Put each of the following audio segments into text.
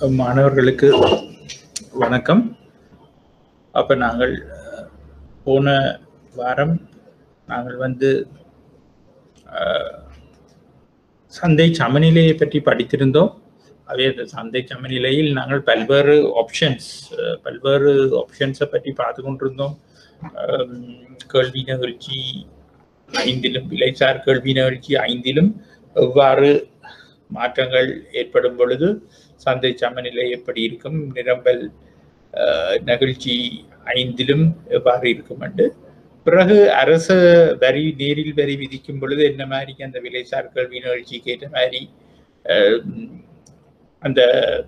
மாணவர்களுக்கு வணக்கம். அப்போ நாங்கள் போன வாரம் நாங்கள் சந்தை சமநிலையை பற்றி படித்திருந்தோம். அதே சந்தை சமநிலையில் நாங்கள் பல்வேறு ஆப்ஷன்ஸை பற்றி பார்த்து கொண்டிருந்தோம். கேள்வி நிகழ்ச்சி 5 விலைசார் கேள்வி நிகழ்ச்சி 5 எவ்வாறு மாற்றங்கள் ஏற்படும் பொழுது சந்தை சமநிலை எப்படி இருக்கும், நிரம்பல் நிகழ்ச்சி 5 எவ்வாறு இருக்கும் என்று, பிறகு அரச வரி நேரில் வரி விதிக்கும் பொழுது என்ன மாதிரி அந்த விலைசார் கல்வி நிகழ்ச்சிக்கு ஏற்ற மாதிரி அந்த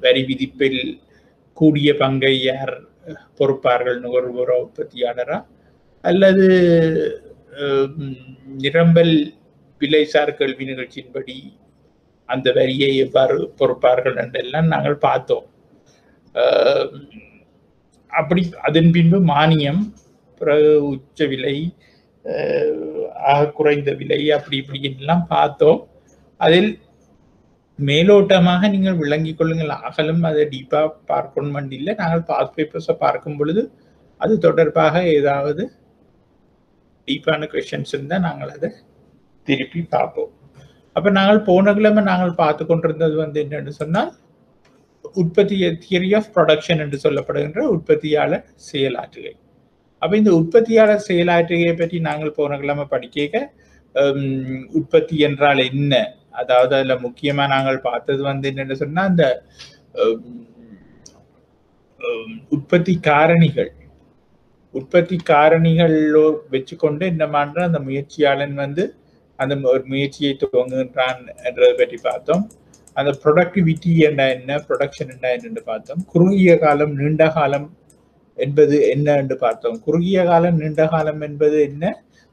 வரி விதிப்பில் கூடிய பங்கை யார் பொறுப்பார்கள், நுகர்வோர் உற்பத்தியாளரா அல்லது நிரம்பல் விலைசார் கல்வி நிகழ்ச்சியின்படி அந்த வரியை எவ்வாறு பொறுப்பார்கள் என்றெல்லாம் நாங்கள் பார்த்தோம். அப்படி அதன் பின்பு மானியம், பிறகு உச்ச விலை, குறைந்த விலை, அப்படி இப்படி எல்லாம் பார்த்தோம். அதில் மேலோட்டமாக நீங்கள் விளங்கிக் கொள்ளுங்கள். அகலும் அதை டீப்பா பார்க்கணும் இல்லை. நாங்கள் பாஸ் பேப்பர்ஸை பார்க்கும் பொழுது அது தொடர்பாக ஏதாவது டீப்பான கொஸ்டின்ஸ் இருந்தால் நாங்கள் அதை திருப்பி பார்ப்போம். அப்ப நாங்கள் போன கிழமை நாங்கள் பார்த்து கொண்டிருந்தது என்னன்னு சொன்னால் உற்பத்தி தியரி ஆஃப் ப்ரொடக்ஷன் என்று சொல்லப்படுகின்ற உற்பத்தியாளர் செயலாற்றுகை. அப்ப இந்த உற்பத்தியாளர் செயலாற்றுகையை பற்றி நாங்கள் போன கிழமை படிக்க உற்பத்தி என்றால் என்ன, அதாவது அதுல முக்கியமா நாங்கள் பார்த்தது என்னன்னு சொன்னா அந்த உற்பத்தி காரணிகளோ வச்சுக்கொண்டு என்ன பண்ற அந்த முயற்சியாளன் அந்த ஒரு முயற்சியை துவங்குகின்றான் என்றதை பற்றி பார்த்தோம். அந்த ப்ரொடக்டிவிட்டி என்ன, ப்ரொடக்ஷன் என்னன்னு பார்த்தோம். குறுகிய காலம் நீண்ட காலம் என்பது என்ன என்று பார்த்தோம். குறுகிய காலம் நீண்ட காலம் என்பது என்ன,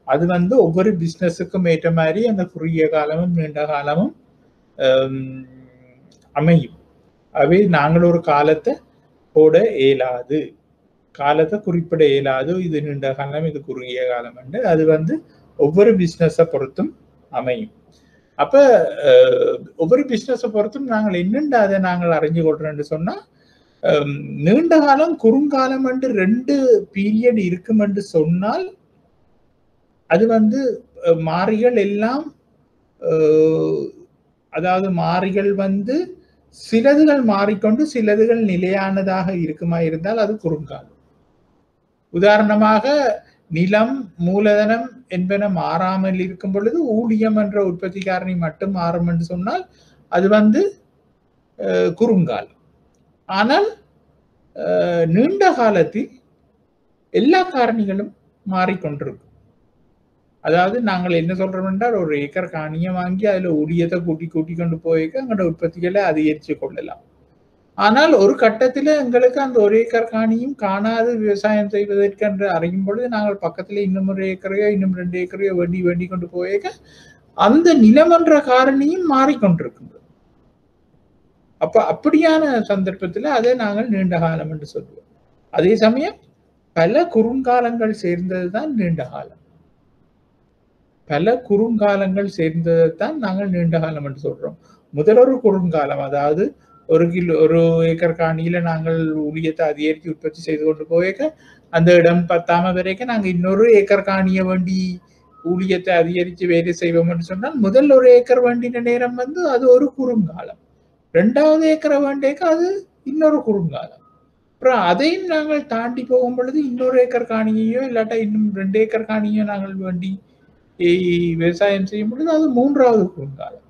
அது ஒவ்வொரு பிஸ்னஸுக்கும் ஏற்ற மாதிரி அந்த குறுகிய காலமும் நீண்ட காலமும் அமையும். அவை நாங்கள் ஒரு காலத்தை போட இயலாது, காலத்தை குறிப்பிட இயலாது. இது நீண்ட காலம், இது குறுகிய காலம் என்று அது ஒவ்வொரு பிஸ்னஸை பொறுத்தும் அமையும். அப்ப ஒவ்வொரு பிஸ்னஸை பொறுத்தும் நாங்கள் என்னென்று அதை நாங்கள் அறிஞ்சு கொள்றோம்னு சொன்னா, நீண்ட காலம் குறுங்காலம் என்று 2 பீரியட் இருக்கும் என்று சொன்னால் அது மாறிகள் எல்லாம், அதாவது மாறிகள் சிலதுகள் மாறிக்கொண்டு சிலதுகள் நிலையானதாக இருக்குமா இருந்தால் அது குறுங்காலம். உதாரணமாக நிலம், மூலதனம் என்பன மாறாமல் இருக்கும் பொழுது ஊழியம் என்ற உற்பத்தி காரணி மட்டும் மாறும் என்று சொன்னால் அது குறுங்காலம். ஆனால் நீண்ட காலத்தில் எல்லா காரணிகளும் மாறிக்கொண்டிருக்கும். அதாவது நாங்கள் என்ன சொல்றோம் என்றால், ஒரு ஏக்கர் காணியை வாங்கி அதுல ஊழியத்தை கூட்டி கொண்டு போய்க்க எங்களோட உற்பத்திகளை அதிகரித்து கொள்ளலாம். ஆனால் ஒரு கட்டத்துல எங்களுக்கு அந்த 1 ஏக்கர் காணியும் காணாது விவசாயம் செய்வதற்கு என்று அறியும் பொழுது நாங்கள் பக்கத்துல இன்னும் 1 ஏக்கரையோ இன்னும் 2 ஏக்கரையோ வேண்டி கொண்டு போயிருக்க அந்த நிலம் என்ற காரணியும் மாறிக்கொண்டிருக்கின்றது. அப்ப அப்படியான சந்தர்ப்பத்துல அதை நாங்கள் நீண்ட காலம் என்று சொல்லுவோம். அதே சமயம் பல குறுங்காலங்கள் சேர்ந்ததுதான் நீண்ட காலம். பல குறுங்காலங்கள் சேர்ந்ததைத்தான் நாங்கள் நீண்ட காலம் என்று சொல்றோம். முதலொரு குறுங்காலம், அதாவது 1 ஏக்கர் காணியில நாங்கள் ஊழியத்தை அதிகரித்து உற்பத்தி செய்து கொண்டு போயிருக்க அந்த இடம் பத்தாம வரைக்கும் நாங்கள் இன்னொரு ஏக்கர் காணியை வேண்டி ஊழியத்தை அதிகரித்து வேலை செய்வோம்னு சொன்னால் முதல் 1 ஏக்கர் வேண்டின நேரம் அது ஒரு குறுங்காலம். 2வது ஏக்கரை வேண்டியக்க அது இன்னொரு குறுங்காலம். அப்புறம் அதையும் நாங்கள் தாண்டி போகும் பொழுது இன்னொரு ஏக்கர் காணியையோ இல்லாட்டா இன்னும் 2 ஏக்கர் காணியோ நாங்கள் வேண்டி விவசாயம் செய்யும் பொழுது அது 3வது குறுங்காலம்.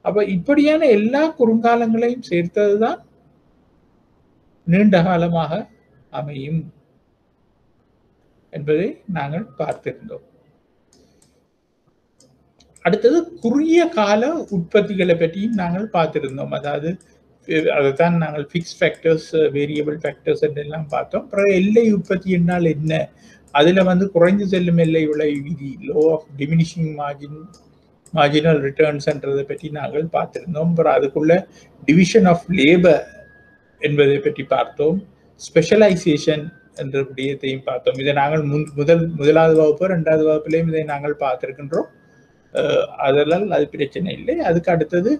அப்ப இப்படியான எல்லா குறுங்காலங்களையும் சேர்த்ததுதான் நீண்ட காலமாக அமையும் என்பதை நாங்கள் பார்த்திருந்தோம். அடுத்தது குறுகிய கால உற்பத்திகளை பற்றியும் நாங்கள் பார்த்திருந்தோம். அதாவது அதைத்தான் நாங்கள் ஃபிக்ஸ் ஃபேக்டர்ஸ், வேரியபிள் ஃபேக்டர்ஸ் என்றெல்லாம் பார்த்தோம். அப்புறம் எல்லை உற்பத்தி என்றால் என்ன, அதுல குறைந்து செல்லும் எல்லை விலை விதி, லோ ஆஃப் டிமினிஷிங் மார்ஜினல் ரிட்டர்ன்ஸ்ன்றதை பற்றி நாங்கள் பார்த்திருந்தோம். அப்புறம் அதுக்குள்ள டிவிஷன் ஆஃப் லேபர் என்பதை பற்றி பார்த்தோம். ஸ்பெஷலைசேஷன் என்ற விடயத்தையும் பார்த்தோம். இதை நாங்கள் முதலாவது வகுப்பு 2வது வகுப்புலையும் இதை நாங்கள் பார்த்திருக்கின்றோம். அதெல்லாம் அது பிரச்சனை இல்லை. அதுக்கு அடுத்தது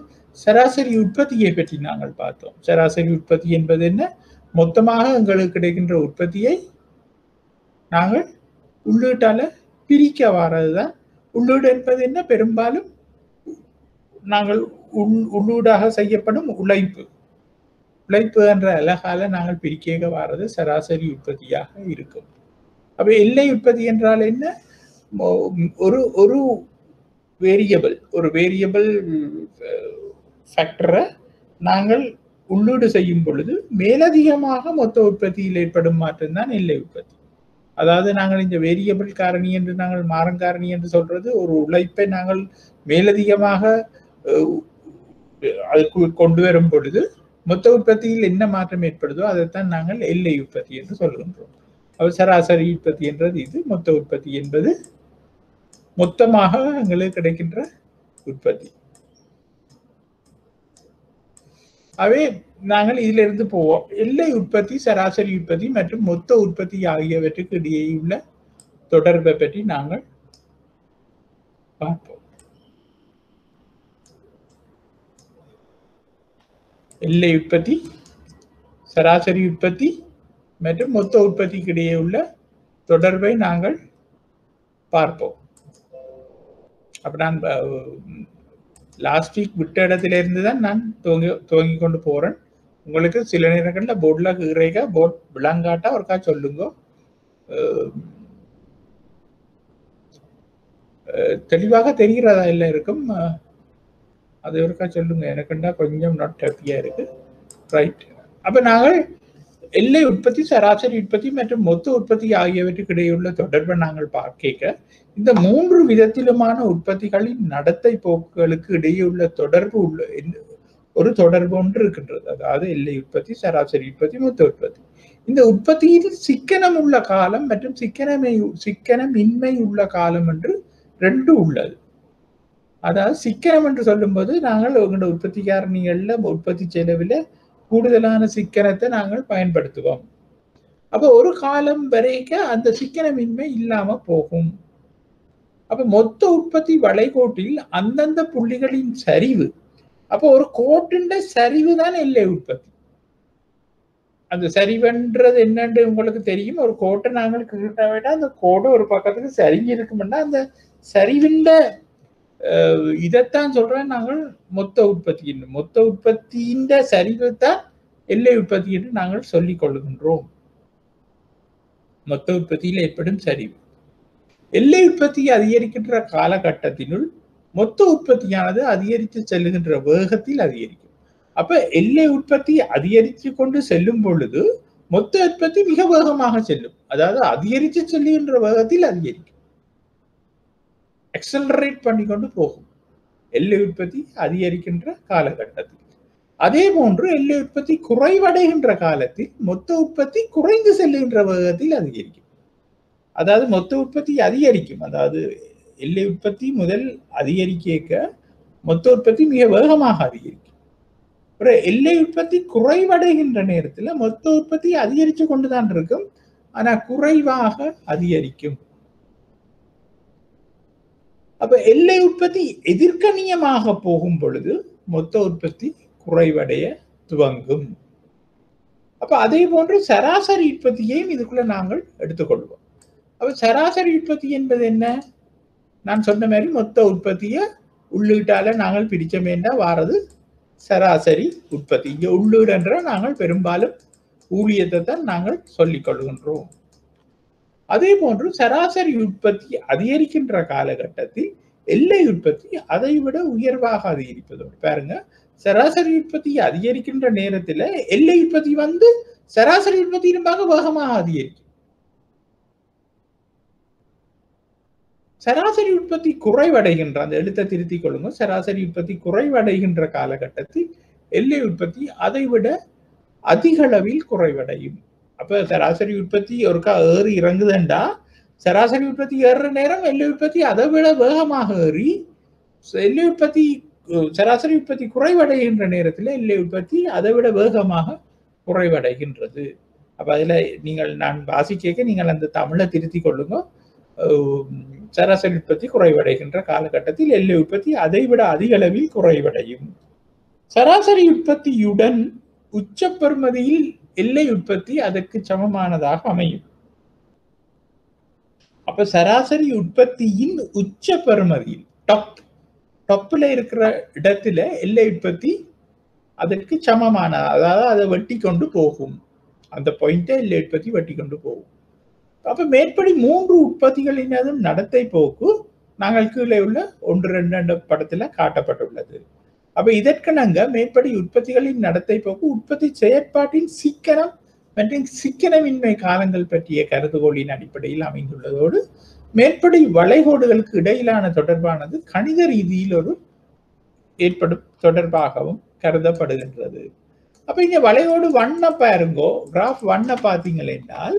சராசரி உற்பத்தியை பற்றி நாங்கள் பார்த்தோம். சராசரி உற்பத்தி என்பது என்ன? மொத்தமாக எங்களுக்கு கிடைக்கின்ற உற்பத்தியை நாங்கள் உள்ளீட்டால பிரிக்க வாரதுதான். உள்ளீடு என்பது என்ன? பெரும்பாலும் நாங்கள் உள்ளூடாக செய்யப்படும் உழைப்பு என்ற அழகால நாங்கள் பிரிக்க வாரது சராசரி உற்பத்தியாக இருக்கும். அப்ப எல்லை உற்பத்தி என்றால் என்ன? ஒரு வேரியபிள் ஃபேக்டரை நாங்கள் உள்ளீடு செய்யும் பொழுது மேலதிகமாக மொத்த உற்பத்தியில் ஏற்படும் மாற்றம் தான் எல்லை உற்பத்தி. அதாவது நாங்கள் இந்த வேரியபிள் காரணி என்று நாங்கள் மாறங்காரணி என்று சொல்றது ஒரு உழைப்பை நாங்கள் மேலதிகமாக அதுக்கு கொண்டு வரும் பொழுது மொத்த உற்பத்தியில் என்ன மாற்றம் ஏற்படுதோ அதைத்தான் நாங்கள் எல்லை உற்பத்தி என்று சொல்கின்றோம். சராசரி உற்பத்தி என்றது இது. மொத்த உற்பத்தி என்பது மொத்தமாக எங்களுக்கு கிடைக்கின்ற உற்பத்தி. அவே நாங்கள் இதுல இருந்து போவோம். எல்லை உற்பத்தி, சராசரி உற்பத்தி மற்றும் மொத்த உற்பத்தி ஆகியவற்றுக்கு இடையே உள்ள தொடர்பை பற்றி நாங்கள் பார்ப்போம். எல்லை உற்பத்தி, சராசரி உற்பத்தி மற்றும் மொத்த உற்பத்திக்கு இடையே உள்ள தொடர்பை நாங்கள் பார்ப்போம். அப்ப நான் லாஸ்ட் வீக் விட்ட இடத்துல இருந்து தான் நான் துவங்கி கொண்டு போறேன். உங்களுக்கு சில நேரங்கள்ல போர்ட்ல கீரைக போர்ட் விளங்காட்டா ஒருக்கா சொல்லுங்க. தெளிவாக தெரிகிறதா இல்லை இருக்கும், அது ஒருக்கா சொல்லுங்க. எனக்குண்டா கொஞ்சம் நாட் ஹாப்பியா இருக்கு. ரைட். அப்ப நாங்கள் எல்லை உற்பத்தி, சராசரி உற்பத்தி மற்றும் மொத்த உற்பத்தி ஆகியவற்றுக்கு இடையுள்ள தொடர்பை நாங்கள் பார்க்க இந்த 3 விதத்திலுமான உற்பத்திகளின் நடத்தை போக்குகளுக்கு இடையே உள்ள தொடர்பு ஒரு தொடர்பு ஒன்று இருக்கின்றது. அதாவது எல்லை உற்பத்தி, சராசரி உற்பத்தி, மொத்த உற்பத்தி. இந்த உற்பத்தியில் சிக்கனம் உள்ள காலம் மற்றும் சிக்கனமின்மை உள்ள காலம் என்று 2 உள்ளது. அதாவது சிக்கனம் என்று சொல்லும்போது நாங்கள் உங்களோட உற்பத்தி காரணிகள்ல உற்பத்தி செலவில் கூடுதலான சிக்கனத்தை நாங்கள் பயன்படுத்துவோம். அப்ப ஒரு காலம் வரைக்கும் அந்த சிக்கனமின்மை இல்லாம போகும். அப்ப மொத்த உற்பத்தி வளைகோட்டில் அந்தந்த புள்ளிகளின் சரிவு, அப்போ ஒரு கோட்டின் சரிவு தான் எல்லை உற்பத்தி. அந்த சரிவுன்றது என்னன்னு உங்களுக்கு தெரியும். ஒரு கோட்டை நாங்கள் கிட்ட விட அந்த கோடு ஒரு பக்கத்துக்கு சரிஞ்சு இருக்கும்னா அந்த சரிவின் இதைத்தான் சொல்றேன் நாங்கள் மொத்த உற்பத்தியின் சரிவு தான் எல்லை உற்பத்தி என்று நாங்கள் சொல்லிக் கொள்கின்றோம். மொத்த உற்பத்தியில் ஏற்படும் சரிவு. எல்லை உற்பத்தி அதிகரிக்கின்ற காலகட்டத்தினுள் மொத்த உற்பத்தியானது அதிகரித்து செல்லுகின்ற வேகத்தில் அதிகரிக்கும். அப்ப எல்லை உற்பத்தி அதிகரித்து கொண்டு செல்லும் பொழுது மொத்த உற்பத்தி மிக வேகமாக செல்லும். அதாவது அதிகரித்து செல்லுகின்ற வேகத்தில் அதிகரிக்கும், எக்ஸலரேட் பண்ணி கொண்டு போகும் எல்லை உற்பத்தி அதிகரிக்கின்ற காலகட்டத்தில். அதே போன்று எல்லை உற்பத்தி குறைவடைகின்ற காலத்தில் மொத்த உற்பத்தி குறைந்து செல்லுகின்ற வேகத்தில் அதிகரிக்கும். அதாவது மொத்த உற்பத்தி அதிகரிக்கும், அதாவது எல்லை உற்பத்தி முதல் அதிகரிக்க மொத்த உற்பத்தி மிக வேகமாக அதிகரிக்கும். எல்லை உற்பத்தி குறைவடைகின்ற நேரத்தில் மொத்த உற்பத்தி அதிகரித்து கொண்டுதான் இருக்கும், ஆனா குறைவாக அதிகரிக்கும். அப்ப எல்லை உற்பத்தி எதிர்கணியமாக போகும் பொழுது மொத்த உற்பத்தி குறைவடைய துவங்கும். அப்ப அதே போன்று சராசரி உற்பத்தியையும் இதுக்குள்ள நாங்கள் எடுத்துக்கொள்வோம். அப்ப சராசரி உற்பத்தி என்பது என்ன? நான் சொன்ன மாதிரி மொத்த உற்பத்தியை உள்ளீட்டால நாங்கள் பிரிச்ச வேண்டாம் வாரது சராசரி உற்பத்தி. இங்க உள்ளீடுன்ற நாங்கள் பெரும்பாலும் ஊழியத்தை தான் நாங்கள் சொல்லிக் கொள்கின்றோம். அதே போன்று சராசரி உற்பத்தி அதிகரிக்கின்ற காலகட்டத்தில் எல்லை உற்பத்தி அதை விட உயர்வாக அதிகரிப்பதோடு பாருங்க, சராசரி உற்பத்தி அதிகரிக்கின்ற நேரத்தில் எல்லை உற்பத்தி வந்து சராசரி உற்பத்தியின் வேகமாக அதிகரிக்கும். சராசரி உற்பத்தி குறைவடைகின்ற, அந்த எழுத்தை திருத்திக் கொள்ளுங்க, சராசரி உற்பத்தி குறைவடைகின்ற காலகட்டத்தில் எல்லை உற்பத்தி அதை விட அதிக அளவில் குறைவடையும். அப்ப சராசரி உற்பத்தி ஒருக்கா ஏறி இறங்குதுண்டா, சராசரி உற்பத்தி ஏறுற நேரம் எல்லை உற்பத்தி அதை விட வேகமாக ஏறி எல்லை உற்பத்தி சராசரி உற்பத்தி குறைவடைகின்ற நேரத்தில் எல்லை உற்பத்தி அதை விட வேகமாக குறைவடைகின்றது. அப்ப அதுல நான் வாசிக்க நீங்கள் அந்த தமிழை திருத்திக் கொள்ளுங்க. சராசரி உற்பத்தி குறைவடைகின்ற காலகட்டத்தில் எல்லை உற்பத்தி அதைவிட அதிக அளவில் குறைவடையும். சராசரி உற்பத்தியுடன் உச்ச பெறுமதியில் எல்லை உற்பத்தி அதற்கு சமமானதாக அமையும். அப்ப சராசரி உற்பத்தியின் உச்ச பெறுமதியில் டொப்ல இருக்கிற இடத்துல எல்லை உற்பத்தி அதற்கு சமமான, அதாவது அதை வெட்டி கொண்டு போகும். அந்த பாயிண்டை எல்லை உற்பத்தி வெட்டி கொண்டு போகும். அப்ப மேற்படி 3 உற்பத்திகளினதும் நடத்தை போக்கு நாங்கள் கீழே உள்ள 1-2 படத்துல காட்டப்பட்டுள்ளது. அப்ப இதற்கிணங்க மேற்படி உற்பத்திகளின் நடத்தை போக்கு உற்பத்தி செயற்பாட்டின் சிக்கனம் மற்றும் சிக்கனமின்மை காலங்கள் பற்றிய கருதுகோளின் அடிப்படையில் அமைந்துள்ளதோடு மேற்படி வளைகோடுகளுக்கு இடையிலான தொடர்பானது கணித ரீதியில் ஒரு ஏற்படும் தொடர்பாகவும் கருதப்படுகின்றது. அப்ப இங்க வளைகோடு வண்ண பாருங்கோ, கிராஃப் வண்ண பார்த்தீங்கள் என்றால்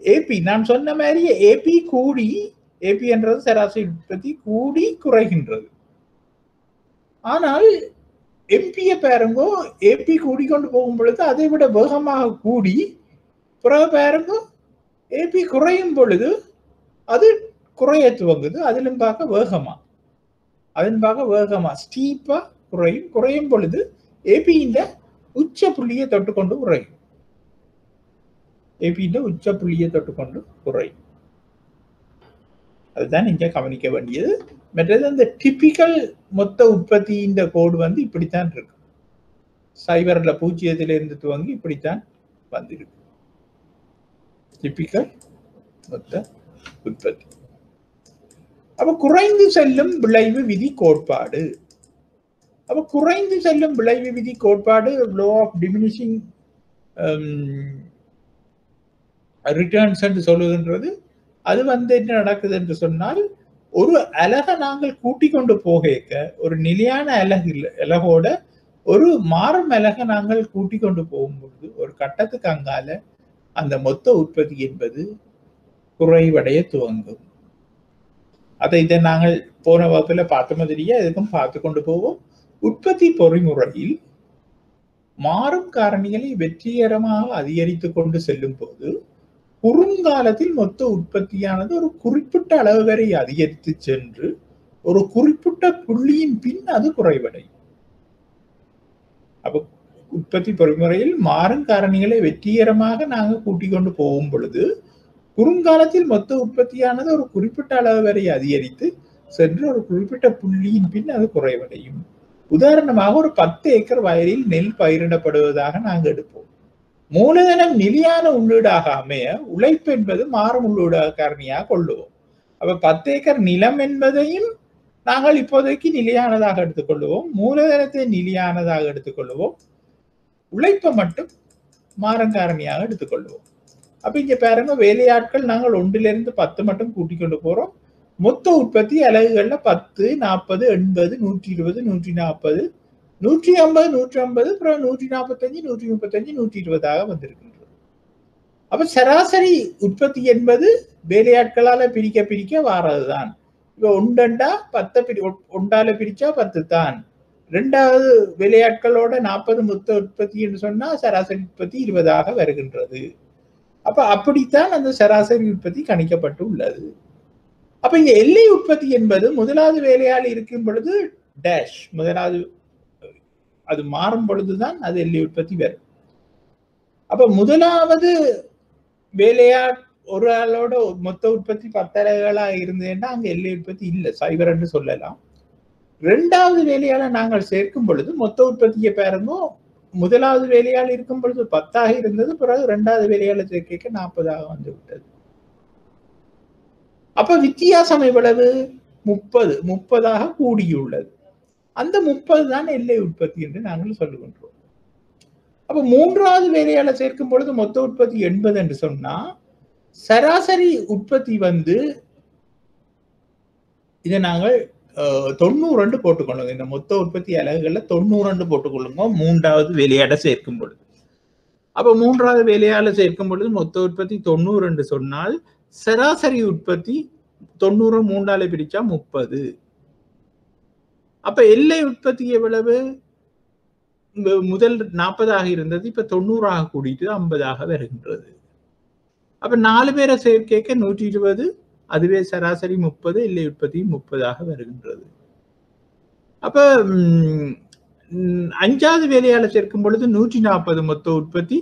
ஏபி நான் சொன்ன மாதிரி ஏபி கூடி, ஏபி என்றது சராசரி உற்பத்தி கூடி குறைகின்றது. ஆனால் எம்பியை பாருங்கோ, ஏபி கூடிக்கொண்டு போகும் பொழுது அதை விட வேகமாக கூடி, பிறகு பாருங்கோ ஏபி குறையும் பொழுது அது குறைய துவங்குது. அதிலும் பார்க்க வேகமா ஸ்டீப்பா குறையும் பொழுது ஏபி இந்த உச்ச புள்ளியை தொட்டுக்கொண்டு குறையும். ஏபியின் உச்ச புள்ளியை தொட்டுக்கொண்டு குறையும். அதுதான் இங்க கவனிக்க வேண்டியது. மற்றது அந்த டிபிக்கல் மொத்த உற்பத்தியின் கோடு வந்து இப்படித்தான் இருக்கு. 0 இருந்து துவங்கி இப்படித்தான் வந்திருக்கு டிபிக்கல் மொத்த உற்பத்தி. அப்ப குறைந்து செல்லும் விளைவு விதி கோட்பாடு. அப்ப குறைந்து செல்லும் விளைவு விதி கோட்பாடு லோ ஆஃப் டிமினிஷிங் ரிட்டர்ன்ஸ் என்று சொல்லுகின்றது. அது வந்து என்ன நடக்குது என்று சொன்னால், ஒரு அலகை நாங்கள் கூட்டிக் கொண்டு போக ஒரு நிலையான அலகோட ஒரு மாறும் அலகை நாங்கள் கூட்டிக் கொண்டு போகும்பொழுது ஒரு கட்டத்துக்கு அங்கால அந்த மொத்த உற்பத்தி என்பது குறைவடைய துவங்கும். இதை நாங்கள் போன வகுப்புல பார்த்த மாதிரியே எதுக்கும் பார்த்து கொண்டு போவோம். உற்பத்தி பொறிமுறையில் மாறும் காரணிகளை வெற்றிகரமாக அதிகரித்து கொண்டு செல்லும் போது குறுங்காலத்தில் மொத்த உற்பத்தியானது ஒரு குறிப்பிட்ட அளவு வரை அதிகரித்து சென்று ஒரு குறிப்பிட்ட புள்ளியின் பின் அது குறைவடையும். அப்ப உற்பத்தி பொறிமுறையில் மாறும் காரணிகளை வெற்றிகரமாக நாங்கள் கூட்டிக் கொண்டு போகும் பொழுது குறுங்காலத்தில் மொத்த உற்பத்தியானது ஒரு குறிப்பிட்ட அளவு வரை அதிகரித்து சென்று ஒரு குறிப்பிட்ட புள்ளியின் பின் அது குறைவடையும். உதாரணமாக ஒரு 10 ஏக்கர் வயலில் நெல் பயிரிடப்படுவதாக நாங்கள் எடுப்போம். மூலதனம் நிலையான உள்ளீடாக அமைய உழைப்பு என்பது மாறும் உள்ளீடாக காரணியாக கொள்ளுவோம். அப்ப 10 ஏக்கர் நிலம் என்பதையும் நாங்கள் இப்போதைக்கு நிலையானதாக எடுத்துக்கொள்ளுவோம். மூலதனத்தை நிலையானதாக எடுத்துக்கொள்ளுவோம். உழைப்பை மட்டும் மாறும் காரணியாக எடுத்துக்கொள்ளுவோம். அப்ப இங்க பாருங்க, வேலையாட்கள் நாங்கள் 1 - 10 மட்டும் கூட்டிக் கொண்டு போறோம். மொத்த உற்பத்தி அலகுகள்ல 10, 40, 80, 120, 140, 150, 150, 145, 135, 120 வந்திருக்கின்றது. அப்ப சராசரி உற்பத்தி என்பது வேலையாட்களால பிரிக்க வாரதுதான். இப்ப 1 பிரிச்சா 10 தான். 2வது வேலையாட்களோட 40 மொத்த உற்பத்தி என்று சொன்னா சராசரி உற்பத்தி 20 வருகின்றது. அப்ப அப்படித்தான் அந்த சராசரி உற்பத்தி கணிக்கப்பட்டு உள்ளது. அப்ப இங்க எல்லை உற்பத்தி என்பது முதலாவது வேலையால் இருக்கும் பொழுது டேஷ், முதலாவது அது மாறும் பொழுதுதான் அது எல்லை உற்பத்தி வரும். அப்ப முதலாவது வேலையாட் ஒரு ஆளோட மொத்த உற்பத்தி 10 அலகுகளா இருந்ததுன்னா அங்க எல்லை உற்பத்தி இல்லை, 0 என்று சொல்லலாம். 2வது வேலையால நாங்கள் சேர்க்கும் பொழுது மொத்த உற்பத்தியை பாருங்க, முதலாவது வேலையால் இருக்கும் பொழுது 10 இருந்தது, பிறகு 2வது வேலையால சேர்க்க 40 வந்து விட்டது. அப்ப வித்தியாசம் எவ்வளவு? 30 கூடியுள்ளது. அந்த 30 தான் எல்லை உற்பத்தி என்று நாங்கள் சொல்லுகின்றோம். அப்ப 3வது வேலையால சேர்க்கும் பொழுது மொத்த உற்பத்தி 80 என்று சொன்னா சராசரி உற்பத்தி வந்து இதை நாங்கள் 90 போட்டுக்கொள்ளுங்க. இந்த மொத்த உற்பத்தி அலகுகள்ல 90 போட்டுக்கொள்ளுங்க 3வது வேலையாட சேர்க்கும் பொழுது. அப்ப 3வது வேலையால சேர்க்கும் பொழுது மொத்த உற்பத்தி 90 என்று சொன்னால் சராசரி உற்பத்தி 90 3ஆல பிரிச்சா 30. அப்ப எல்லை உற்பத்தி எவ்வளவு? முதல் 40 இருந்தது, இப்ப 90 கூடிட்டு 50 வருகின்றது. அப்ப 4 பேரை சேர்க்க 120 அதுவே சராசரி 30, எல்லை உற்பத்தி 30ஆக வருகின்றது. அப்ப 5வது வேலையாளர் சேர்க்கும் பொழுது 140 மொத்த உற்பத்தி,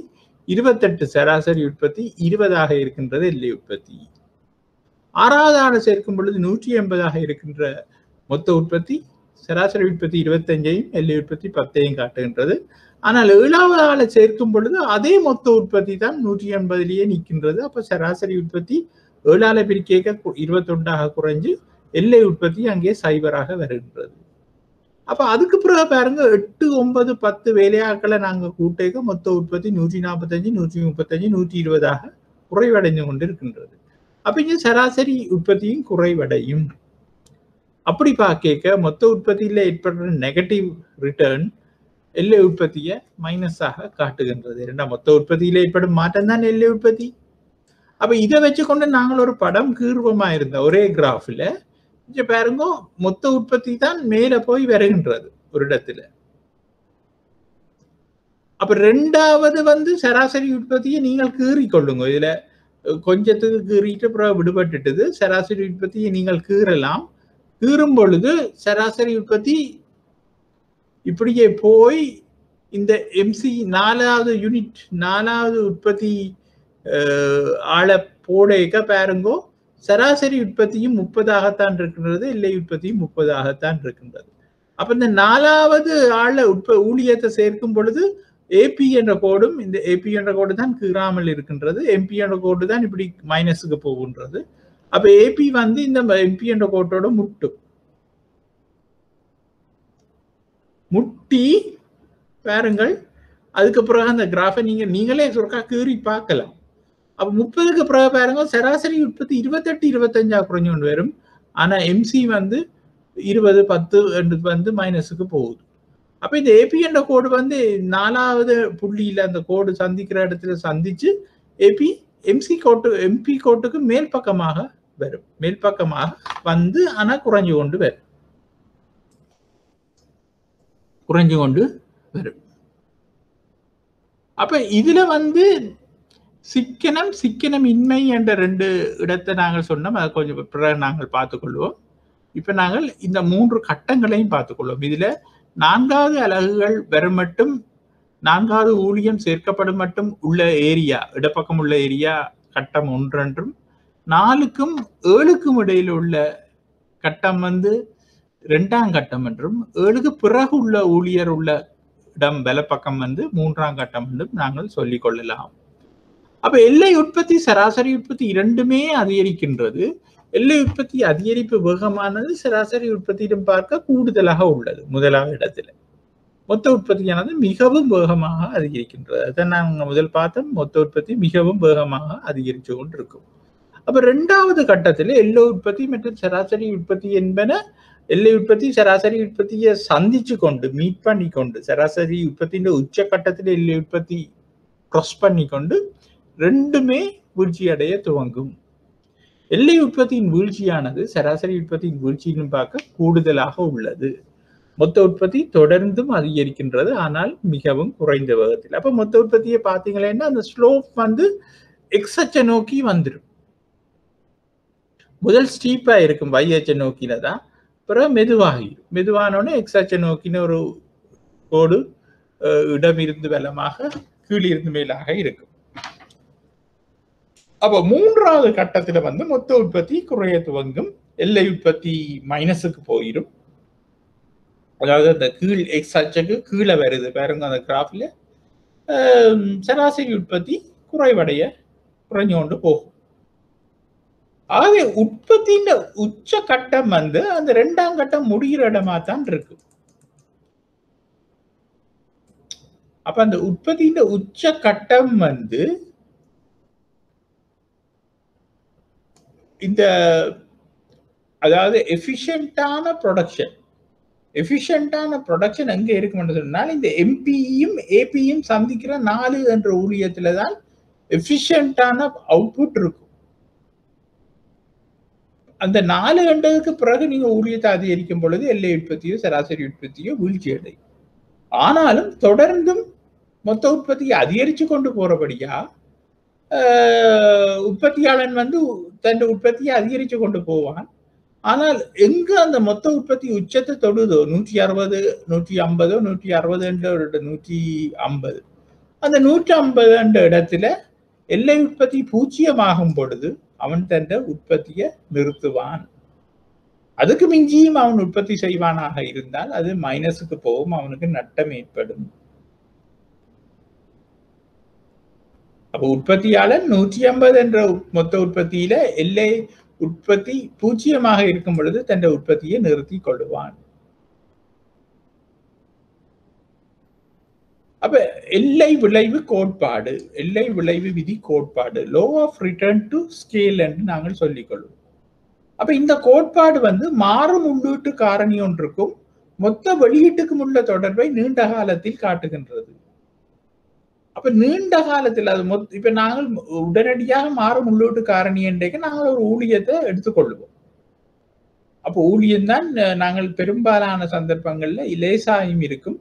28 சராசரி உற்பத்தி, 20ஆக இருக்கின்றது எல்லை உற்பத்தி. 6வது ஆளை சேர்க்கும் பொழுது 180ஆக இருக்கின்ற மொத்த உற்பத்தி, சராசரி உற்பத்தி 25ஐயும் எல்லை உற்பத்தி 10ஐயும் காட்டுகின்றது. ஆனால் 7வது ஆளை சேர்க்கும் பொழுது அதே மொத்த உற்பத்தி தான் 180லேயே நிற்கின்றது. அப்ப சராசரி உற்பத்தி 7ஆல பிரிக்க 21ஆக குறைஞ்சு எல்லை உற்பத்தி அங்கே 0ஆக வருகின்றது. அப்ப அதுக்கு பிறகு பாருங்க 8, 9, 10 வேலையாட்களை நாங்க கூட்டேக்க மொத்த உற்பத்தி 145, 135, 120ஆக குறைவடைந்து கொண்டிருக்கின்றது. அப்ப இங்க சராசரி உற்பத்தியும் குறைவடையும். அப்படி பார்க்க மொத்த உற்பத்தியில ஏற்படுற நெகட்டிவ் ரிட்டர்ன் எல்லை உற்பத்தியை மைனஸாக காட்டுகின்றது. இரண்டாம் மொத்த உற்பத்தியில ஏற்படும் மாற்றம் தான் எல்லை உற்பத்தி. அப்ப இதை வச்சுக்கொண்டு நாங்கள் ஒரு படம் கீர்வமா இருந்த ஒரே கிராஃப்ல இங்க பாருங்க மொத்த உற்பத்தி தான் மேல போய் வருகின்றது ஒரு இடத்துல. அப்ப 2வது சராசரி உற்பத்தியை நீங்கள் கீறி கொள்ளுங்க. இதுல கொஞ்சத்துக்கு கீறிட்டு அப்புறம் விடுபட்டுட்டது. சராசரி உற்பத்தியை நீங்கள் கீறலாம். கீறும் பொழுது சராசரி உற்பத்தி இப்படியே போய் இந்த எம்சி 4வது யூனிட் 4வது உற்பத்தி ஆள போடைக்க பாருங்கோ சராசரி உற்பத்தியும் 30ஆகத்தான் இருக்கின்றது, எல்லை உற்பத்தியும் 30ஆகத்தான் இருக்கின்றது. அப்ப இந்த 4வது ஆள ஊழியத்தை சேர்க்கும் பொழுது ஏபி என்ற கோடும், இந்த ஏபி என்ற கோடு தான் கீறாமல் இருக்கின்றது, எம்பி என்ற கோடு தான் இப்படி மைனஸுக்கு போகின்றது. அப்ப ஏபி இந்த எம்பி என்ற கோட்டோட முட்டி பாருங்கள். அதுக்கு பிறகு அந்த கிராஃபை நீங்களே சொற்கா கீறி பார்க்கலாம். அப்ப 30க்கு பிறகு பாருங்க சராசரி உற்பத்தி 28, 25 குறைஞ்சு கொண்டு வரும். ஆனா எம்சி 20, 10 மைனஸுக்கு போகுது. அப்ப இந்த ஏபி என்ற கோடு 4வது புள்ளியில அந்த கோடு சந்திக்கிற இடத்துல சந்திச்சு எம்பி கோட்டுக்கு மேல் பக்கமாக வரும். மேல் பக்கமாக ஆனா குறைஞ்சு கொண்டு வரும். அப்ப இதுல சிக்கனம் இன்மை என்ற 2 இடத்தை நாங்கள் சொன்னோம். அதை கொஞ்சம் பிறகு நாங்கள் பார்த்துக்கொள்வோம். இப்ப நாங்கள் இந்த 3 கட்டங்களையும் பார்த்துக்கொள்வோம். இதுல 4வது அலகுகள் வரும் மட்டும் 4வது ஊழியம் சேர்க்கப்படும் மட்டும் உள்ள ஏரியா, இடப்பக்கம் உள்ள ஏரியா கட்டம் 1 என்றும், 4க்கும் 7க்கும் இடையில உள்ள கட்டம் 2ஆம் கட்டம் என்றும், 7க்கு பிறகு உள்ள ஊழியர் உள்ள இடம் வலப்பக்கம் 3ஆம் கட்டம் என்றும் நாங்கள் சொல்லிக் கொள்ளலாம். அப்ப எல்லை உற்பத்தி சராசரி உற்பத்தி இரண்டுமே அதிகரிக்கின்றது. எல்லை உற்பத்தி அதிகரிப்பு வேகமானது சராசரி உற்பத்தியிடம் பார்க்க கூடுதலாக உள்ளது 1வது இடத்துல. மொத்த உற்பத்தியானது மிகவும் வேகமாக அதிகரிக்கின்றது. அதான் நாங்கள் முதல் பார்த்தோம், மொத்த உற்பத்தி மிகவும் வேகமாக அதிகரித்து கொண்டிருக்கும். அப்ப 2வது கட்டத்தில் எல்லை உற்பத்தி மற்றும் சராசரி உற்பத்தி என்பன எல்லை உற்பத்தி சராசரி உற்பத்தியை சந்திச்சு கொண்டு மீட் பண்ணி கொண்டு சராசரி உற்பத்தியின் உச்ச கட்டத்தில் எல்லை உற்பத்தி கிராஸ் பண்ணி கொண்டு ரெண்டுமே வீழ்ச்சி அடைய துவங்கும். எல்லை உற்பத்தியின் வீழ்ச்சியானது சராசரி உற்பத்தியின் வீழ்ச்சியின் பார்க்க கூடுதலாக உள்ளது. மொத்த உற்பத்தி தொடர்ந்தும் அதிகரிக்கின்றது, ஆனால் மிகவும் குறைந்த வேகத்தில். அப்ப மொத்த உற்பத்தியை பார்த்தீங்கன்னா அந்த ஸ்லோப் எக்ஸ் அச்சை நோக்கி வந்துடும். முதல் ஸ்டீப்பா இருக்கும் y அச்சை நோக்கில தான், பிறகு மெதுவானோன்னு எக்ஸ் அச்சை நோக்கின ஒரு கோடு இடம் இருந்து வலமாக கீழிருந்து மேலாக இருக்கும். அப்ப 3வது கட்டத்துல மொத்த உற்பத்தி குறைய துவங்கும். எல்லை உற்பத்தி மைனஸுக்கு போயிடும். அதாவது அந்த கீழ் எக்ஸ் அச்சுக்கு கீழே வருது பாருங்க அந்த கிராஃப்ல. சராசரி உற்பத்தி குறைஞ்சு கொண்டு போகும். ஆகவே உற்பத்தியின் உச்ச கட்டம் அந்த 2ஆம் கட்டம் முடிகிற இடமா தான் இருக்கு. அப்ப அந்த உற்பத்தியின் உச்ச கட்டம் இந்த அதாவது எஃபிஷியன்டான ப்ரொடக்ஷன் எங்க இருக்குன்னு சொன்னால் இந்த எம்பியும் ஏபியும் சந்திக்கிற 4 என்ற ஊழியத்துல தான் எஃபிஷியன்டான அவுட்புட் இருக்கும். அந்த 4 கண்டதுக்கு பிறகு நீங்க ஊழியத்தை அதிகரிக்கும் பொழுது எல்லை உற்பத்தியோ சராசரி உற்பத்தியோ வீழ்ச்சி அடையும். ஆனாலும் தொடர்ந்தும் மொத்த உற்பத்தியை அதிகரிச்சு கொண்டு போறபடியா உற்பத்தியாளன் வந்து தன் உற்பத்தியை அதிகரித்து கொண்டு போவான். ஆனால் எங்க அந்த மொத்த உற்பத்தி உச்சத்தை தொடுதோ 160 150 160 150 அந்த 150 என்ற இடத்துல எல்லை உற்பத்தி பூஜ்ஜியமாகும் பொழுது அவன் தன் உற்பத்தியை நிறுத்துவான். அதுக்கு மிஞ்சியும் அவன் உற்பத்தி செய்வானாக இருந்தால் அது மைனஸுக்கு போகும், அவனுக்கு நட்டம் ஏற்படும். அப்ப உற்பத்தியாளர் 150 என்ற மொத்த உற்பத்தியில எல்லை உற்பத்தி பூஜ்ஜியமாக இருக்கும் பொழுது தன் உற்பத்தியை நிறுத்தி கொள்ளுவான். அப்ப எல்லை விளைவு கோட்பாடு, எல்லை விளைவு விதி கோட்பாடு, law of return to scale என்று நாங்கள் சொல்லிக் கொள்வோம். அப்ப இந்த கோட்பாடு வந்து மாறும் உள்ளீட்டு காரணி ஒன்றுக்கும் மொத்த வெளியீட்டுக்கும் உள்ள தொடர்பை நீண்ட காலத்தில் காட்டுகின்றது. அப்ப நீண்ட காலத்தில் அது இப்ப நாங்கள் உடனடியாக மாறும் உள்ளீட்டு காரணி என்றைக்கு நாங்கள் ஒரு ஊழியத்தை எடுத்துக்கொள்வோம். அப்போ ஊழியம் தான் நாங்கள் பெரும்பாலான சந்தர்ப்பங்கள்ல லேசாயும் இருக்கும்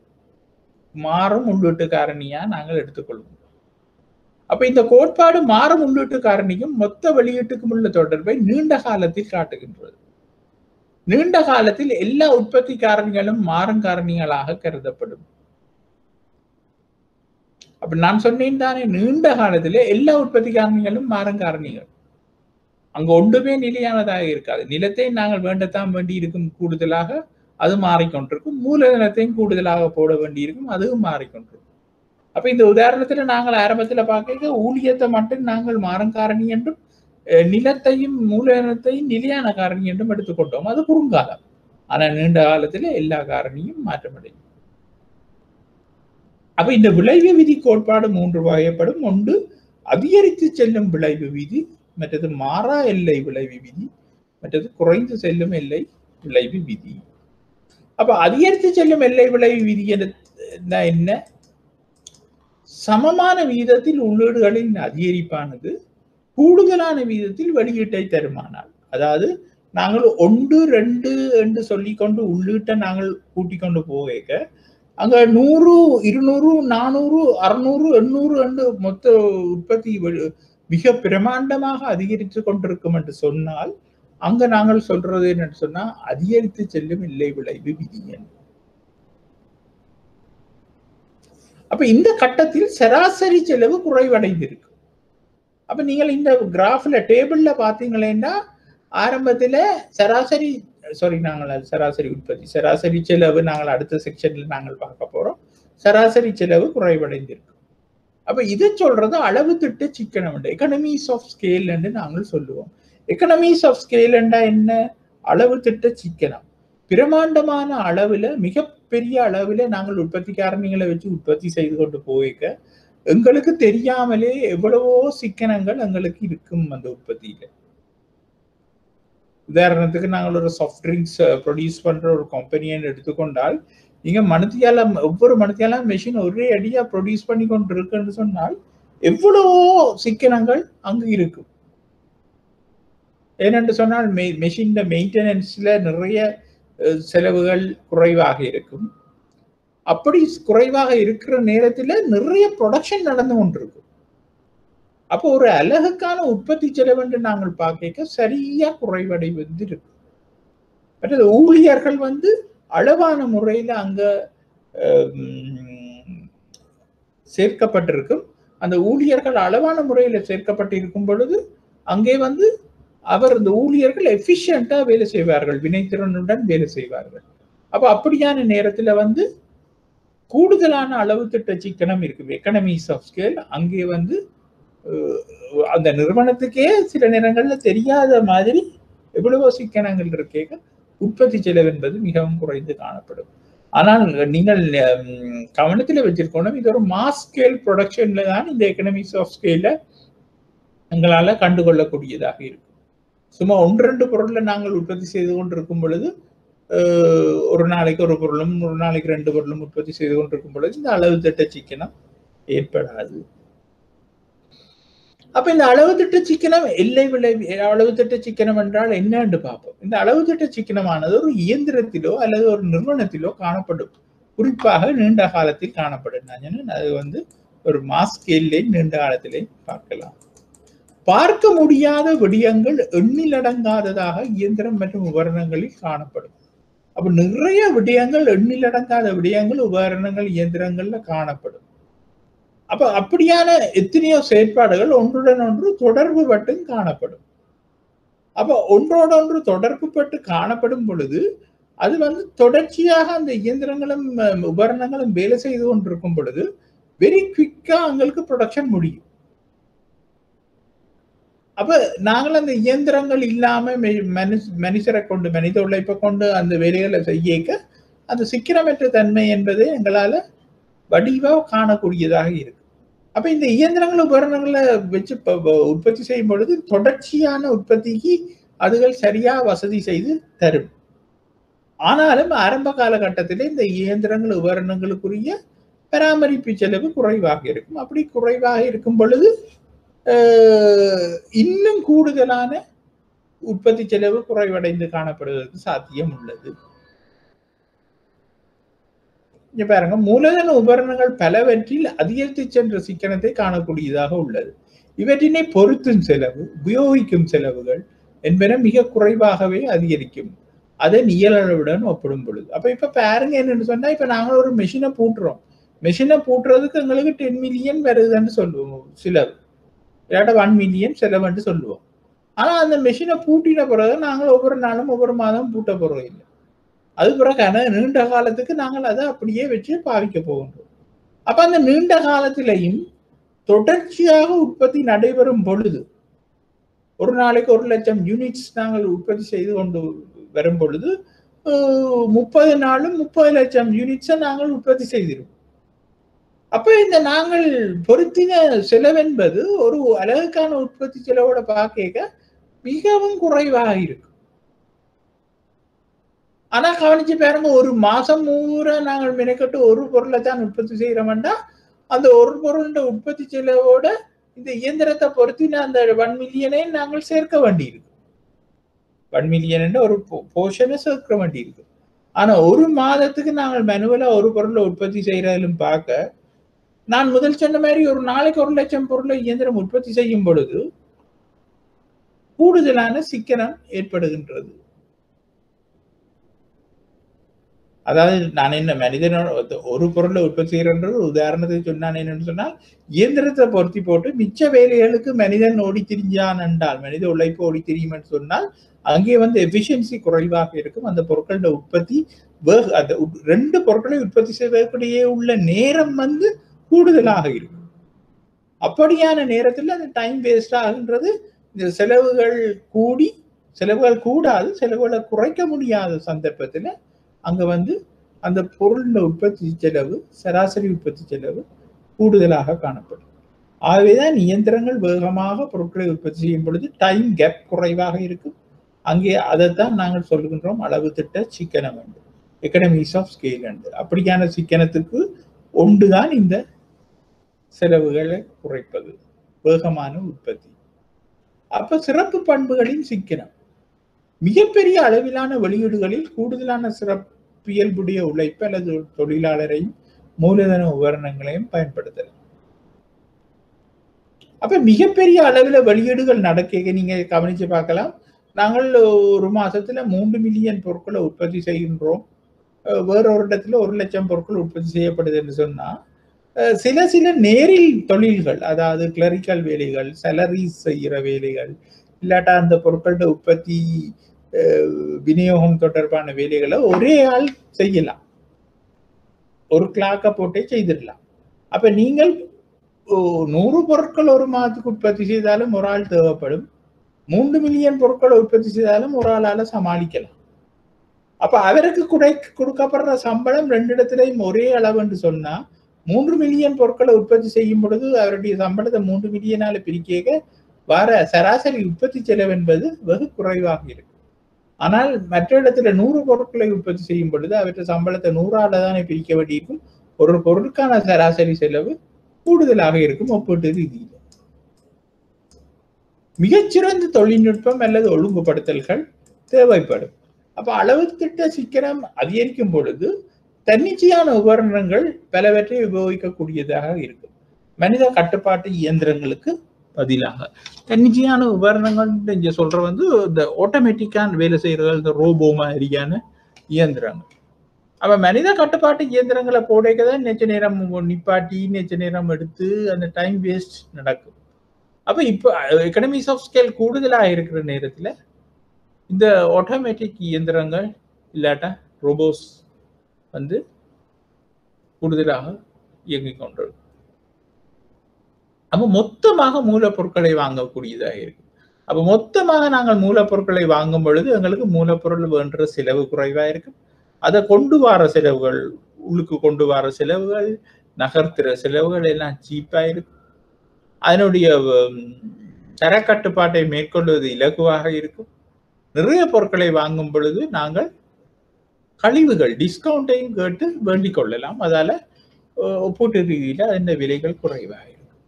மாறும் உள்ளீட்டு காரணியா நாங்கள் எடுத்துக்கொள்வோம். அப்ப இந்த கோட்பாடு மாறும் உள்ளீட்டு காரணிக்கும் மொத்த வெளியீட்டுக்கும் உள்ள தொடர்பை நீண்ட காலத்தில் காட்டுகின்றது. நீண்ட காலத்தில் எல்லா உற்பத்தி காரணிகளும் மாறும் காரணிகளாக கருதப்படும். அப்ப நான் சொன்னேன் தானே, நீண்ட காலத்திலே எல்லா உற்பத்தி காரணிகளும் மாறும் காரணிகள். அங்க ஒன்றுமே நிலையானதாக இருக்காது. நிலத்தை நாங்கள் வேண்டத்தான் வேண்டி இருக்கும், கூடுதலாக அது மாறிக்கொண்டிருக்கும். மூலதனத்தையும் கூடுதலாக போட வேண்டி இருக்கும், அதுவும் மாறிக்கொண்டிருக்கும். அப்ப இந்த உதாரணத்துல நாங்கள் ஆரம்பத்துல பார்க்க ஊழியத்தை மட்டும் நாங்கள் மாறும் காரணி என்றும் நிலத்தையும் மூலதனத்தையும் நிலையான காரணி என்றும் எடுத்துக்கொண்டோம். அது குறுங்காலம். ஆனா நீண்ட காலத்துல எல்லா காரணியும் மாற்றமடையும். அப்ப இந்த விளைவு விதி கோட்பாடு 3 வகைப்படும். ஒன்று அதிகரித்து செல்லும் விளைவு விதி, மற்றது மாறா எல்லை விளைவு விதி, மற்றது குறைந்து செல்லும் எல்லை விளைவு விதி. அப்ப அதிகரித்து செல்லும் எல்லை விளைவு விதி என்ன? சமமான வீதத்தில் உள்ளீடுகளின் அதிகரிப்பானது கூடுதலான வீதத்தில் வெளியீட்டை தருமானால், அதாவது நாங்கள் 1 2 என்று சொல்லிக்கொண்டு உள்ளீட்டை நாங்கள் கூட்டிக் கொண்டு போக அங்க 100 200 400 600 800 என்று மொத்த உற்பத்தி மிக பிரமாண்டமாக அதிகரித்து கொண்டிருக்கும் என்று சொன்னால் அங்க நாங்கள் சொல்றது என்னன்னு சொன்னா அதிகரித்து செல்லும் எல்லை விளைவு விதி. அப்ப இந்த கட்டத்தில் சராசரி செலவு குறைவடைந்திருக்கு. அப்ப நீங்கள் இந்த கிராஃப்ல டேபிள்ல பாத்தீங்களேன்னா ஆரம்பத்துல சராசரி உற்பத்தி, சராசரி செலவு நாங்கள் அடுத்த செக்ஷன்ல நாங்கள் பார்க்க போறோம். சராசரி செலவு குறைவடைந்திருக்கு. அப்ப இதை சொல்றது அளவு திட்ட சிக்கனம், எக்கனமிஸ் ஆஃப் ஸ்கேல் என்று நாங்கள் சொல்லுவோம். எக்கனமிஸ் ஆஃப் ஸ்கேல் என்றா என்ன? அளவு திட்ட சிக்கனம். பிரமாண்டமான அளவுல, மிகப்பெரிய அளவுல நாங்கள் உற்பத்தி காரணிகளை வச்சு உற்பத்தி செய்து கொண்டு போய்க்க எங்களுக்கு தெரியாமலே எவ்வளவோ சிக்கனங்கள் எங்களுக்கு இருக்கும் அந்த உற்பத்தியில. உதாரணத்துக்கு நாங்கள் ஒரு சாஃப்ட் ட்ரிங்க்ஸ் ப்ரொடியூஸ் பண்ற ஒரு கம்பெனியை எடுத்துக்கொண்டால், நீங்க ஒவ்வொரு மணித்தியாலம் மெஷின் ஒரே அடியா ப்ரொடியூஸ் பண்ணி கொண்டு இருக்குன்னு சொன்னால் எவ்வளவோ சிக்கனங்கள் அங்கு இருக்கும். ஏனென்று சொன்னால் மெஷின் மெயின்டெனன்ஸ்ல நிறைய செலவுகள் குறைவாக இருக்கும். அப்படி குறைவாக இருக்கிற நேரத்துல நிறைய ப்ரொடக்ஷன் நடந்து கொண்டிருக்கும். அப்போ ஒரு அலகுக்கான உற்பத்தி செலவு என்று நாங்கள் பார்க்க சரியா குறைவடைவது இருக்கு. மற்றது ஊழியர்கள் வந்து அளவான முறையில அங்க சேர்க்கப்பட்டிருக்கும். அந்த ஊழியர்கள் அளவான முறையில சேர்க்கப்பட்டிருக்கும் பொழுது அங்கே வந்து இந்த ஊழியர்கள் எஃபிஷியண்டா வேலை செய்வார்கள், வினைத்திறனுடன் வேலை செய்வார்கள். அப்ப அப்படியான நேரத்துல வந்து கூடுதலான அளவு திட்ட சிக்கனம் இருக்கு, எக்கனமிஸ் ஆஃப் ஸ்கேல். அங்கே வந்து அந்த நிறுவனத்துக்கே சில நேரங்கள்ல தெரியாத மாதிரி எவ்வளவோ சிக்கனங்கள் இருக்கே, உற்பத்தி செலவு என்பது மிகவும் குறைந்து காணப்படும். ஆனால் நீங்கள் கவனத்தில் வச்சிருக்கணும், இது ஒரு மாஸ் ஸ்கேல் ப்ரொடக்ஷன்ல தான் இந்த எக்கனமிஸ் ஆஃப் ஸ்கேல எங்களால கண்டுகொள்ளக்கூடியதாக இருக்கும். சும்மா 1-2 பொருள்ல நாங்கள் உற்பத்தி செய்து கொண்டிருக்கும் பொழுது, ஒரு நாளைக்கு ஒரு பொருளும் ஒரு நாளைக்கு 2 பொருளும் உற்பத்தி செய்து கொண்டிருக்கும் பொழுது இந்த அளவு திட்ட சிக்கனம் ஏற்படாது. அப்ப இந்த அளவு திட்ட சிக்கனம் எல்லை விளைவு அளவு திட்ட சிக்கனம் என்றால் என்ன என்று பார்ப்போம். இந்த அளவு திட்ட சிக்கனமானது ஒரு இயந்திரத்திலோ அல்லது ஒரு நிறுவனத்திலோ காணப்படும், குறிப்பாக நீண்ட காலத்தில் காணப்படும். அது வந்து ஒரு மாஸ் ஸ்கேல்ல நீண்ட காலத்திலே பார்க்கலாம். பார்க்க முடியாத விடயங்கள் எண்ணிலடங்காததாக இயந்திரம் மற்றும் உபகரணங்களில் காணப்படும். அப்ப நிறைய விடயங்கள், எண்ணிலடங்காத விடயங்கள் உபகரணங்கள் இயந்திரங்கள்ல காணப்படும். அப்ப அப்படியான எத்தனையோ செயற்பாடுகள் ஒன்றுடன் ஒன்று தொடர்பு பட்டு காணப்படும். அப்ப ஒன்றோடொன்று தொடர்பு பட்டு காணப்படும் பொழுது அது தொடர்ச்சியாக அந்த இயந்திரங்களும் உபகரணங்களும் வேலை செய்து கொண்டிருக்கும் பொழுது வெரி குவிக்கா அவங்களுக்கு ப்ரொடக்ஷன் முடியும். அப்ப நாங்கள் அந்த இயந்திரங்கள் இல்லாம மனுஷரை கொண்டு, மனித உழைப்பை கொண்டு அந்த வேலைகளை செய்ய அந்த சிக்கனமற்ற தன்மை என்பது எங்களால வடிவா காணக்கூடியதாக இருக்கு. அப்ப இந்த இயந்திரங்கள் உபகரணங்களை வச்சு உற்பத்தி செய்யும் பொழுது தொடர்ச்சியான உற்பத்திக்கு அதுகள் சரியா வசதி செய்து தரும். ஆனாலும் ஆரம்ப காலகட்டத்திலே இந்த இயந்திரங்கள் உபகரணங்களுக்குரிய பராமரிப்பு செலவு குறைவாக இருக்கும். அப்படி குறைவாக இருக்கும் பொழுது இன்னும் கூடுதலான உற்பத்தி செலவு குறைவடைந்து காணப்படுவதற்கு சாத்தியம் உள்ளது. இங்க பாருங்க, மூலதன உபகரணங்கள் பலவற்றில் அதிகரித்து சென்ற சிக்கனத்தை காணக்கூடியதாக உள்ளது. இவற்றினை பொருத்தும் செலவு, உபயோகிக்கும் செலவுகள் என்பன மிக குறைவாகவே அதிகரிக்கும் அதன் இயலளவுடன் ஒப்பிடும் பொழுது. அப்ப இப்ப பாருங்க என்னன்னு சொன்னா, இப்ப நாங்கள் ஒரு மெஷினை பூட்டுறோம். மெஷினை பூட்டுறதுக்கு எங்களுக்கு 10 மில்லியன் வருதுன்னு சொல்லுவோம், செலவு இல்லாட்ட 1 மில்லியன் செலவுன்னு சொல்லுவோம். ஆனா அந்த மெஷினை பூட்டின பிறகு நாங்கள் ஒவ்வொரு நாளும் ஒவ்வொரு மாதம் பூட்ட போறோம் இல்லை. அது பிறகு நீண்ட காலத்துக்கு நாங்கள் அதை அப்படியே வச்சு பாவிக்க போகின்றோம். அப்ப அந்த நீண்ட காலத்திலையும் தொடர்ச்சியாக உற்பத்தி நடைபெறும் பொழுது, ஒரு நாளைக்கு 1 லட்சம் யூனிட்ஸ் நாங்கள் உற்பத்தி செய்து கொண்டு வரும் பொழுது 30 நாளும் 30 லட்சம் யூனிட்ஸை நாங்கள் உற்பத்தி செய்திருவோம். அப்ப இந்த நாங்கள் பொருத்தின செலவு என்பது ஒரு அலகுக்கான உற்பத்தி செலவோட பார்க்க மிகவும் குறைவாக இருக்கும். ஆனா கவனிச்சு பாருங்க, ஒரு மாசம் பூரா நாங்கள் மெனக்கட்டு ஒரு பொருளை தான் உற்பத்தி செய்யறோம்னா அந்த ஒரு பொருளோட உற்பத்தி செலவோட இந்த இயந்திரத்தை பொருத்தின அந்த 1 மில்லியனை நாங்கள் சேர்க்க வேண்டியிருக்கு. 1 மில்லியன் ஒரு போர்ஷனை சேர்க்க வேண்டியிருக்கு. ஆனா ஒரு மாதத்துக்கு நாங்கள் மேனுவலா ஒரு பொருளை உற்பத்தி செய்யறதிலும் பார்க்க, நான் முதல் சொன்ன மாதிரி ஒரு நாளைக்கு 1 லட்சம் பொருளை இயந்திரம் உற்பத்தி செய்யும் பொழுது கூடுதலான சிக்கனம் ஏற்படுகின்றது. அதாவது நான் என்ன மனிதனோட ஒரு பொருளை உற்பத்தி செய்யறது உதாரணத்துக்கு சொன்னான். என்னன்னு சொன்னால், இயந்திரத்தை பொருத்தி போட்டு மிச்ச வேலைகளுக்கு மனிதன் ஓடி திரிஞ்சான் என்றால், மனித உழைப்பு ஓடி திரியும் என்று சொன்னால் அங்கே எஃபிஷியன்சி குறைவாக இருக்கும். அந்த பொருட்களோட உற்பத்தி அந்த 2 பொருட்களை உற்பத்தி செய்வதற்கிடையே உள்ள நேரம் கூடுதலாக இருக்கும். அப்படியான நேரத்தில் அந்த டைம் வேஸ்ட் ஆகுன்றது. இந்த செலவுகள் கூடாது, செலவுகளை குறைக்க முடியாத சந்தர்ப்பத்தில் அங்க அந்த பொருளோட உற்பத்தி செலவு, சராசரி உற்பத்தி செலவு கூடுதலாக காணப்படும். ஆகவேதான் இயந்திரங்கள் வேகமாக பொருட்களை உற்பத்தி செய்யும் பொழுது டைம் கேப் குறைவாக இருக்கும். அங்கே அதைத்தான் நாங்கள் சொல்லுகின்றோம் அளவு திட்ட சிக்கனம் என்று, எக்கனமிஸ் ஆஃப் ஸ்கேல் என்று. அப்படியான சிக்கனத்துக்கு ஒன்றுதான் இந்த செலவுகளை குறைப்பது, வேகமான உற்பத்தி. அப்ப சிறப்பு பண்புகளின் சிக்கனம், மிகப்பெரிய அளவிலான வெளியீடுகளில் கூடுதலான சிறப்பியல்புடைய உழைப்பு அல்லது தொழிலாளரையும் மூலதன உபகரணங்களையும் பயன்படுத்தலாம். அப்ப மிகப்பெரிய அளவில் வெளியீடுகள் நடக்க நீங்க கவனிச்சு பார்க்கலாம். நாங்கள் ஒரு மாசத்துல 3 மில்லியன் பொருட்களை உற்பத்தி செய்கின்றோம். வேறொரு இடத்துல 1 லட்சம் பொருட்கள் உற்பத்தி செய்யப்படுது என்று சொன்னா, சில நேரில் தொழில்கள், அதாவது கிளரிக்கல் வேலைகள், சேலரிஸ் செய்கிற வேலைகள், இல்லாட்டா அந்த பொருட்களோட உற்பத்தி விநியோகம் தொடர்பான வேலைகளை ஒரே ஆள் செய்யலாம். ஒரு கிளாக்க போட்டே செய்திடலாம். அப்ப நீங்கள் 100 பொருட்கள் ஒரு மாதத்துக்கு உற்பத்தி செய்தாலும் ஒரு ஆள் தேவைப்படும். 3 மில்லியன் பொருட்களை உற்பத்தி செய்தாலும் ஒரு ஆளால சமாளிக்கலாம். அப்ப அவருக்கு கொடுக்கப்படுற சம்பளம் 2 இடத்திலையும் ஒரே அளவு என்று சொன்னா, 3 மில்லியன் பொருட்களை உற்பத்தி செய்யும் பொழுது அவருடைய சம்பளத்தை 3 மில்லியனால பிரிக்க வர சராசரி உற்பத்தி செலவு என்பது வெகு குறைவாக இருக்கும். ஆனால் மற்ற இடத்துல 100 பொருட்களை உற்பத்தி செய்யும் பொழுது அவற்றை சம்பளத்தை 100ஆல தானே பிரிக்க வேண்டியிருக்கும். ஒரு பொருளுக்கான சராசரி செலவு கூடுதலாக இருக்கும் ஒப்பிட்டு ரீதியில். மிகச்சிறந்த தொழில்நுட்பம் அல்லது ஒழுங்குபடுத்தல்கள் தேவைப்படும். அப்ப அளவு திட்ட சிக்கனம் அதிகரிக்கும் பொழுது தன்னிச்சையான உபகரணங்கள் பலவற்றை உபயோகிக்கக்கூடியதாக இருக்கும். மனித கட்டுப்பாட்டு இயந்திரங்களுக்கு பதிலாக தன்னிச்சையான உபகரணங்கள் இங்க சொல்ற வந்து இந்த ஆட்டோமேட்டிக்கான வேலை செய்யறது, இந்த ரோபோ மாதிரியான இயந்திரங்கள். அப்ப மனித கட்டுப்பாட்டு இயந்திரங்களை போடைக்கதான் நெச்ச நேரம் நிப்பாட்டி நெச்ச நேரம் எடுத்து அந்த டைம் வேஸ்ட் நடக்கும். அப்ப இப்ப எக்கனமிஸ் ஆஃப் ஸ்கேல் கூடுதலாக இருக்கிற நேரத்துல இந்த ஆட்டோமேட்டிக் இயந்திரங்கள் இல்லாட்டா ரோபோஸ் வந்து கூடுதலாக இயங்கிக் கொண்டிருக்கும். அப்ப மொத்தமாக மூலப்பொருட்களை வாங்கக்கூடியதாக இருக்கு. அப்ப மொத்தமாக நாங்கள் மூலப்பொருட்களை வாங்கும் பொழுது எங்களுக்கு மூலப்பொருள் வேண்ட செலவு குறைவா இருக்கும். அதை கொண்டு வர செலவுகள், உள்ளுக்கு கொண்டு வர செலவுகள், நகர்த்துற செலவுகள் எல்லாம் சீப்பா இருக்கும். அதனுடைய தரக்கட்டுப்பாட்டை மேற்கொள்வது இலகுவாக இருக்கும். நிறைய பொருட்களை வாங்கும் பொழுது நாங்கள் கழிவுகள் டிஸ்கவுண்டையும் கேட்டு வேண்டிக் கொள்ளலாம். அதால ஒப்பீட்டு ரீதியில அதன் விலைகள் குறைவாக இருக்கும்.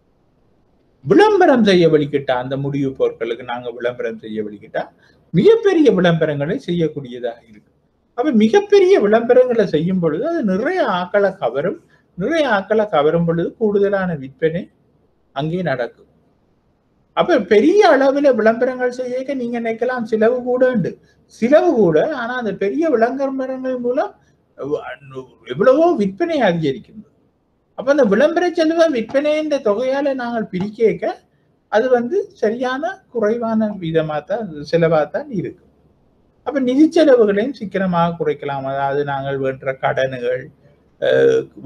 விளம்பரம் செய்ய வழிகிட்டா அந்த முடிவு பொருட்களுக்கு நாங்க விளம்பரம் செய்ய வழிகிட்டா மிகப்பெரிய விளம்பரங்களை செய்யக்கூடியதாக இருக்கு. அப்ப மிகப்பெரிய விளம்பரங்களை செய்யும் பொழுது அது நிறைய ஆக்களை கவரும். நிறைய ஆக்களை கவரும் பொழுது கூடுதலான விற்பனை அங்கே நடக்கும். அப்ப பெரிய அளவுல விளம்பரங்கள் செய்ய நீங்க நினைக்கலாம் செலவு கூட உண்டு. செலவு கூட, ஆனா அந்த பெரிய விளம்பரங்கள் மூலம் எவ்வளவோ விற்பனை அதிகரிக்கின்றது. அப்ப அந்த விளம்பர செலவை விற்பனை என்ற தொகையால நாங்கள் பிரிக்க அது வந்து சரியான குறைவான விதமாத்தான் செலவாத்தான் இருக்கு. அப்ப நிதி செலவுகளையும் சீக்கிரமாக குறைக்கலாம். அதாவது நாங்கள் வேண்ட கடன்கள்,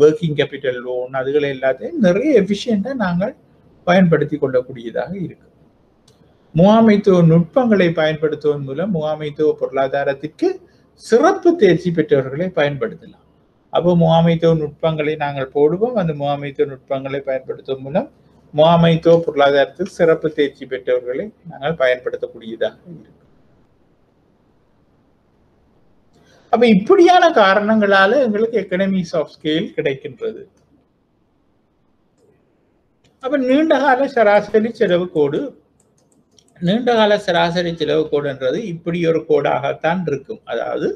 ஒர்க்கிங் கேபிட்டல் லோன், அதுகளை எல்லாத்தையும் நிறைய எஃபிஷியண்டா நாங்கள் பயன்படுத்தி கொள்ளக்கூடியதாக இருக்கு. முகாமைத்துவ நுட்பங்களை பயன்படுத்துவதன் மூலம் முகாமைத்துவ பொருளாதாரத்திற்கு சிறப்பு தேர்ச்சி பெற்றவர்களை பயன்படுத்தலாம். அப்போ முகாமைத்துவ நுட்பங்களை நாங்கள் போடுவோம். அந்த முகாமைத்துவ நுட்பங்களை பயன்படுத்துவதன் மூலம் முகாமைத்துவ பொருளாதாரத்தில் சிறப்பு தேர்ச்சி பெற்றவர்களை நாங்கள் பயன்படுத்தக்கூடியதாக இருக்கு. அப்ப இப்படியான காரணங்களால எங்களுக்கு எக்கனமிஸ் ஆஃப் ஸ்கேல் கிடைக்கின்றது. அப்ப நீண்டகால சராசரி செலவு கோடு, நீண்டகால சராசரி செலவு கோடுன்றது இப்படி ஒரு கோடாகத்தான் இருக்கும். அதாவது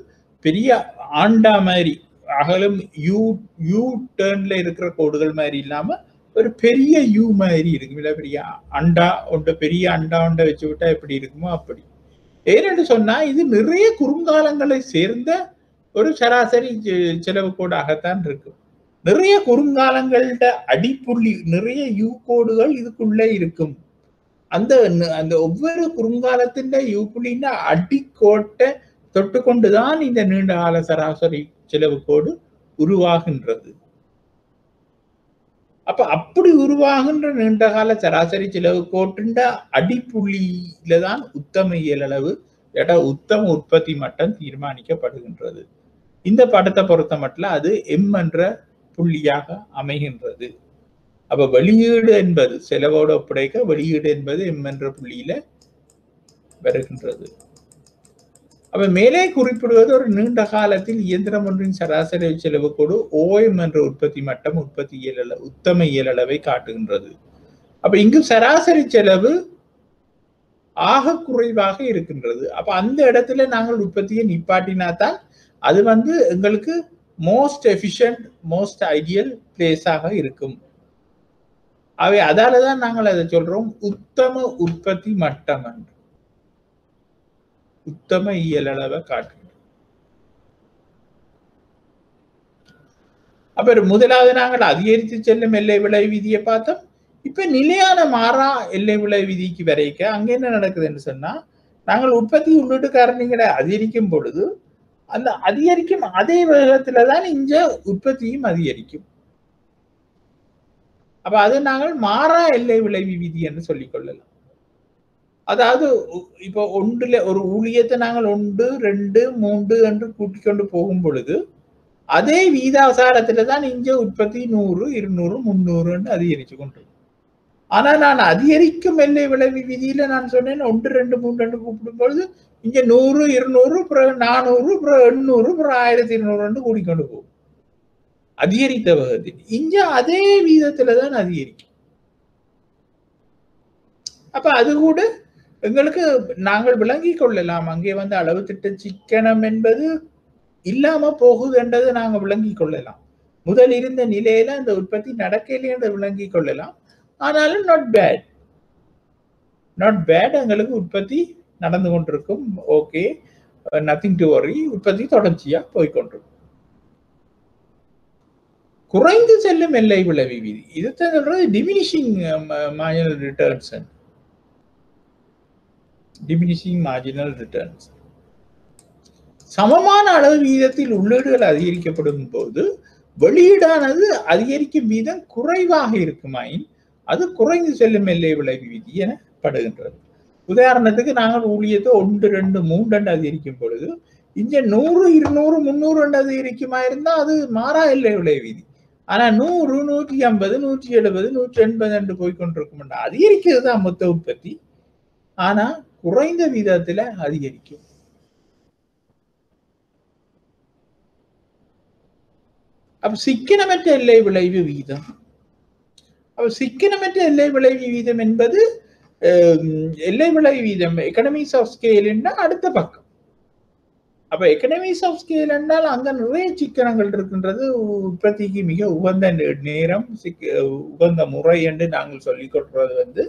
பெரிய ஆண்டா மாதிரி அகலும் யூ டர்ன்ல இருக்கிற கோடுகள் மாதிரி இல்லாம ஒரு பெரிய யூ மாதிரி இருக்கும். இல்ல பெரிய அண்டா ஒன்றை, பெரிய அண்டா ஒன்றை வச்சு விட்டா எப்படி இருக்குமோ அப்படி. ஏனென்று சொன்னா இது நிறைய குறுங்காலங்களை சேர்ந்த ஒரு சராசரி செலவு கோடாகத்தான் இருக்கும். நிறைய குறுங்காலங்கள்ட அடிப்புள்ளி, நிறைய யூ கோடுகள் இதுக்குள்ளே இருக்கும். அந்த அந்த ஒவ்வொரு குறுங்காலத்தின் யூ புள்ளின் அடிக்கோட்டை தொட்டு கொண்டுதான் இந்த நீண்ட கால சராசரி செலவு கோடு உருவாகின்றது. அப்ப அப்படி உருவாகின்ற நீண்டகால சராசரி செலவு கோட்டுண்ட அடிப்புள்ளியில தான் உத்தம இயலளவு உத்தம உற்பத்தி மட்டம் தீர்மானிக்கப்படுகின்றது. இந்த படத்தை பொறுத்த மட்டும் அது எம் என்ற புள்ளியாக அமைகின்றது. அப்ப வெளியீடு என்பது செலவோட ஒப்படைக்க வெளியீடு என்பது எம் என்ற புள்ளியில வருகின்றது. அப்ப மேலே குறிப்பிடுவது ஒரு நீண்ட காலத்தில் இயந்திரம் ஒன்றின் சராசரி செலவு கோடு ஓஎம் என்ற உற்பத்தி மட்டம் உத்தம இயலளவை காட்டுகின்றது. அப்ப இங்கு சராசரி செலவு ஆக குறைவாக இருக்கின்றது. அப்ப அந்த இடத்துல நாங்கள் உற்பத்தியை நிப்பாட்டினாதான் அது வந்து எங்களுக்கு மோஸ்ட் எஃபிஷியன்ட், மோஸ்ட் ஐடியல் பிளேஸாக இருக்கும். அவை அதாலதான் நாங்கள் அதை சொல்றோம் உத்தம உற்பத்தி மட்டம் என்று, உத்தம இயலளவை காட்டுகிறோம். அப்ப முதலாவது நாங்கள் அதிகரித்து செல்லும் எல்லை விலை விதியை பார்த்தோம். இப்ப நிலையான மாறா எல்லை விலை விதிக்கு வரைக்க அங்க என்ன நடக்குதுன்னு சொன்னா, நாங்கள் உற்பத்தி உள்ளீட்டு காரணிகளை அதிகரிக்கும் பொழுது அந்த அதிகரிக்கும் அதே வேகத்துலதான் இங்க உற்பத்தியும் அதிகரிக்கும். அப்ப அதை நாங்கள் மாறா எல்லை விளைவு விதி என்று சொல்லிக் கொள்ளலாம். அதாவது இப்போ ஒன்றுல ஒரு ஊழியத்தை நாங்கள் 1, 2, 3 என்று கூட்டிக் கொண்டு போகும் பொழுது அதே வீதாசாரத்துல தான் இங்க உற்பத்தி 100, 200, 300 என்று அதிகரிச்சு கொண்டு. ஆனா நான் அதிகரிக்கும் எல்லை விளைவு விதியில நான் சொன்னேன் 1, 2, 3 என்று கூப்பிடும் பொழுது இங்க 100, 200, 400, 800, 1200 என்று கூடிக்கொண்டு போகும் அதிகரித்த வகத்தில். இங்க அதே வீதத்துலதான் அதிகரிக்கும். அப்ப அது கூட எங்களுக்கு நாங்கள் விளங்கி கொள்ளலாம். அங்கே வந்து அளவு திட்ட சிக்கனம் என்பது இல்லாம போகுது என்றதை நாங்கள் விளங்கி கொள்ளலாம். முதல் இருந்த நிலையில அந்த உற்பத்தி நடக்கலையே என்று விளங்கி கொள்ளலாம். ஆனாலும் நாட் பேட். நாட் பேட், எங்களுக்கு உற்பத்தி நடந்து கொண்டிருக்கும். ஓகே, நத்திங் டு வரி, உற்பத்தி தொடர்ச்சியா போய்கொண்டிருக்கும். குறைந்து செல்லும் எல்லை விளைவு வீதி, இதுதான் சொல்றது diminishing marginal returns. Diminishing marginal returns சமமான அளவு வீதத்தில் உள்ளீடுகள் அதிகரிக்கப்படும் போது வெளியீடானது அதிகரிக்கும் வீதம் குறைவாக இருக்குமாயின் அது குறைந்து செல்லும் எல்லை விளைவு விதி எனப்படுகின்றது. உதாரணத்துக்கு நாங்கள் ஊழியத்தை 1, 2, 3 அதிகரிக்கும் பொழுது இங்க 100, 200, 300 அதிகரிக்குமா இருந்தா அது மாறா எல்லை விளைவு விதி. ஆனா 100, 150, 170, 180 என்று போய்கொண்டிருக்கும். அதிகரிக்கிறது தான் மொத்த உற்பத்தி, ஆனா குறைந்த வீதத்துல அதிகரிக்கும். அப்ப சிக்கனமற்ற எல்லை விளைவு வீதம், அப்ப சிக்கனமற்ற எல்லை விளைவு வீதம் என்பது எல்லை விளைவு வீதம் எக்கனமிக்ஸ் ஆஃப் ஸ்கேல் என்றால் அடுத்த பக்கம். அப்ப எக்கனமிக்ஸ் ஆஃப் ஸ்கேல் என்றால் அங்க நிறைய சிக்கனங்கள் இருக்கின்றது. உற்பத்திக்கு மிக உகந்த நேரம், உகந்த முறை என்று நாங்கள் சொல்லிக் கொள்றது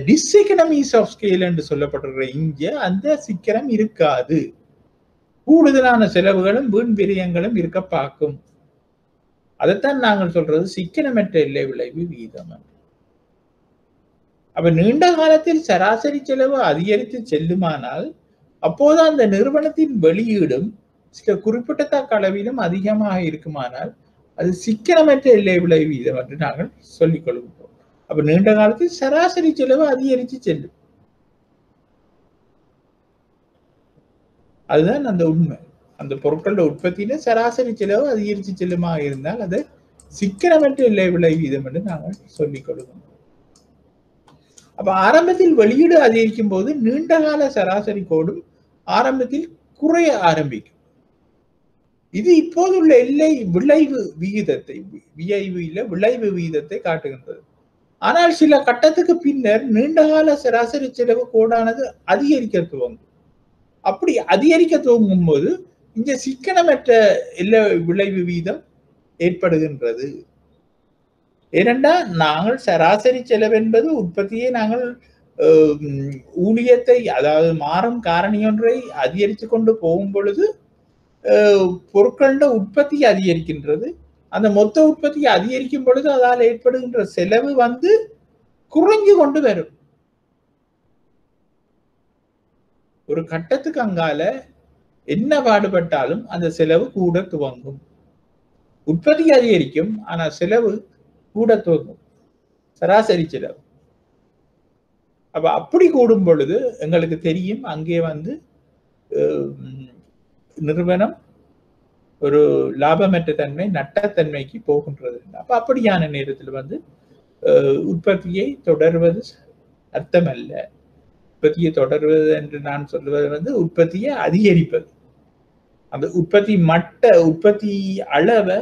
டிஸ்எக்கனமிக்ஸ் ஆஃப் ஸ்கேல் என்று சொல்லப்பட்டிருக்கிற இங்க அந்த சிக்கனம் இருக்காது. கூடுதலான செலவுகளும் வீண் விரயங்களும் இருக்க பார்க்கும். அதைத்தான் நாங்கள் சொல்றது சிக்கனமற்ற எல்லை விளைவு வீதம். அப்ப நீண்ட காலத்தில் சராசரி செலவு அதிகரித்து செல்லுமானால் அப்போது அந்த நிறுவனத்தின் வெளியீடும் சில குறிப்பிடத்தக்க அளவிலும் அதிகமாக இருக்குமானால் அது சிக்கனமற்ற எல்லை விளைவு வீதம் என்று நாங்கள் சொல்லிக் கொள்கிறோம். அப்ப நீண்ட காலத்தில் சராசரி செலவு அதிகரித்து செல்லும், அதுதான் அந்த உண்மை. அந்த பொருட்களோட உற்பத்தியில சராசரி செலவு அதிகரித்து செல்லுமாக இருந்தால் அது சிக்கனமற்ற எல்லை விளைவு வீதம் என்று நாங்கள் சொல்லிக் கொள்கிறோம். அப்ப ஆரம்பத்தில் வெளியீடு அதிகரிக்கும் போது நீண்டகால சராசரி கோடும் ஆரம்பத்தில் குறைய ஆரம்பிக்கும். இது இப்போதுள்ள எல்லை விளைவு விகிதத்தை, விளைவு விகிதத்தை காட்டுகின்றது. ஆனால் சில கட்டத்துக்கு பின்னர் நீண்டகால சராசரி செலவு கோடானது அதிகரிக்க துவங்கும். அப்படி அதிகரிக்க துவங்கும் போது இந்த சிக்கனமற்ற எல்லை விளைவு வீதம் ஏற்படுகின்றது. ஏனென்றால் நாங்கள் சராசரி செலவு என்பது உற்பத்தியை நாங்கள் ஊழியத்தை, அதாவது மாறும் காரணி ஒன்றை அதிகரித்து கொண்டு போகும் பொழுது பொருட்களோட உற்பத்தி அதிகரிக்கின்றது. அந்த மொத்த உற்பத்தி அதிகரிக்கும் பொழுது அதால் ஏற்படுகின்ற செலவு குறைஞ்சு கொண்டு வரும். ஒரு கட்டத்துக்கு அங்கால என்ன பாடுபட்டாலும் அந்த செலவு கூட துவங்கும். உற்பத்தி அதிகரிக்கும், ஆனா செலவு கூட துவங்கும், சராசரி செலவு. அப்ப அப்படி கூடும் பொழுது எங்களுக்கு தெரியும் அங்கே நிறுவனம் ஒரு லாபமற்ற தன்மை, நட்டத்தன்மைக்கு போகின்றது. அப்ப அப்படியான நேரத்தில் உற்பத்தியை தொடர்வது அர்த்தமல்ல. உற்பத்தியை தொடர்வது என்று நான் சொல்வது உற்பத்தியை அதிகரிப்பது. அந்த உற்பத்தி அளவை,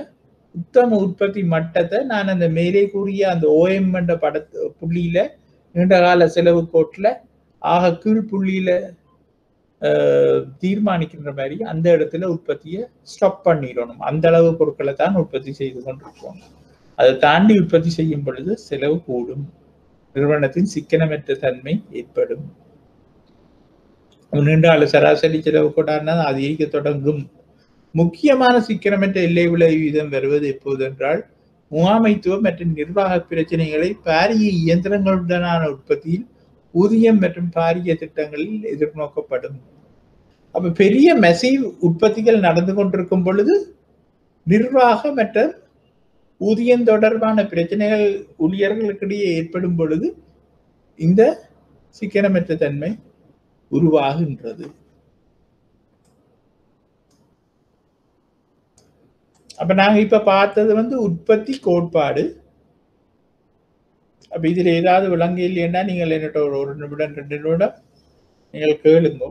உத்தம உற்பத்தி மட்டத்தை நான் அந்த மேலே கூறிய அந்த OM என்ற புள்ளியில, நீண்டகால செலவு கோட்டில் ஆக கீழ் புள்ளியில தீர்மானிக்கின்ற மாதிரி அந்த இடத்துல உற்பத்தியை ஸ்டாப் பண்ணிடணும். அந்த அளவு பொருட்களை தான் உற்பத்தி செய்து கொண்டிருக்கோம். அதை தாண்டி உற்பத்தி செய்யும் பொழுது செலவு கூடும், நிறுவனத்தின் சிக்கனமற்ற தன்மை ஏற்படும். நீண்ட சராசரி செலவு கோடான அதிகரிக்க தொடங்கும். முக்கியமான சிக்கனமற்ற எல்லை விளைவு வீதம் வருவது எப்போது என்றால் முகாமைத்துவம் மற்றும் நிர்வாக பிரச்சனைகளை பாரிய இயந்திரங்களுடனான உற்பத்தியில், ஊதியம் மற்றும் பாரிய திட்டங்களில் எதிர்நோக்கப்படும். அப்ப பெரிய மெசிவ் உற்பத்திகள் நடந்து கொண்டிருக்கும் பொழுது நிர்வாக மற்றும் ஊதியம் தொடர்பான பிரச்சனைகள் ஊழியர்களுக்கிடையே ஏற்படும் பொழுது இந்த சிக்கனமற்ற தன்மை உருவாகின்றது. அப்ப நாங்க இப்ப பார்த்தது உற்பத்தி கோட்பாடு. அப்ப இதுல ஏதாவது விளங்க இல்லைன்னா நீங்கள் என்னட்ட ஒரு 1 நிமிடம் 2 நிமிடம் நீங்கள் கேளுங்க.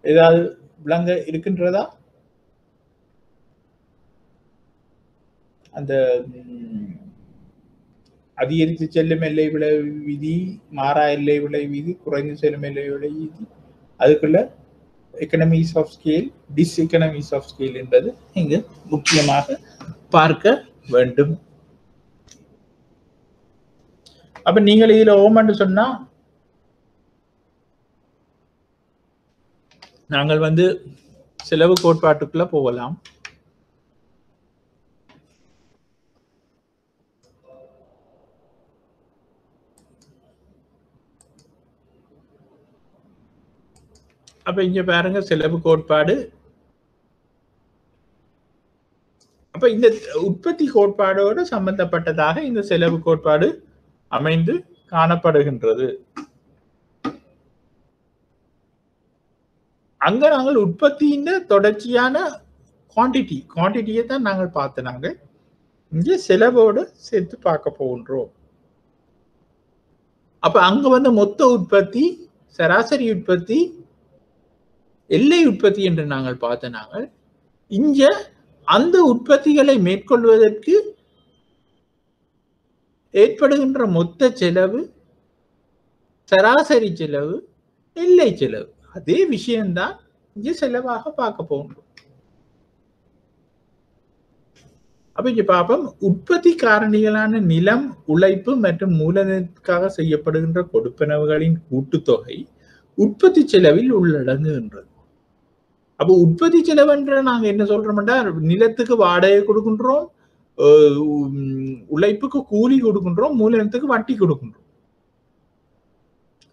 ஏதாவது விளங்க இருக்கின்றதா? அந்த அதிகரித்து செல்லும் எல்லை விளைவு விதி, மாறா எல்லை விளைவு விதி, குறைந்து செல்லும் எல்லை விளைவு விதி, அதுக்குள்ள எக்கனமிஸ் ஆஃப் ஸ்கேல், டிஸ்எக்கனமிஸ் ஆஃப் ஸ்கேல் என்பது இங்கு முக்கியமாக பார்க்க வேண்டும். அப்ப நீங்கள் இதுல ஓமன்னு சொன்னா நாங்கள் வந்து செலவு கோட்பாட்டுக்குள்ள போகலாம். அப்ப இங்க பாருங்க செலவு கோட்பாடு. அப்ப இந்த உற்பத்தி கோட்பாடோடு சம்பந்தப்பட்டதாக இந்த செலவு கோட்பாடு அமைந்து காணப்படுகின்றது. அங்க நாங்கள் உற்பத்தியின் தொடர்ச்சியான குவான்டிட்டியை தான் நாங்கள் பார்த்தனாங்க. இங்கே செலவோடு சேர்த்து பார்க்க போகின்றோம். அப்ப அங்க வந்து மொத்த உற்பத்தி, சராசரி உற்பத்தி, எல்லை உற்பத்தி என்று நாங்கள் பார்த்த நாங்கள் இங்க அந்த உற்பத்திகளை மேற்கொள்வதற்கு ஏற்படுகின்ற மொத்த செலவு, சராசரி செலவு, எல்லை செலவு, அதே விஷயம்தான் இங்க செலவாக பார்க்க போகின்றோம். அப்ப இங்க பார்ப்போம், உற்பத்தி காரணிகளான நிலம், உழைப்பு மற்றும் மூலதனத்திற்காக செய்யப்படுகின்ற கொடுப்பனவுகளின் கூட்டுத்தொகை உற்பத்தி செலவில் உள்ளடங்குகின்றது. அப்போ உற்பத்தி செலவுன்ற நாங்க என்ன சொல்றோம்னா, நிலத்துக்கு வாடகை கொடுக்கின்றோம், உழைப்புக்கு கூலி கொடுக்கின்றோம், மூலதனத்துக்கு வட்டி கொடுக்கின்றோம்.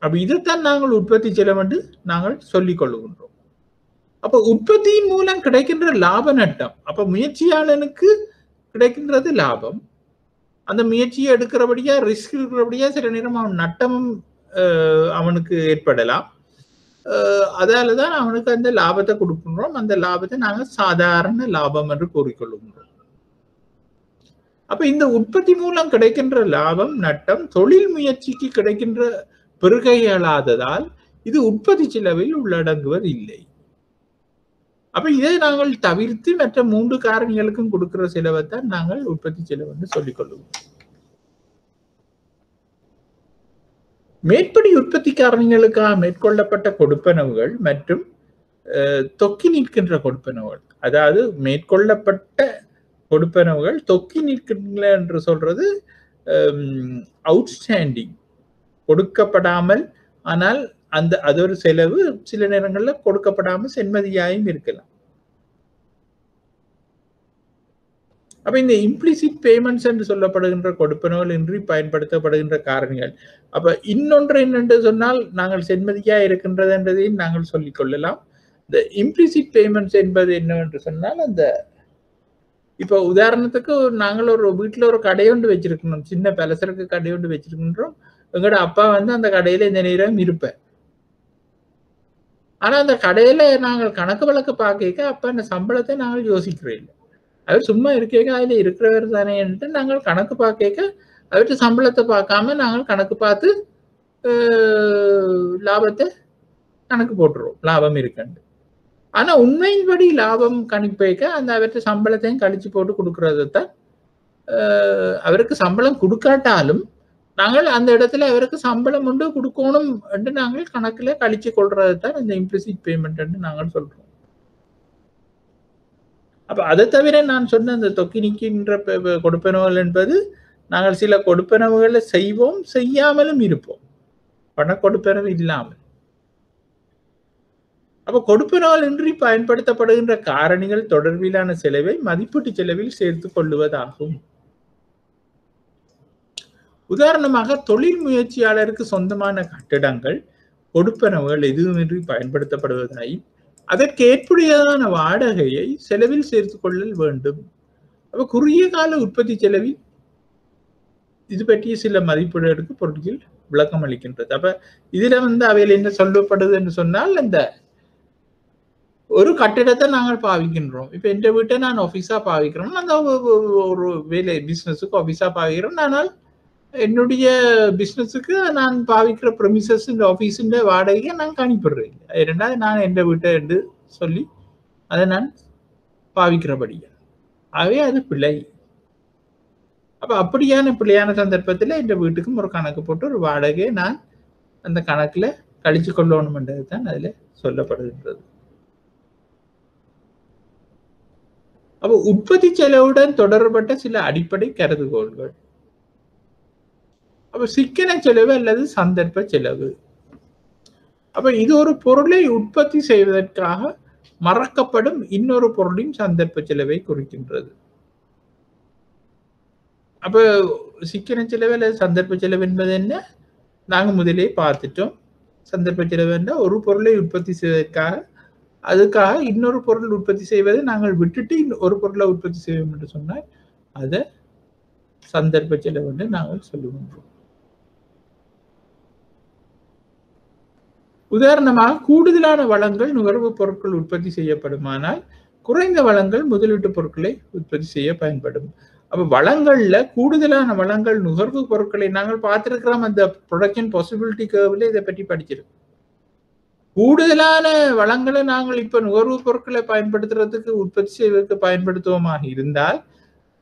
அப்ப இதைத்தான் நாங்கள் உற்பத்தி செலவு என்று நாங்கள் சொல்லிக் கொள்ளுகின்றோம். அப்ப உற்பத்தியின் மூலம் கிடைக்கின்ற லாப நட்டம், அப்ப முயற்சியாளனுக்கு கிடைக்கின்றது லாபம். அந்த முயற்சியை எடுக்கிறபடியா, ரிஸ்க் இருக்கிறபடியா சில நேரம் அவன் நட்டமும் அவனுக்கு ஏற்படலாம். அதாலதான் அவனுக்கு அந்த லாபத்தை கொடுக்கின்றோம். அந்த லாபத்தை நாங்கள் சாதாரண லாபம் என்று கூறிக்கொள்கின்றோம். அப்ப இந்த உற்பத்தி மூலம் கிடைக்கின்ற லாபம், நட்டம் தொழில் முயற்சிக்கு கிடைக்கின்ற பெருகையலாததால் இது உற்பத்தி செலவில் உள்ளடங்குவது இல்லை. அப்ப இதை நாங்கள் தவிர்த்து மற்ற 3 காரணிகளுக்கும் கொடுக்கிற செலவைத்தான் நாங்கள் உற்பத்தி செலவு என்று சொல்லிக் கொள்ளுவோம். மேற்படி உற்பத்தி காரணிகளுக்காக மேற்கொள்ளப்பட்ட கொடுப்பனவுகள் மற்றும் தொக்கி நிற்கின்ற கொடுப்பனவுகள், அதாவது மேற்கொள்ளப்பட்ட கொடுப்பனவுகள் தொக்கி நிற்கின்ற என்று சொல்றது அவுட்ஸ்டாண்டிங், கொடுக்கப்படாமல், ஆனால் அது ஒரு செலவு, சில நேரங்கள்ல கொடுக்கப்படாமல் சென்மதியாயும் இருக்கலாம். அப்ப இந்த இம்ப்ளிசிட் பேமெண்ட்ஸ் என்று சொல்லப்படுகின்ற கொடுப்பனவுகள் இன்றி பயன்படுத்தப்படுகின்ற காரணிகள். அப்ப இன்னொன்று என்னென்று சொன்னால், நாங்கள் சென்மதியா இருக்கின்றது என்றதையும் நாங்கள் சொல்லிக் கொள்ளலாம். இந்த இம்ப்ளிசிட் பேமெண்ட்ஸ் என்பது என்னவென்று சொன்னால், அந்த இப்ப உதாரணத்துக்கு நாங்கள் ஒரு வீட்டுல ஒரு கடையொண்டு வச்சிருக்கணும், சின்ன பலசரக்கு கடையொண்டு வச்சிருக்கின்றோம். எங்களோட அப்பா வந்து அந்த கடையில இந்த நேரம் இருப்பேன். ஆனா அந்த கடையில நாங்கள் கணக்கு வழக்கு பார்க்க அப்ப அந்த சம்பளத்தை நாங்கள் யோசிக்கிறோம் இல்லை. அவர் சும்மா இருக்கேக்க அதுல இருக்கிறவர் தானேன்ட்டு நாங்கள் கணக்கு பார்க்க அவர்கிட்ட சம்பளத்தை பார்க்காம நாங்கள் கணக்கு பார்த்து லாபத்தை கணக்கு போட்டுருவோம், லாபம் இருக்குன்னு. ஆனா உண்மையின்படி லாபம் கணிப்பேக்க அந்த அவர்கிட்ட சம்பளத்தையும் கழிச்சு போட்டு கொடுக்கறதான், அவருக்கு சம்பளம் கொடுக்காட்டாலும் நாங்கள் அந்த இடத்துல அவருக்கு சம்பளம் உண்டு கொடுக்கணும் என்று நாங்கள் கணக்குல கழிச்சு கொள்றது தான் இந்த இம்ப்ளிசிட் பேமெண்ட் என்று நாங்கள் சொல்றோம். அப்ப அதை தவிர நான் சொன்ன அந்த தொக்கி நிற்கின்ற கொடுப்பனவுகள் என்பது, நாங்கள் சில கொடுப்பனவுகளை செய்வோம், செய்யாமலும் இருப்போம், பண கொடுப்பனவு இல்லாமல். அப்ப கொடுப்பனவுகள் இன்றி பயன்படுத்தப்படுகின்ற காரணிகள் தொடர்பிலான செலவை மதிப்பீட்டு செலவில் சேர்த்து கொள்ளுவதாகும். உதாரணமாக, தொழில் முயற்சியாளருக்கு சொந்தமான கட்டிடங்கள் கொடுப்பனவுகள் எதுவுமின்றி பயன்படுத்தப்படுவதாய் அதற்கு ஏற்புடையதான வாடகையை செலவில் சேர்த்து கொள்ளல் வேண்டும். அப்ப குறுகிய கால உற்பத்தி செலவில் இது பற்றிய சில மதிப்பீடுகளுக்கு பொருட்கள் விளக்கம் அளிக்கின்றது. அப்ப இதுல வந்து அவையில் என்ன சொல்லப்படுது என்று சொன்னால், இந்த ஒரு கட்டிடத்தை நாங்கள் பாவிக்கின்றோம். இப்ப எந்த வீட்டை நான் ஆபீஸா பாவிக்கிறோம், அந்த ஒரு வேலை பிசினஸுக்கு ஆபீஸா பாவிக்கிறோம். ஆனால் என்னுடைய பிசினஸுக்கு நான் பாவிக்கிற ப்ரெமிசஸ் இந்த ஆபீஸின் வாடகையை நான் கணிப்பிடுறேன். இரண்டாவது நான் எந்த வீட்டை என்று சொல்லி அதை நான் பாவிக்கிறபடியா, ஆகவே அது பிழை. அப்ப அப்படியான பிழையான சந்தர்ப்பத்தில் இந்த வீட்டுக்கும் ஒரு கணக்கு போட்டு ஒரு வாடகையை நான் அந்த கணக்குல கழிச்சு கொள்ளணும் என்றது தான் அதுல சொல்லப்படுகின்றது. அப்ப உற்பத்தி செலவுடன் தொடர்பட்ட சில அடிப்படை கருதுகோள்கள். அப்ப சிக்கன செலவு அல்லது சந்தர்ப்ப செலவு. அப்ப இது ஒரு பொருளை உற்பத்தி செய்வதற்காக மறக்கப்படும் இன்னொரு பொருளின் சந்தர்ப்ப செலவை குறிக்கின்றது. அப்ப சிக்கன செலவு அல்லது சந்தர்ப்ப செலவு என்பது என்ன? நாங்க முதலே பார்த்துட்டோம். சந்தர்ப்ப செலவு என்றால் ஒரு பொருளை உற்பத்தி செய்வதற்காக அதுக்காக இன்னொரு பொருள் உற்பத்தி செய்வதை நாங்கள் விட்டுட்டு ஒரு பொருளை உற்பத்தி செய்வோம் என்று சொன்னால் அதை சந்தர்ப்ப செலவு என்று நாங்கள் சொல்லுகின்றோம். உதாரணமாக கூடுதலான வளங்கள் நுகர்வுப் பொருட்கள் உற்பத்தி செய்யப்படுமானால் குறைந்த வளங்கள் முதலீட்டு பொருட்களை உற்பத்தி செய்ய பயன்படும். அப்ப வளங்கள்ல கூடுதலான வளங்கள் நுகர்வு பொருட்களை நாங்கள் பார்த்திருக்கிறோம். அந்த ப்ரொடக்ஷன் பாசிபிலிட்டி கர்வ்ல இதை பற்றி படிச்சிருக்கோம். கூடுதலான வளங்களை நாங்கள் இப்ப நுகர்வு பொருட்களை பயன்படுத்துறதுக்கு உற்பத்தி செய்வதற்கு பயன்படுத்துவோமாக இருந்தால்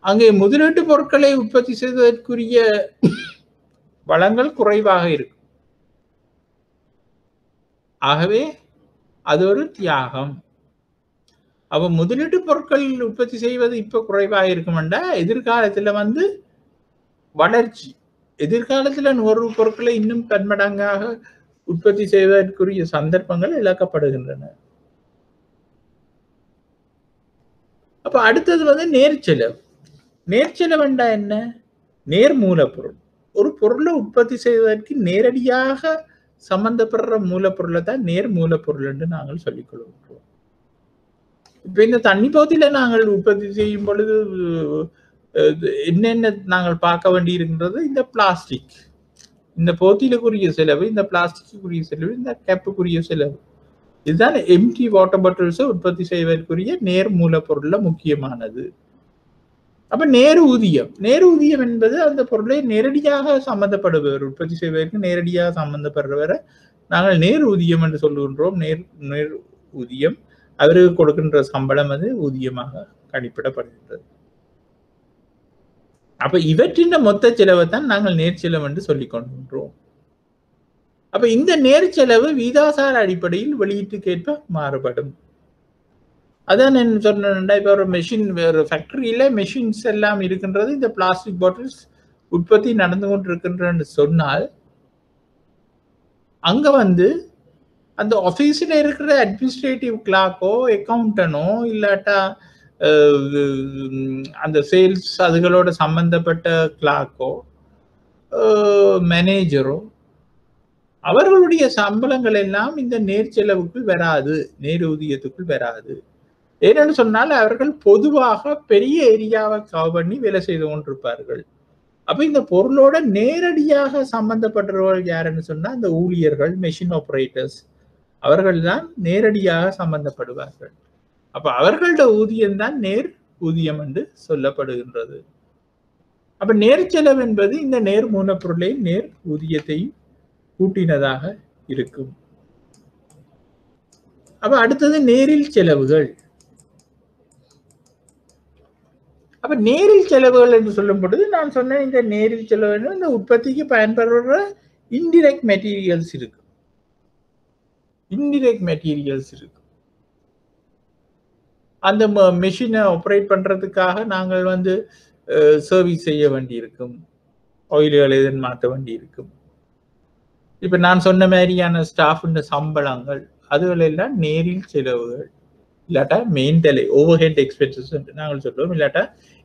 அங்கே முதலீட்டு பொருட்களை உற்பத்தி செய்வதற்குரிய வளங்கள் குறைவாக இருக்கும். ஆகவே அது ஒரு தியாகம். அப்ப முதலீட்டு பொருட்கள் உற்பத்தி செய்வது இப்ப குறைவாக இருக்குமெண்டா எதிர்காலத்துல வளர்ச்சி, எதிர்காலத்துல நுகர்வு பொருட்களை இன்னும் பன்மடங்காக உற்பத்தி செய்வதற்குரிய சந்தர்ப்பங்கள் இழக்கப்படுகின்றன. அப்ப அடுத்தது நேர்ச்செலவு. நேர்ச்செலவுண்டா என்ன? நேர் மூலப்பொருள். ஒரு பொருளை உற்பத்தி செய்வதற்கு நேரடியாக சம்பந்தப்படுற மூலப்பொருளை தான் நேர் மூலப்பொருள் என்று நாங்கள் சொல்லிக் கொள்கின்றோம். இப்ப இந்த தண்ணி போத்தில நாங்கள் உற்பத்தி செய்யும் பொழுது என்னென்ன நாங்கள் பார்க்க வேண்டி இருக்கின்றது? இந்த பிளாஸ்டிக், இந்த போத்திலுக்குரிய செலவு, இந்த பிளாஸ்டிக்குரிய செலவு, இந்த கேப்புக்குரிய செலவு. இதுதான் எம்டி வாட்டர் பாட்டில்ஸை உற்பத்தி செய்வதற்குரிய நேர் மூலப்பொருள்ல முக்கியமானது. அப்ப நேர் ஊதியம். நேர் ஊதியம் என்பது அந்த பொருளை நேரடியாக சம்பந்தப்படுபவர், உற்பத்தி செய்வதற்கு நேரடியாக சம்பந்தப்படுறவரை நாங்கள் நேர் ஊதியம் என்று சொல்லுகின்றோம். நேர் ஊதியம் அவருக்கு கொடுக்கின்ற சம்பளம் அது ஊதியமாக கணிப்பிடப்படுகின்றது. அப்ப இவற்றின் மொத்த செலவை தான் நாங்கள் நேர்ச்செலவு என்று சொல்லிக் கொள்கின்றோம். அப்ப இந்த நேர்ச்செலவு வீதாசார அடிப்படையில் வெளியீட்டுக்கேற்ப மாறுபடும். அதான் என்ன சொன்னா, இப்ப ஒரு மெஷின், ஒரு ஃபேக்டரியில மெஷின்ஸ் எல்லாம் இருக்கின்றது, இந்த பிளாஸ்டிக் பாட்டில்ஸ் உற்பத்தி நடந்து கொண்டிருக்கின்றன்னு சொன்னால் அங்க அந்த ஆபீஸ்ல இருக்கிற அட்மினிஸ்ட்ரேட்டிவ் கிளாக்கோ அக்கௌண்டனோ இல்லாட்டா அந்த சேல்ஸ் அதுகளோட சம்பந்தப்பட்ட கிளாக்கோ மேனேஜரோ அவர்களுடைய சம்பளங்கள் எல்லாம் இந்த நேர்ச்செலவுக்குள் வராது, நேர் ஊதியத்துக்குள் வராது. ஏனென்று சொன்னால் அவர்கள் பொதுவாக பெரிய ஏரியாவை கவர் பண்ணி வேலை செய்து கொண்டிருப்பார்கள். அப்ப இந்த பொருளோட நேரடியாக சம்பந்தப்பட்டவர்கள் யாருன்னு சொன்னா அந்த ஊழியர்கள், மெஷின் ஆபரேட்டர்ஸ், அவர்கள் தான் நேரடியாக சம்பந்தப்படுவார்கள். அப்ப அவர்களோட ஊதியம் தான் நேர் ஊதியம் என்று சொல்லப்படுகின்றது. அப்ப நேர்ச்செலவு என்பது இந்த நேர் மூலப்பொருளையும் நேர் ஊதியத்தையும் கூட்டினதாக இருக்கும். அப்ப அடுத்தது நேரில் செலவுகள். அப்ப நேரில் செலவுகள் என்று சொல்லும் பொழுது நான் சொன்ன இந்த நேரில் செலவு இந்த உற்பத்திக்கு பயன்படுற இன்டிரெக்ட் மெட்டீரியல்ஸ் இருக்கு. இன்டிரெக்ட் மெட்டீரியல்ஸ் இருக்கு. அந்த மெஷினை ஆப்ரேட் பண்றதுக்காக நாங்கள் சர்வீஸ் செய்ய வேண்டி இருக்கும், ஆயில்களை மாற்ற வேண்டி இருக்கும். இப்ப நான் சொன்ன மாதிரியான ஸ்டாஃப் சம்பளங்கள் அதுகள் எல்லாம் நேரில் செலவுகள், இல்லாட்டா மெயின்டலை ஓவர்ஹெட் எக்ஸ்பென்சஸ் என்று நாங்கள் சொல்லுவோம், இல்லாட்டா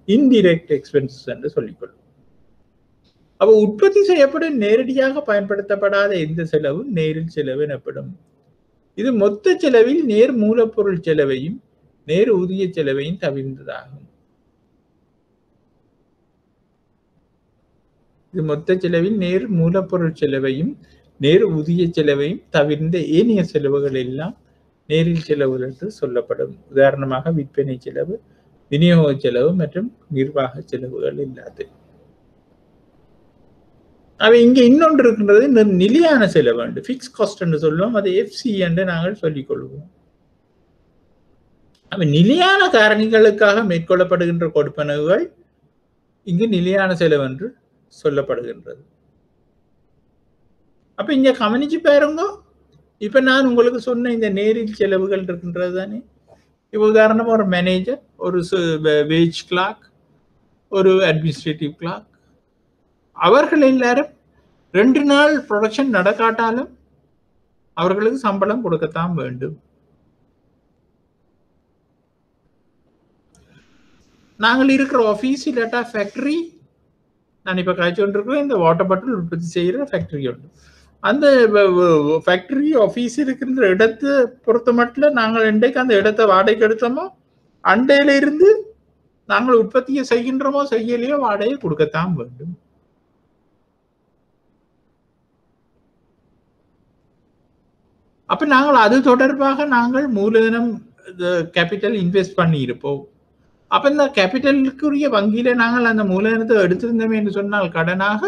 இன்டிரெக்ட் எக்ஸ்பென்சஸ் என்று சொல்லிக்கொள்வோம். அப்ப உற்பத்தி செய்யப்படும் நேரடியாக பயன்படுத்தப்படாத எந்த செலவும் நேரில் செலவு எனப்படும். இது மொத்த செலவில் நேர் மூலப்பொருள் செலவையும் நேர் ஊதிய செலவையும் தவிர்ந்ததாகும். இது மொத்த செலவில் நேர் மூலப்பொருள் செலவையும் நேர் ஊதிய செலவையும் தவிர்ந்த ஏனைய செலவுகள் எல்லாம் நேரில் செலவுகள் என்று சொல்லப்படும். உதாரணமாக விற்பனை செலவு, விநியோக செலவு மற்றும் நிர்வாக செலவுகள் இல்லாது. அவை இங்க இன்னொன்று இருக்கின்றது, நிலையான செலவு என்று பிக்ஸ் காஸ்ட் என்று சொல்லுவோம், அதை எஃப்சி என்று நாங்கள் சொல்லிக் கொள்வோம். அவை நிலையான காரணிகளுக்காக மேற்கொள்ளப்படுகின்ற கொடுப்பனவுகள் இங்கு நிலையான செலவு என்று சொல்லப்படுகின்றது. அப்ப இங்க கவனிச்சு பாருங்க, இப்ப நான் உங்களுக்கு சொன்ன இந்த நேரில் செலவுகள் இருக்கின்றது தானே, இப்போ உதாரணமா ஒரு மேனேஜர், ஒரு வேஜ் கிளார்க், ஒரு அட்மினிஸ்ட்ரேட்டிவ் கிளார்க், அவர்கள் எல்லாரும் 2 நாள் ப்ரொடக்ஷன் நடக்காட்டாலும் அவர்களுக்கு சம்பளம் கொடுக்கத்தான் வேண்டும். நாங்கள் இருக்கிற ஆஃபீஸ் இல்லாட்டா ஃபேக்டரி, நான் இப்ப காய்ச்சி கொண்டிருக்கிறேன் இந்த வாட்டர் பாட்டில் உற்பத்தி செய்யற ஃபேக்டரி உண்டு. அந்த ஃபேக்டரி ஆஃபீஸ் இருக்கின்ற இடத்தை பொறுத்த மட்டும் நாங்கள் இன்றைக்கு அந்த இடத்தை வாடகைக்கு எடுத்தோமோ அண்டையில இருந்து நாங்கள் உற்பத்தியை செய்கின்றோமோ செய்யலையோ வாடகை கொடுக்கத்தான் வேண்டும். அப்ப நாங்கள் அது தொடர்பாக நாங்கள் மூலதனம் கேபிட்டல் இன்வெஸ்ட் பண்ணி இருப்போம். அப்ப இந்த கேபிட்டலுக்குரிய வங்கியில நாங்கள் அந்த மூலதனத்தை எடுத்திருந்தோம் என்று சொன்னால் கடனாக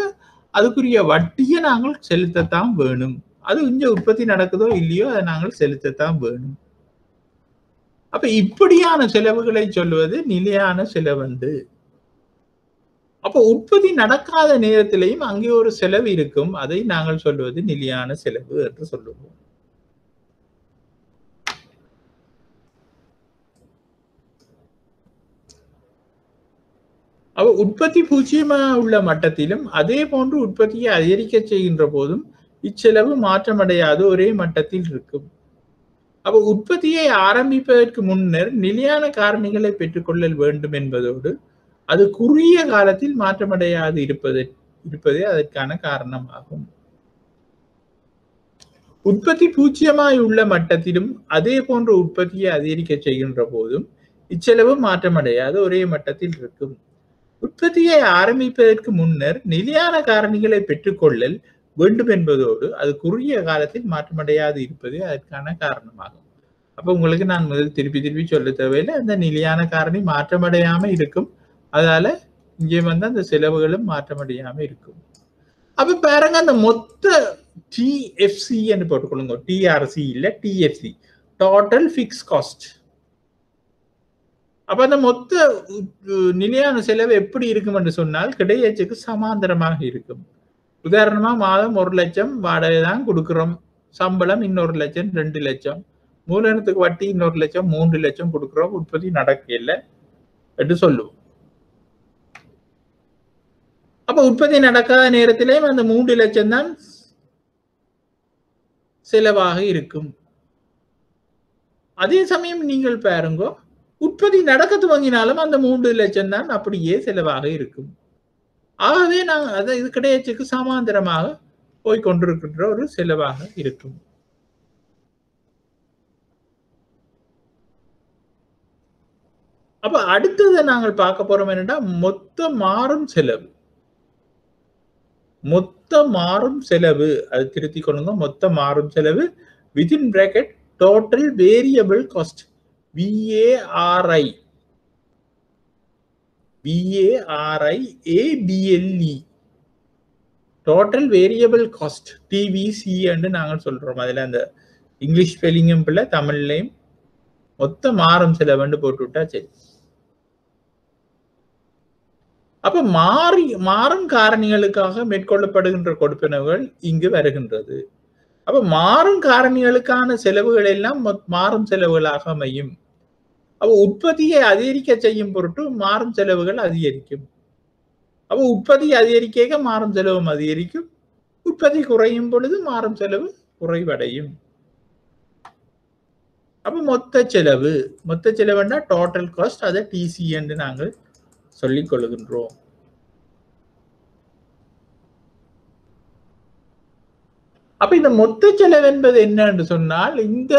அதுக்குரிய வட்டியை நாங்கள் செலுத்தத்தான் வேணும். அது இங்க உற்பத்தி நடக்குதோ இல்லையோ அதை நாங்கள் செலுத்தத்தான் வேணும். அப்ப இப்படியான செலவுகளை சொல்லுவது நிலையான செலவு. அப்ப உற்பத்தி நடக்காத நேரத்திலையும் அங்கே ஒரு செலவு இருக்கும், அதை நாங்கள் சொல்லுவது நிலையான செலவு என்று சொல்லுவோம். அவ உற்பத்தி பூஜ்ஜியமா உள்ள மட்டத்திலும் அதே போன்று உற்பத்தியை அதிகரிக்க செய்கின்ற போதும் இச்செலவு மாற்றமடையாது, ஒரே மட்டத்தில் இருக்கும். அப்ப உற்பத்தியை ஆரம்பிப்பதற்கு முன்னர் நிலையான காரணிகளை பெற்றுக்கொள்ளல் வேண்டும் என்பதோடு அது குறுகிய காலத்தில் மாற்றமடையாது இருப்பதே அதற்கான காரணமாகும். உற்பத்தி பூஜ்ஜியமாய் உள்ள மட்டத்திலும் அதே போன்ற உற்பத்தியை அதிகரிக்க செய்கின்ற போதும் இச்செலவு மாற்றமடையாது, ஒரே மட்டத்தில் இருக்கும். உற்பத்தியை ஆரம்பிப்பதற்கு முன்னர் நிலையான காரணிகளை பெற்றுக்கொள்ளல் வேண்டும் என்பதோடு அது குறுகிய காலத்தில் மாற்றமடையாது இருப்பதே அதற்கான காரணமாகும். அப்ப உங்களுக்கு நான் முதல் திருப்பி சொல்ல தேவையில்லை, அந்த நிலையான காரணி மாற்றமடையாம இருக்கும், அதால இங்கே அந்த செலவுகளும் மாற்றமடையாம இருக்கும். அப்ப பாருங்க, அந்த மொத்த டிஎஃப்சி என்று போட்டுக்கொள்ளுங்க, டிஆர்சி இல்ல டிஎஃப்சி, டோட்டல் ஃபிக்ஸ் காஸ்ட். அப்ப அந்த மொத்த நிலையான செலவு எப்படி இருக்கும் என்று சொன்னால் கிடையாச்சுக்கு சமாந்தரமாக இருக்கும். உதாரணமா மாதம் 1 லட்சம் வாடகை தான் கொடுக்கிறோம், சம்பளம் 1 லட்சம் 2 லட்சம், மூலதனத்துக்கு வட்டி 1 லட்சம் 3 லட்சம் கொடுக்கிறோம், உற்பத்தி நடக்கல என்று சொல்லுவோம். அப்ப உற்பத்தி நடக்காத நேரத்திலேயும் அந்த 3 லட்சம் தான் செலவாக இருக்கும். அதே சமயம் நீங்கள் பாருங்க, உற்பத்தி நடக்க துவங்கினாலும் அந்த 3 லட்சம் தான் அப்படியே செலவாக இருக்கும். ஆகவே நாங்கள் இது கிடையாச்சுக்கு சமாந்தரமாக போய்கொண்டிருக்கின்ற ஒரு செலவாக இருக்கும். அப்ப அடுத்தது நாங்கள் பார்க்க போறோம் என்னன்னா மொத்த மாறும் செலவு. மொத்த மாறும் செலவு, அது திருத்தி கொள்ளுங்க, மொத்த மாறும் செலவு within bracket total variable cost, VARI ABLE, total variable cost TVC என்று நாங்கள் சொல்றோம். அதுல அந்த இங்கிலீஷ் ஸ்பெல்லிங்கும் பிள்ளை, தமிழ்லையும் மொத்த மாறும் செலவுன்னு போட்டு விட்டா சரி. அப்ப மாறும் காரணிகளுக்காக மேற்கொள்ளப்படுகின்ற கொடுப்பனவுகள் இங்கு வருகின்றது. அப்ப மாறும் காரணிகளுக்கான செலவுகள் எல்லாம் மாறும் செலவுகளாக அமையும். அப்ப உற்பத்தியை அதிகரிக்க செய்யும் பொருட்டு மாறும் செலவுகள் அதிகரிக்கும். அப்ப உற்பத்தி அதிகரிக்க மாறும் செலவும் அதிகரிக்கும், உற்பத்தி குறையும் பொழுது மாறும் செலவு குறைவடையும். அப்ப மொத்த செலவுன்னா டோட்டல் காஸ்ட், அதை TC என்று நாங்கள் சொல்லிக் கொள்கின்றோம். அப்ப இந்த மொத்த செலவு என்பது என்ன என்று சொன்னால், இந்த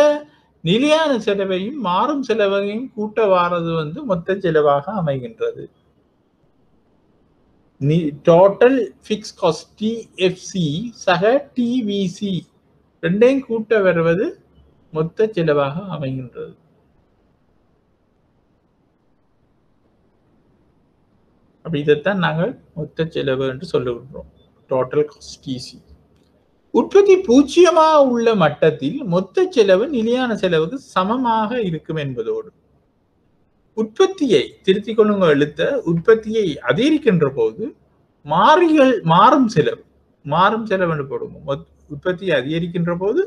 நிலையான செலவையும் மாறும் செலவையும் கூட்ட வாரது மொத்த செலவாக அமைகின்றது. டோட்டல் ஃபிக்ஸ் காஸ்ட் TFC சக TVC ரெண்டையும் கூட்ட வருவது மொத்த செலவாக அமைகின்றது. அப்ப இதைத்தான் நாங்கள் மொத்த செலவு என்று சொல்லுகின்றோம், டோட்டல் காஸ்ட் TC. உற்பத்தி பூஜ்ஜியமாக உள்ள மட்டத்தில் மொத்த செலவு நிலையான செலவுக்கு சமமாக இருக்கும் என்பதோடு உற்பத்தியை திருத்திக் கொள்ளுங்க, உற்பத்தியை அதிகரிக்கின்ற போது மாறும் செலவு என்று போடுங்க. உற்பத்தியை அதிகரிக்கின்ற போது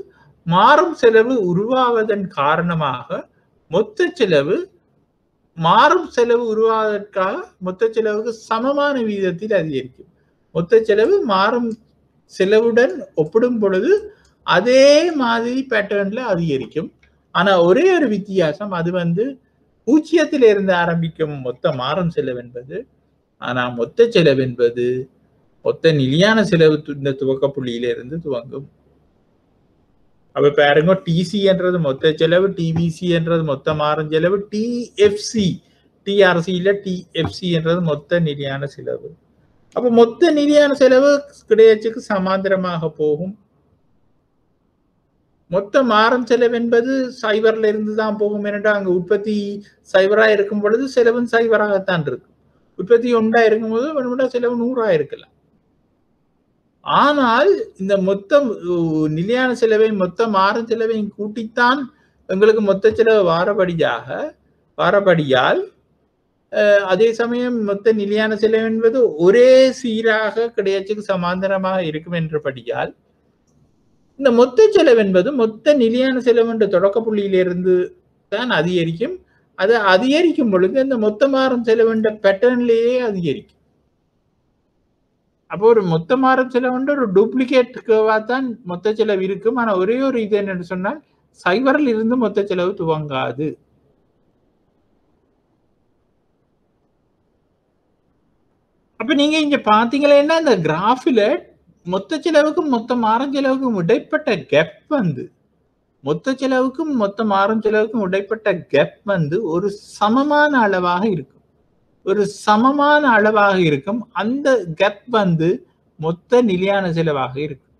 மாறும் செலவு உருவாவதன் காரணமாக மொத்த செலவு மாறும் செலவு உருவாவதற்காக மொத்த செலவுக்கு சமமான விகிதத்தில் அதிகரிக்கும். மொத்த செலவு மாறும் செலவுடன் ஒப்பிடும் பொழுது அதே மாதிரி பேட்டர்ன்ல அதிகரிக்கும். ஆனா ஒரே ஒரு வித்தியாசம், அது வந்து 0த்தில் இருந்து ஆரம்பிக்கும் மொத்த மாறும் செலவு என்பது. ஆனா மொத்த செலவு என்பது மொத்த நிலையான செலவு இந்த துவக்க புள்ளியிலிருந்து துவங்கும். அப்ப பாருங்க, டிசி என்றது மொத்த செலவு, டிவிசி என்றது மொத்த மாறும் செலவு, டிஎஃப்சி டிஆர்சியில டிஎஃப்சி என்றது மொத்த நிலையான செலவு. அப்ப மொத்த நிலையான செலவு கிடையாச்சுக்கு சமாந்தரமாக போகும். மொத்த மாறும் செலவு என்பது சைபர்ல இருந்து தான் போகும். ஏனென்றா அங்க உற்பத்தி சைபரா இருக்கும் பொழுது செலவும் சைபராகத்தான் இருக்கும். உற்பத்தி 1 இருக்கும்போது செலவு 100 இருக்கலாம். ஆனால் இந்த மொத்த நிலையான செலவை மொத்த மாறும் செலவையும் கூட்டித்தான் எங்களுக்கு மொத்த செலவு வாரபடியால் அதே சமயம் மொத்த நிலையான செலவு என்பது ஒரே சீராக கிடையாச்சுக்கு சமாந்தரமாக இருக்கும் என்றபடியால் இந்த மொத்த செலவு என்பது மொத்த நிலையான செலவு என்ற தொடக்க புள்ளியிலிருந்து தான் அதிகரிக்கும். அது அதிகரிக்கும் பொழுது இந்த மொத்த மாறும் செலவு என்ற பேட்டர்ன்லேயே அதிகரிக்கும். அப்போ ஒரு மொத்த மாறும் செலவு ஒரு டூப்ளிகேட் கர்வா தான் மொத்த செலவு இருக்கும். ஆனா ஒரே ஒரு இது என்னன்னு சொன்னால் சைபரில் இருந்து மொத்த செலவு துவங்காது. அப்ப நீங்க இங்க பாத்தீங்கன்னா இந்த கிராஃபில மொத்த செலவுக்கும் மொத்த மாறும் செலவுக்கும் இடைப்பட்ட கேப் வந்து மொத்த செலவுக்கும் மொத்த மாறும் செலவுக்கும் இடைப்பட்ட கேப் வந்து ஒரு சமமான அளவாக இருக்கும். ஒரு சமமான அளவாக இருக்கும். அந்த கேப் வந்து மொத்த நிலையான செலவாக இருக்கும்.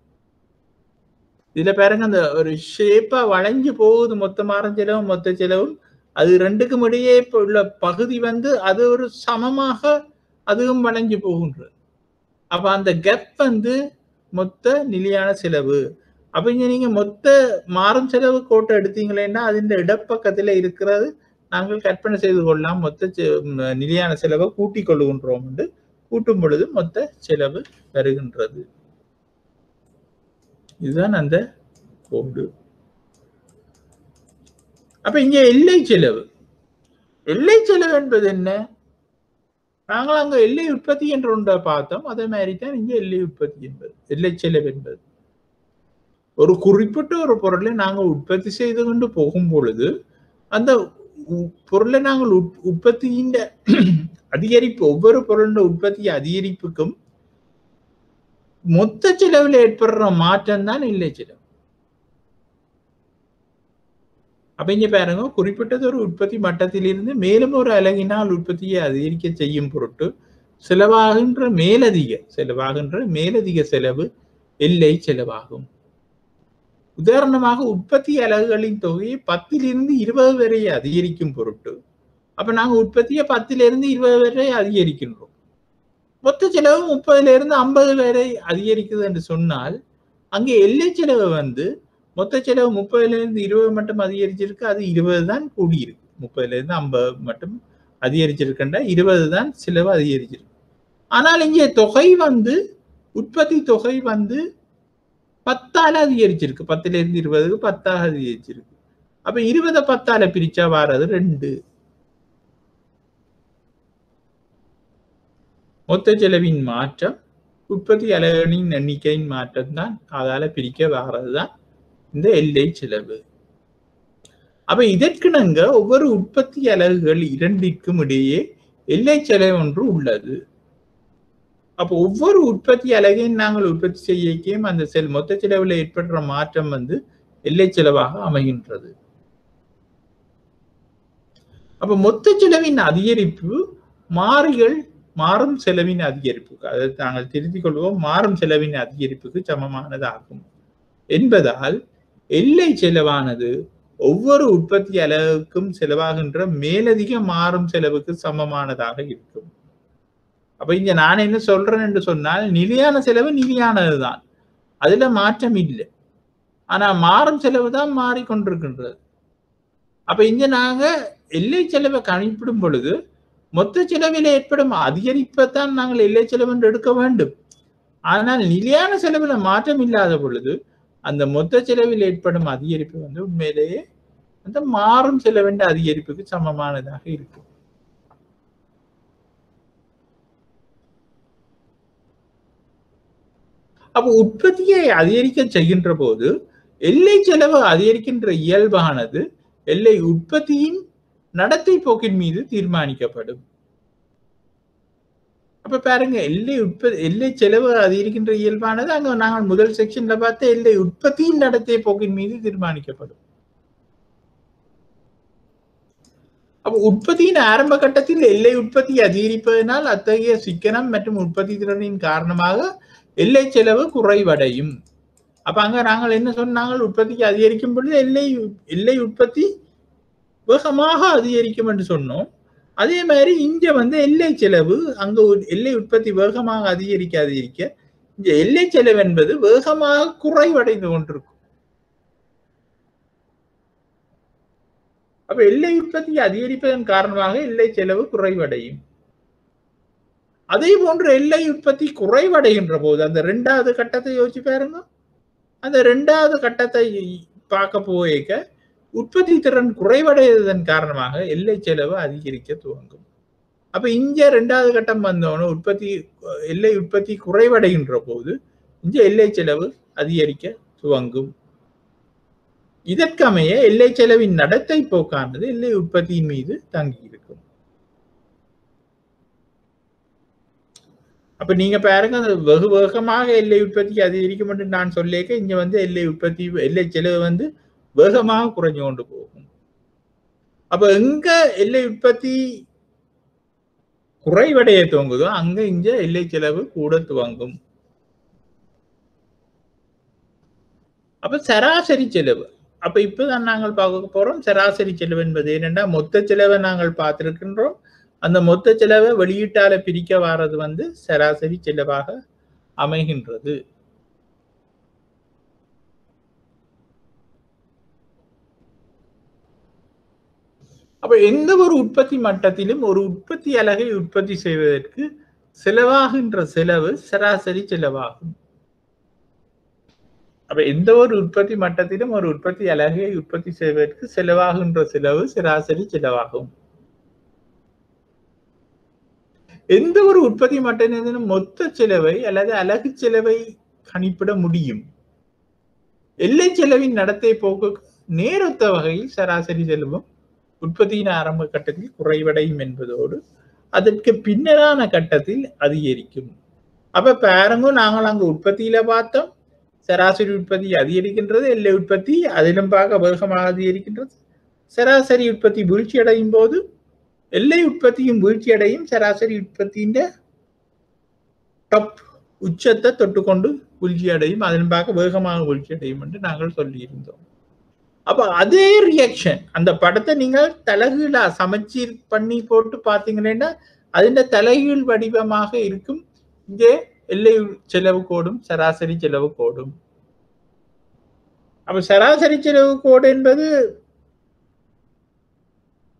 இதுல பாருங்க, அந்த ஒரு ஷேப்பா வளைஞ்சு போகுது மொத்த மாறும் செலவும் மொத்த செலவும். அது ரெண்டுக்கும் இடையே உள்ள பகுதி வந்து அது ஒரு சமமாக அதுவும் வளைஞ்சு போகின்றது. அப்ப அந்த கேப் வந்து மொத்த நிலையான செலவு. அப்ப இங்க நீங்க மொத்த மாறும் செலவு கோட்டை எடுத்தீங்களேன்னா அதின் இடப்பக்கத்துல இருக்கிறது நாங்கள் கற்பனை செய்து கொள்ளலாம். மொத்த நிலையான செலவை கூட்டிக் கொள்ளுகின்றோம் என்று கூட்டும் பொழுது மொத்த செலவு வருகின்றது. இதுதான் அந்த கோடு. அப்ப இங்க எல்லை செலவு. எல்லை செலவு என்பது என்ன? நாங்கள் அங்க எல்லை உற்பத்தி என்ற ஒன்றை பார்த்தோம். அதே மாதிரி தான் இங்க எல்லை உற்பத்தி என்பது, எல்லை செலவு என்பது. ஒரு குறிப்பிட்ட ஒரு பொருளை நாங்கள் உற்பத்தி செய்து கொண்டு போகும் பொழுது அந்த பொருளை நாங்கள் உற்பத்தியின் அதிகரிப்பு, ஒவ்வொரு பொருளின் உற்பத்தி அதிகரிப்புக்கும் மொத்த செலவில் ஏற்படுற மாற்றம் தான் எல்லை செலவு. அப்ப இங்க பாருங்க, குறிப்பிட்டது ஒரு உற்பத்தி மட்டத்திலிருந்து மேலும் ஒரு அலகினால் உற்பத்தியை அதிகரிக்க செய்யும் பொருட்டு செலவாகின்ற மேலதிக செலவு எல்லை செலவாகும். உதாரணமாக உற்பத்தி அலகுகளின் தொகையை 10லிருந்து 20 வரை அதிகரிக்கும் பொருட்டு அப்ப நாங்க உற்பத்தியை 10லிருந்து 20 வரை அதிகரிக்கின்றோம். மொத்த செலவு 30லிருந்து 50 வரை அதிகரிக்குது என்று சொன்னால் அங்கே எல்லை செலவு வந்து மொத்த செலவு 30லிருந்து 20 மட்டும் அதிகரிச்சிருக்கு, அது 20 தான் கூடியிருக்கு. 30லிருந்து 50 மட்டும் அதிகரிச்சிருக்கின்ற 20 தான் செலவு அதிகரிச்சிருக்கு. ஆனால் இங்கே தொகை வந்து உற்பத்தி தொகை வந்து 10ஆல அதிகரிச்சிருக்கு. 10லிருந்து 20க்கு 10ஆக அதிகரிச்சிருக்கு. அப்ப 20 10ஆல பிரிச்சா வாரது 2. மொத்த செலவின் மாற்றம் உற்பத்தி அலகுகளின் எண்ணிக்கையின் மாற்றம் தான், அதால பிரிக்க வாரதுதான் இந்த எல்லை செலவு. அப்ப இதற்கிணங்க ஒவ்வொரு உற்பத்தி அலகுகள் இரண்டிற்கும் இடையே எல்லை செலவு ஒன்று உள்ளது. அப்போ ஒவ்வொரு உற்பத்தி அலகையும் நாங்கள் உற்பத்தி செய்யும் அந்த மொத்த செலவில் ஏற்படுற மாற்றம் வந்து எல்லை செலவாக அமைகின்றது. அப்ப மொத்த செலவின் அதிகரிப்பு மாறும் செலவின் அதிகரிப்புக்கு, அதை நாங்கள் திருத்திக் கொள்வோம், மாறும் செலவின் அதிகரிப்புக்கு சமமானதாகும் என்பதால் எல்லை செலவானது ஒவ்வொரு உற்பத்தி அலகுக்கும் செலவாகின்ற மேலதிக மாறும் செலவுக்கு சமமானதாக இருக்கும். அப்ப இங்க நான் என்ன சொல்றேன் என்று சொன்னால், நிலையான செலவு நிலையானதுதான், அதுல மாற்றம் இல்லை. ஆனா மாறும் செலவு தான் மாறிக்கொண்டிருக்கின்றது. அப்ப இங்க நாங்க எல்லை செலவை கணிப்பிடும் பொழுது மொத்த செலவில் ஏற்படும் அதிகரிப்பைத்தான் நாங்கள் எல்லை செலவு என்று எடுக்க வேண்டும். ஆனால் நிலையான செலவில் மாற்றம் இல்லாத பொழுது அந்த மொத்த செலவில் ஏற்படும் அதிகரிப்பு வந்து உண்மையிலேயே அந்த மாறும் செலவின் அதிகரிப்புக்கு சமமானதாக இருக்கும். அப்ப உற்பத்தியை அதிகரிக்க செய்கின்ற போது எல்லை செலவு அதிகரிக்கின்ற இயல்பானது எல்லை உற்பத்தியின் நடத்தை போக்கின் மீது தீர்மானிக்கப்படும். அப்ப பாருங்க, எல்லை செலவு அதிகரிக்கின்ற இயல்பானது அங்க நாங்கள் முதல் செக்ஷன்ல பார்த்த எல்லை உற்பத்தியின் நடத்தை போக்கின் மீது தீர்மானிக்கப்படும். அப்ப உற்பத்தியின் ஆரம்ப கட்டத்தில் எல்லை உற்பத்தி அதிகரிப்பதனால் அத்தகைய சிக்கனம் மற்றும் உற்பத்தி திறனின் காரணமாக எல்லை செலவு குறைவடையும். அப்ப அங்க நாங்கள் என்ன சொன்னாங்க, உற்பத்திக்கு அதிகரிக்கும் பொழுது எல்லை உற்பத்தி வேகமாக அதிகரிக்கும் என்று சொன்னோம். அதே மாதிரி இங்க எல்லை செலவு அங்க எல்லை உற்பத்தி வேகமாக அதிகரிக்க இங்க எல்லை செலவு என்பது வேகமாக குறைவடைந்து கொண்டிருக்கும். அப்ப எல்லை உற்பத்தி அதிகரிப்பதன் காரணமாக எல்லை செலவு குறைவடையும். அதே போன்று எல்லை உற்பத்தி குறைவடைகின்ற போது அந்த இரண்டாவது கட்டத்தை யோசிச்சு பாருங்க. அந்த இரண்டாவது கட்டத்தை பார்க்க போக உற்பத்தி திறன் குறைவடைவதன் காரணமாக எல்லை செலவு அதிகரிக்க துவங்கும். அப்ப இங்க இரண்டாவது கட்டம் வந்தோன்னு எல்லை உற்பத்தி குறைவடைகின்ற போது இங்க எல்லை செலவு அதிகரிக்க துவங்கும். இதற்கமைய எல்லை செலவின் நடத்தை போக்கானது எல்லை உற்பத்தியின் மீது தங்கி இருக்கும். அப்ப நீங்க பாருங்க, வெகு வேகமாக எல்லை உற்பத்தி அதிகரிக்கும் என்று நான் சொல்லிக்க இங்க எல்லை செலவு வேகமாக குறைஞ்சு கொண்டு போகும். அப்ப எங்க எல்லை உற்பத்தி குறைவடைய துவங்குதோ அங்க இங்க எல்லை செலவு கூட துவங்கும். அப்ப சராசரி செலவு, அப்ப இப்பதான் நாங்கள் பார்க்க போறோம். சராசரி செலவு என்பது என்னன்னா, மொத்த செலவை நாங்கள் பார்த்திருக்கின்றோம். அந்த மொத்த செலவை வெளியீட்டால பிரிக்க வாரது சராசரி செலவாக அமைகின்றது. அப்ப எந்த ஒரு உற்பத்தி மட்டத்திலும் ஒரு உற்பத்தி அலகை உற்பத்தி செய்வதற்கு செலவாகின்ற செலவு சராசரி செலவாகும். அப்ப எந்த ஒரு உற்பத்தி மட்டத்திலும் ஒரு உற்பத்தி அலகை உற்பத்தி செய்வதற்கு செலவாகின்ற செலவு சராசரி செலவாகும். எந்த ஒரு உற்பத்தி மட்டத்திலும் மொத்த செலவை அல்லது அலகு செலவை கணிப்பிட முடியும். எல்லை செலவின் நடத்தை போக்கு நேரொத்த வகையில் சராசரி செலவும் உற்பத்தியின் ஆரம்ப கட்டத்தில் குறைவடையும் என்பதோடு அதற்கு பின்னரான கட்டத்தில் அதிகரிக்கும். அப்ப பாருங்க, நாங்கள் அங்கு உற்பத்தியில பார்த்தோம், சராசரி உற்பத்தி அதிகரிக்கின்றது, எல்லை உற்பத்தி அதிலும் பார்க்க வேகமாக அதிகரிக்கின்றது. சராசரி உற்பத்தி வீழ்ச்சி அடையும் போது எல்லை உற்பத்தியும் வீழ்ச்சி அடையும், சராசரி உற்பத்தியின் டாப் உச்சத்தை தொட்டுக்கொண்டு வீழ்ச்சி அடையும், அதிலும் பார்க்க வேகமாக வீழ்ச்சி அடையும் என்று நாங்கள் சொல்லி இருந்தோம். அப்ப அதே ரியாக்ஷன் அந்த படத்தை நீங்கள் தலைகீழா சமச்சீர் பண்ணி போட்டு பார்த்தீங்கன்னா அதிന്റെ தலைகீழ் வடிவமாக இருக்கும். இங்கே எல்லை செலவு கோடும் சராசரி செலவு கோடும். அப்ப சராசரி செலவு கோடு என்பது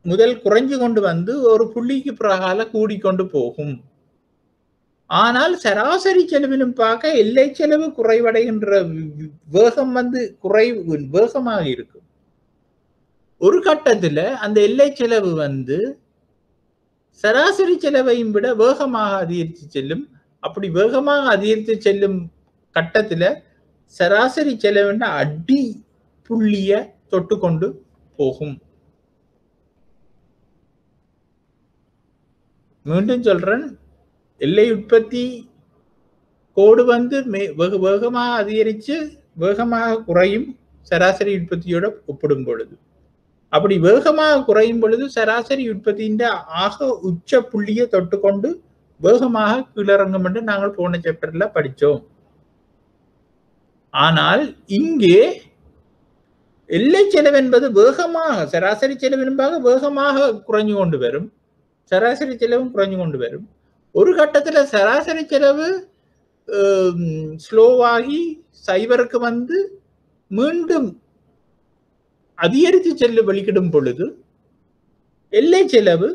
முதல் குறைஞ்சு கொண்டு ஒரு புள்ளிக்கு பிறகால கூடிக்கொண்டு போகும். ஆனால் சராசரி செலவிலும் பார்க்க எல்லை செலவு குறைவடைகின்ற வேகம் வேகமாக இருக்கும். ஒரு கட்டத்துல அந்த எல்லை செலவு சராசரி செலவையும் விட வேகமாக அதிகரித்து செல்லும். அப்படி வேகமாக அதிகரித்து செல்லும் கட்டத்துல சராசரி செலவின் அடி புள்ளிய தொட்டு கொண்டு போகும். மீண்டும் சொல்றேன், எல்லை உற்பத்தி கோடு வெகு வேகமாக அதிகரிச்சு வேகமாக குறையும் சராசரி உற்பத்தியோட ஒப்பிடும் பொழுது. அப்படி வேகமாக குறையும் பொழுது சராசரி உற்பத்தியின் ஆக உச்ச புள்ளியை தொட்டுக்கொண்டு வேகமாக கீழிறங்கும் என்று நாங்கள் போன சாப்டர்ல படிச்சோம். ஆனால் இங்கே எல்லை செலவு என்பது வேகமாக சராசரி செலவின்பாக வேகமாக குறைஞ்சு கொண்டு வரும், சராசரி செலவும் குறைஞ்சு கொண்டு வரும். ஒரு கட்டத்துல சராசரி செலவு ஸ்லோவாகி சைபருக்கு மீண்டும் அதிகரித்து செல்ல வெளிக்கிடும் பொழுது எல்லை செலவு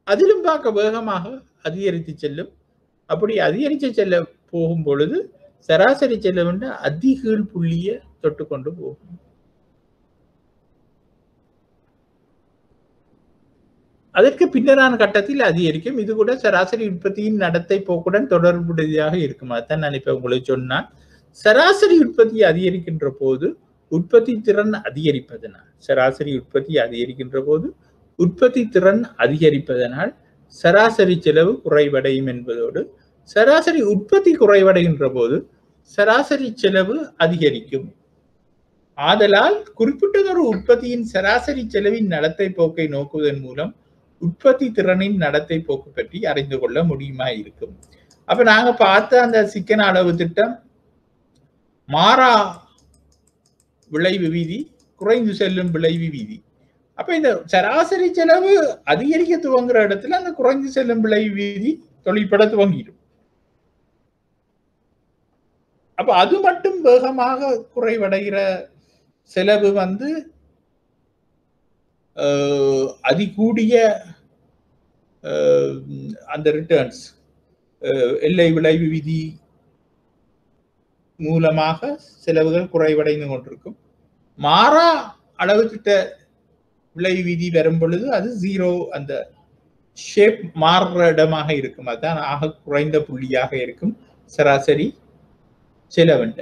அதிலும் பார்க்க வேகமாக அதிகரித்து செல்லும். அப்படி அதிகரித்து செல்ல போகும் பொழுது சராசரி செலவு அதிகீழ் புள்ளிய தொட்டு கொண்டு போகும். அதற்கு பின்னரான கட்டத்தில் அதிகரிக்கும். இது கூட சராசரி உற்பத்தியின் நடத்தை போக்குடன் தொடர்புடையதாக இருக்கும். அதான் நான் இப்ப உங்களுக்கு சொன்னான். சராசரி உற்பத்தி அதிகரிக்கின்ற போது உற்பத்தி திறன் அதிகரிப்பதனால், சராசரி உற்பத்தி அதிகரிக்கின்ற போது உற்பத்தி திறன் அதிகரிப்பதனால் சராசரி செலவு குறைவடையும் என்பதோடு, சராசரி உற்பத்தி குறைவடைகின்ற போது சராசரி செலவு அதிகரிக்கும். ஆதலால் குறிப்பிட்டதொரு உற்பத்தியின் சராசரி செலவின் நடத்தை போக்கை நோக்குவதன் மூலம் உற்பத்தி திறனின் நடத்தை போக்கு பற்றி அறிந்து கொள்ள முடியுமா இருக்கும். அப்ப நாங்க பார்த்த அந்த சிக்கன அளவு திட்டம் மாறா விளைவு வீதி, குறைந்து செல்லும் விளைவு வீதி. அப்ப இந்த சராசரி செலவு அதிகரிக்க துவங்குற இடத்துல அந்த குறைந்து செல்லும் விளைவு வீதி தொழிற்பட துவங்கிடும். அப்ப அது மட்டும் வேகமாக குறைவடைகிற செலவு வந்து அதிகூடிய அந்த ரிட்டர்ன்ஸ் எல்லை விளைவு விதி மூலமாக செலவுகள் குறைவடைந்து கொண்டிருக்கும். மாறா அளவு திட்ட விளைவு விதி வரும் பொழுது அது ஜீரோ, அந்த ஷேப் மாறுற இடமாக இருக்கும். அதுதான் ஆக குறைந்த புள்ளியாக இருக்கும் சராசரி செலவுண்ட.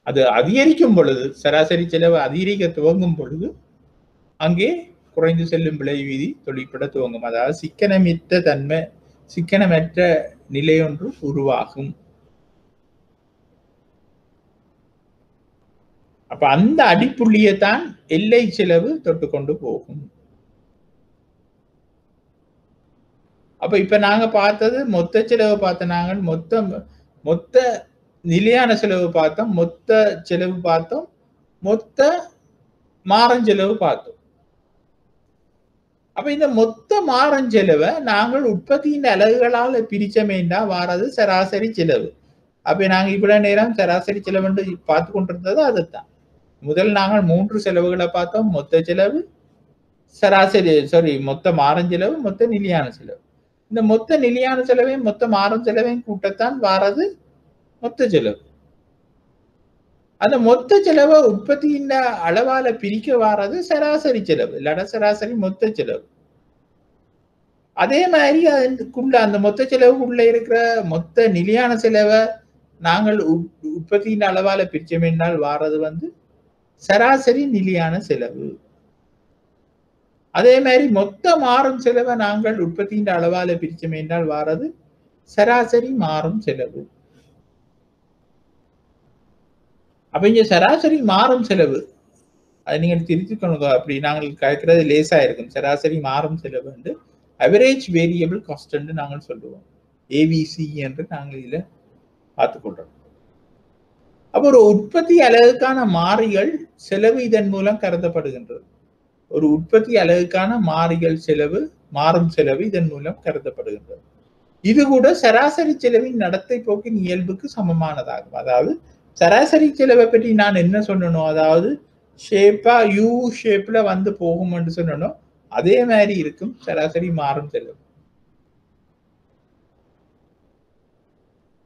அது அதிகரிக்கும் பொழுது, சராசரி செலவு அதிகரிக்க துவங்கும் பொழுது அங்கே குறைந்து செல்லும் விளைவு வீதி தொழிற்பட துவங்கும். அதாவது சிக்கனமற்ற தன்மை, சிக்கனமற்ற நிலை ஒன்று உருவாகும். அப்ப அந்த அடிப்புள்ளியை தான் எல்லை செலவு தொட்டுக்கொண்டு போகும். அப்ப இப்ப நாங்க பார்த்தது மொத்த செலவு பார்த்த, நாங்கள் மொத்த நிலையான செலவு பார்த்தோம், மொத்த செலவு பார்த்தோம், மொத்த மாறஞ்செலவு பார்த்தோம். அப்ப இந்த மொத்த மாறஞ்செலவை நாங்கள் உற்பத்தியின் அலகுகளால் பிரிச்சமேண்டா வாரது சராசரி செலவு. அப்ப நாங்க இவ்வளவு நேரம் சராசரி செலவு பார்த்து கொண்டிருந்தது அதுதான். முதல் நாங்கள் 3 செலவுகளை பார்த்தோம். மொத்த செலவு, சராசரி மொத்த மாறஞ்செலவு, மொத்த நிலையான செலவு. இந்த மொத்த நிலையான செலவையும் மொத்த மாறும் செலவையும் கூட்டத்தான் வாரது மொத்த செலவு. அந்த மொத்த செலவை உற்பத்தியின் அளவால பிரிக்க வாரது சராசரி செலவு, இல்லாட சராசரி மொத்த செலவு. அதே மாதிரி அதுக்குள்ள அந்த மொத்த செலவுக்குள்ள இருக்கிற மொத்த நிலையான செலவை நாங்கள் உற்பத்தியின் அளவால பிரிச்சோம்னால் வாரது வந்து சராசரி நிலையான செலவு. அதே மாதிரி மொத்த மாறும் செலவை நாங்கள் உற்பத்தியின் அளவால பிரிச்சோம்னால் வாரது சராசரி மாறும் செலவு. அப்ப இங்க சராசரி மாறும் செலவு அதை நீங்கள் திருத்திக்கொள்ளுங்க. அப்படி நாங்கள் கேட்கறது லேசா இருக்கும். சராசரி மாறும் செலவு வந்து அவரேஜ் வேரியபிள் காஸ்ட் என்று நாங்கள் சொல்லுவோம், ஏவிசி என்று நாங்கள் இதுல பார்த்துக்கொள்றோம். அப்போ ஒரு உற்பத்தி அலகுக்கான மாறிகள் செலவு இதன் மூலம் கருதப்படுகின்றது. ஒரு உற்பத்தி அலகுக்கான மாறிகள் செலவு, மாறும் செலவு இதன் மூலம் கருதப்படுகின்றது. இது கூட சராசரி செலவின் நடத்தை போக்கின் இயல்புக்கு சமமானதாகும். அதாவது சராசரி செலவை பற்றி நான் என்ன சொன்னனோ, அதாவது ஷேப்பா யூ ஷேப்ல வந்து போகும் என்று சொன்னனோ அதே மாதிரி இருக்கும் சராசரி மாறும் செலவு.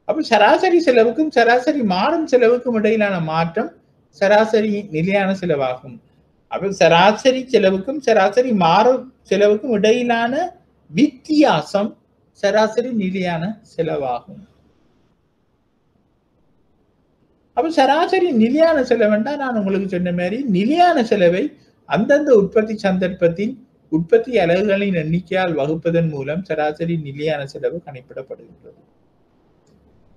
அப்ப சராசரி செலவுக்கும் சராசரி மாறும் செலவுக்கும் இடையிலான மாற்றம் சராசரி நிலையான செலவாகும். அப்ப சராசரி செலவுக்கும் சராசரி மாறும் செலவுக்கும் இடையிலான வித்தியாசம் சராசரி நிலையான செலவாகும். அப்ப சராசரி நிலையான செலவுண்டா நான் உங்களுக்கு சொன்ன மாதிரி நிலையான செலவை அந்தந்த உற்பத்தி சந்தர்ப்பத்தின் உற்பத்தி அலகுகளின் எண்ணிக்கையால் வகுப்பதன் மூலம் சராசரி நிலையான செலவு கணிப்பிடப்படுகின்றது.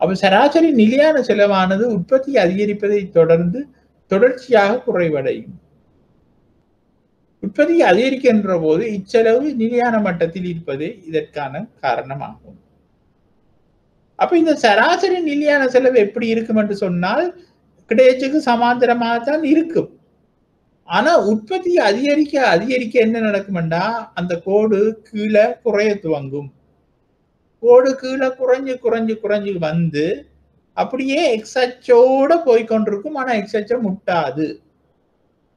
அப்ப சராசரி நிலையான செலவானது உற்பத்தி அதிகரிப்பதை தொடர்ந்து தொடர்ச்சியாக குறைவடையும். உற்பத்தி அதிகரிக்கின்ற போது இச்செலவு நிலையான மட்டத்தில் இருப்பதே இதற்கான காரணமாகும். அப்ப இந்த சராசரி நிலையான செலவு எப்படி இருக்கும் என்று சொன்னால் கிடைச்சுக்கு சமாந்தரமாகத்தான் இருக்கும். ஆனா உற்பத்தி அதிகரிக்க அதிகரிக்க என்ன நடக்கும்டா, அந்த கோடு கீழே குறைய துவங்கும். கோடு கீழே குறைஞ்சு குறைஞ்சு குறைஞ்சு வந்து அப்படியே எக்ஸச்சோட போய்கொண்டிருக்கும். ஆனா எக்ஸச்ச முட்டாது.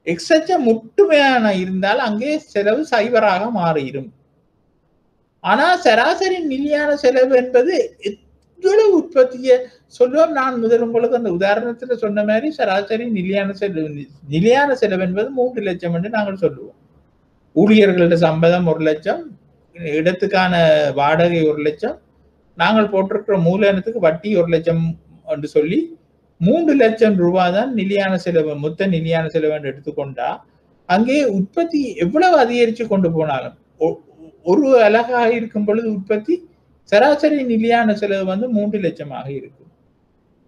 எக்ஸச்ச முட்டுமையான இருந்தால் அங்கே செலவு சைபராக மாறிடும். ஆனா சராசரி நிலையான செலவு என்பது இவ்வளவு உற்பத்தியை சொல்லுவோம். நான் முதல் உங்களுக்கு அந்த உதாரணத்துல சொன்ன மாதிரி சராசரி நிலையான செலவு என்பது 3 லட்சம் என்று நாங்கள் சொல்லுவோம். ஊழியர்களோட சம்பளம் 1 லட்சம், இடத்துக்கான வாடகை 1 லட்சம், நாங்கள் போட்டிருக்கிற மூலதனத்துக்கு வட்டி 1 லட்சம் என்று சொல்லி 3 லட்சம் ரூபாய் தான் நிலையான செலவு, மொத்த நிலையான செலவு என்று எடுத்துக்கொண்டா அங்கே உற்பத்தி எவ்வளவு அதிகரித்து கொண்டு போனாலும் ஒரு அலகாக இருக்கும் பொழுது உற்பத்தி சராசரி நிலையான செலவு வந்து 3 லட்சமாக இருக்கும்.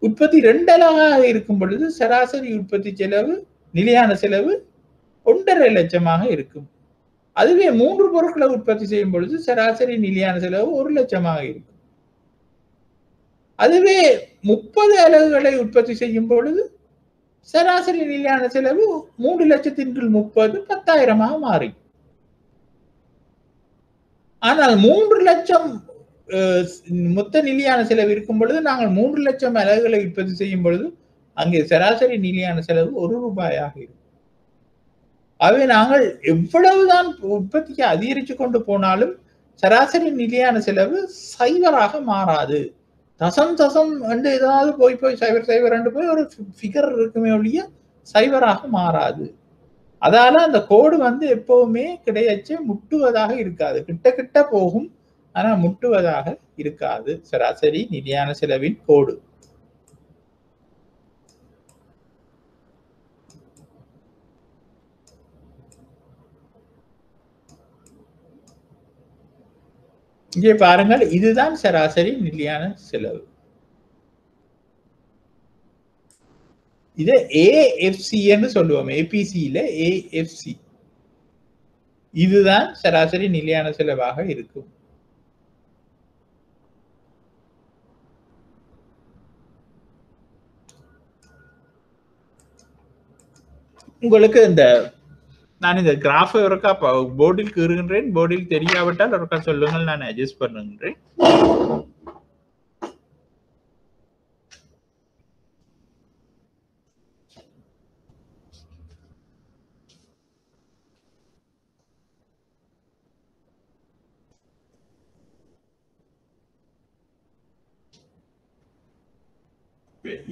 உற்பத்தி 2 அலகாக இருக்கும் பொழுது சராசரி உற்பத்தி செலவு நிலையான செலவு 1.5 லட்சமாக இருக்கும். அதுவே 3 பொருட்களை உற்பத்தி செய்யும் பொழுது சராசரி நிலையான செலவு 1 லட்சமாக இருக்கும். அதுவே 30 அலகுகளை உற்பத்தி செய்யும் பொழுது சராசரி நிலையான செலவு 3 லட்சத்தின் கீழ் 30 10,000 மாறி. ஆனால் 3 லட்சம் மொத்த நிலையான செலவு இருக்கும் பொழுது நாங்கள் 3 லட்சம் அலகுகளை உற்பத்தி செய்யும் பொழுது அங்கே சராசரி நிலையான செலவு 1 ரூபாயாக இருக்கும். ஆகவே நாங்கள் எவ்வளவுதான் உற்பத்தியை அதிகரித்து கொண்டு போனாலும் சராசரி நிலையான செலவு சைவராக மாறாது. தசம் என்று ஏதாவது போய் சைவர் என்று போய் ஒரு ஃபிகர் இருக்குமே ஒழிய சைவராக மாறாது. அதால அந்த கோடு வந்து எப்பவுமே கிடையச்சு முட்டுவதாக இருக்காது. கிட்ட போகும், ஆனா முட்டுவதாக இருக்காது சராசரி நிலையான செலவின் கோடு. இங்கே பாருங்கள், இதுதான் சராசரி நிலையான செலவு. இது ஏஎஃப்சி என்று சொல்லுவோம். ஏபிசியில ஏஎஃப்சி. இதுதான் சராசரி நிலையான செலவாக இருக்கும். உங்களுக்கு நான் இந்த கிராஃபை ஒருக்கா போர்டில் கீறுகின்றேன். போர்டில் தெரியாவிட்டால் ஒருக்கா சொல்லுங்கள், நான் அட்ஜஸ்ட் பண்ணுகின்றேன்.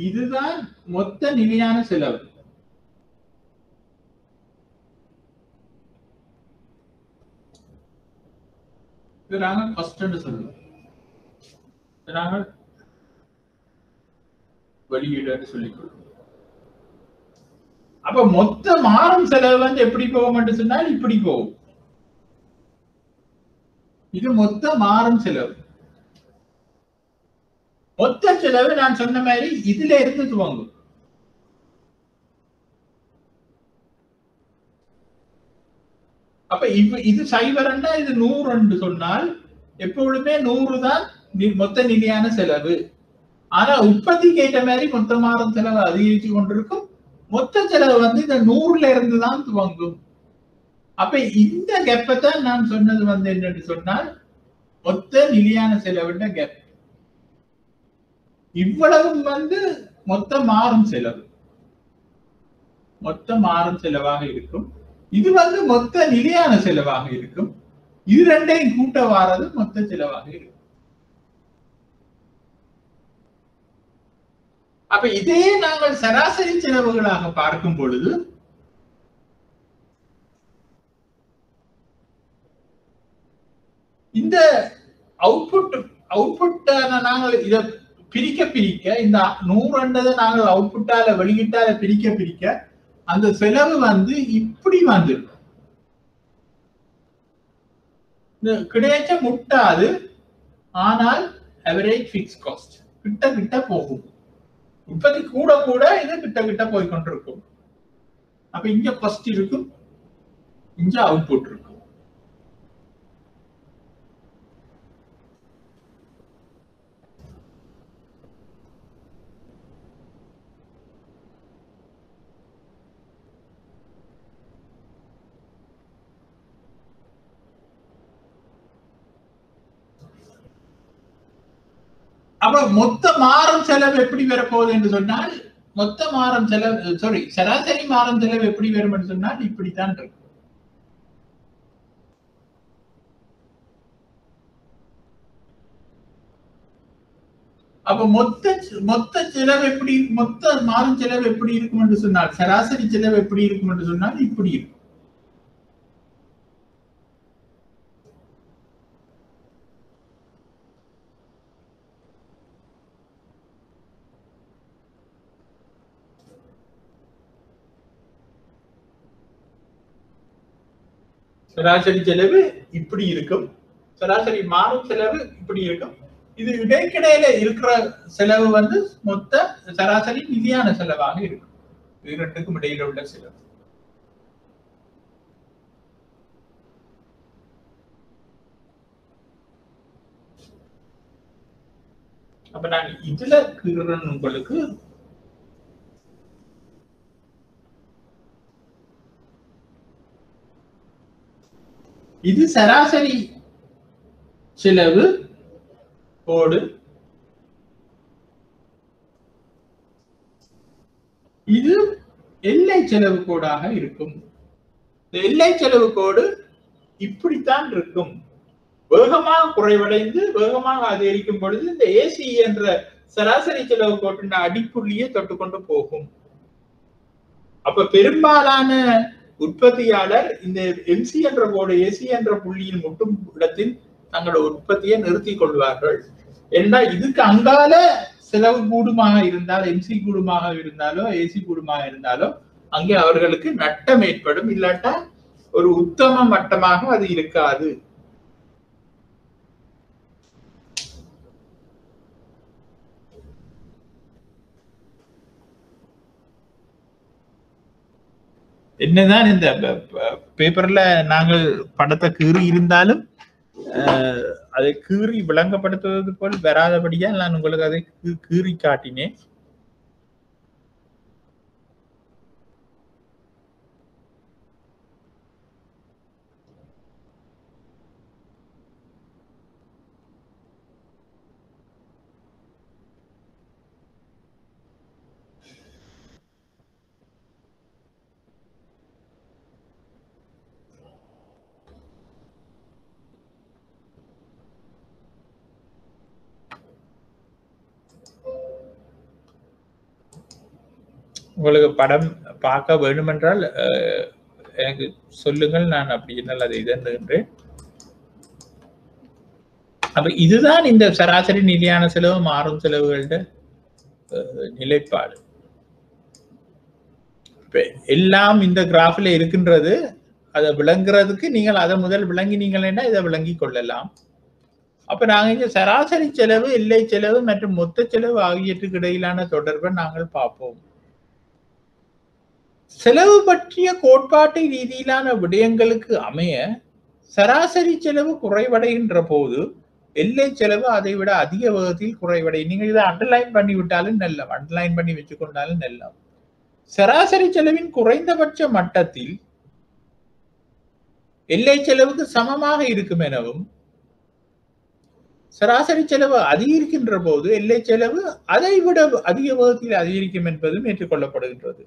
இதுதான் மொத்த நிலையான செலவு. வெளியீடு சொல்லிக்கொள்ளும். அப்ப மொத்த மாறும் செலவு வந்து எப்படி போகும் என்று சொன்னால் இப்படி போகும். இது மொத்த மாறும் செலவு. மொத்த செலவு நான் சொன்ன மாதிரி இதுல இருந்து துவங்கும். அப்ப இது சைவரண்டா இது 100 என்று சொன்னால் எப்பொழுதுமே 100 தான் மொத்த நிலையான செலவு. ஆனா உற்பத்திக்கு ஏற்ற மாதிரி மொத்த மாறும் செலவு அதிகரித்து கொண்டிருக்கும். மொத்த செலவு வந்து இந்த 100ல இருந்து தான் துவங்கும். அப்ப இந்த கெப்பை தான் நான் சொன்னது வந்து என்னன்னு சொன்னால் மொத்த நிலையான செலவுன்ற கெப். இவ்வளவும் வந்து மொத்த மாறும் செலவு, மொத்த மாறும் செலவாக இருக்கும். இது வந்து மொத்த நிலையான செலவாக இருக்கும். இது ரெண்டையும் கூட்ட வாரது மொத்த செலவாக இருக்கும். அப்ப இதே நாங்கள் சராசரி செலவுகளாக பார்க்கும் பொழுது இந்த அவுட்புட் நாங்கள் இதை பிரிக்க இந்த 100 நாங்கள் அவுட்புட்டால வெளியிட்டால பிரிக்க அந்த செலவு வந்து இப்படி வந்துடும். கிடைச்ச முட்டாது, ஆனால் அவரேஜ் பிக்ஸ் காஸ்ட் கிட்ட போகும். உற்பத்தி கூட இது கிட்ட போய் கொண்டிருக்கும். அப்ப இங்க காஸ்ட் இருக்கும், இங்க அவுட்புட் இருக்கும். அப்ப மொத்த மாறும் செலவு எப்படி வரப்போகுது என்று சொன்னால் மொத்த மாறும் செலவு சராசரி மாறும் செலவு எப்படி வரும் என்று சொன்னால் இப்படித்தான் இருக்கும். அப்ப மொத்த செலவு எப்படி, மொத்த மாறும் செலவு எப்படி இருக்கும் என்று சொன்னால், சராசரி செலவு எப்படி இருக்கும் என்று சொன்னால் இப்படி இருக்கும். சராசரி செலவு இப்படி இருக்கும், சராசரி மாறும் செலவு இப்படி இருக்கும். இது இடைக்கிடையில இருக்கிற செலவு வந்து மொத்த சராசரி நிதியான செலவாக இருக்கும். இரண்டுக்கும் இடையில உள்ள செலவு. அப்ப நான் இதுல கீறன் உங்களுக்கு இது சராசரி செலவு கோடு, இது எல்லை செலவு கோடாக இருக்கும். எல்லை செலவு கோடு இப்படித்தான் இருக்கும். வேகமாக குறைவடைந்து வேகமாக அதிகரிக்கும் பொழுது இந்த ஏசி என்ற சராசரி செலவு கோட்டின் அடிப்புள்ளியை தொட்டுக்கொண்டு போகும். அப்ப பெரும்பாலான உற்பத்தியாளர் இந்த எம்சி என்ற கோடு ஏசி என்ற புள்ளியில் முட்டும் இடத்தில் தங்களோட உற்பத்தியை நிறுத்திக் கொள்வார்கள். ஏன்னா இதுக்கு அங்கால செலவு கூடுமாக இருந்தால், எம்சி கூடுமாக இருந்தாலோ ஏசி கூடுமாக இருந்தாலோ அங்கே அவர்களுக்கு நட்டம் ஏற்படும். இல்லாட்டா ஒரு உத்தம மட்டமாக அது இருக்காது. என்னதான் இந்த பேப்பர்ல நாங்கள் படத்தை கீறி இருந்தாலும் அதை கீறி விளங்கப்படுத்துவது போல் வராதபடியா நான் உங்களுக்கு அதை கீறி காட்டினேன். உங்களுக்கு படம் பார்க்க வேண்டுமென்றால் எனக்கு சொல்லுங்கள், நான் அப்படி என்னால் அதை இதன்றேன். அப்ப இதுதான் இந்த சராசரி நிலையான செலவு மாறும் செலவுகளோட நிலைப்பாடு. எல்லாம் இந்த கிராஃப்ல இருக்கின்றது. அதை விளங்குறதுக்கு நீங்கள் அதை முதல் விளங்கினீங்கன்னா இதை விளங்கி கொள்ளலாம். அப்ப நாங்க இங்க சராசரி செலவு, எல்லை செலவு மற்றும் மொத்த செலவு ஆகியவற்றுக்கு இடையிலான தொடர்பை நாங்கள் பார்ப்போம். செலவு பற்றிய கோட்பாட்டு ரீதியிலான விடயங்களுக்கு அமைய சராசரி செலவு குறைவடைகின்ற போது எல்லை செலவு அதை விட அதிக வேகத்தில் குறைவடை. நீங்க இதை அண்டர்லைன் பண்ணி விட்டாலும் நல்ல, அண்டர்லைன் பண்ணி வச்சுக்கொண்டாலும் நல்ல. சராசரி செலவின் குறைந்தபட்ச மட்டத்தில் எல்லை செலவுக்கு சமமாக இருக்கும் எனவும், சராசரி செலவு அதிகரிக்கின்ற போது எல்லை செலவு அதை விட அதிக வேகத்தில் அதிகரிக்கும் என்பதும் ஏற்றுக்கொள்ளப்படுகின்றது.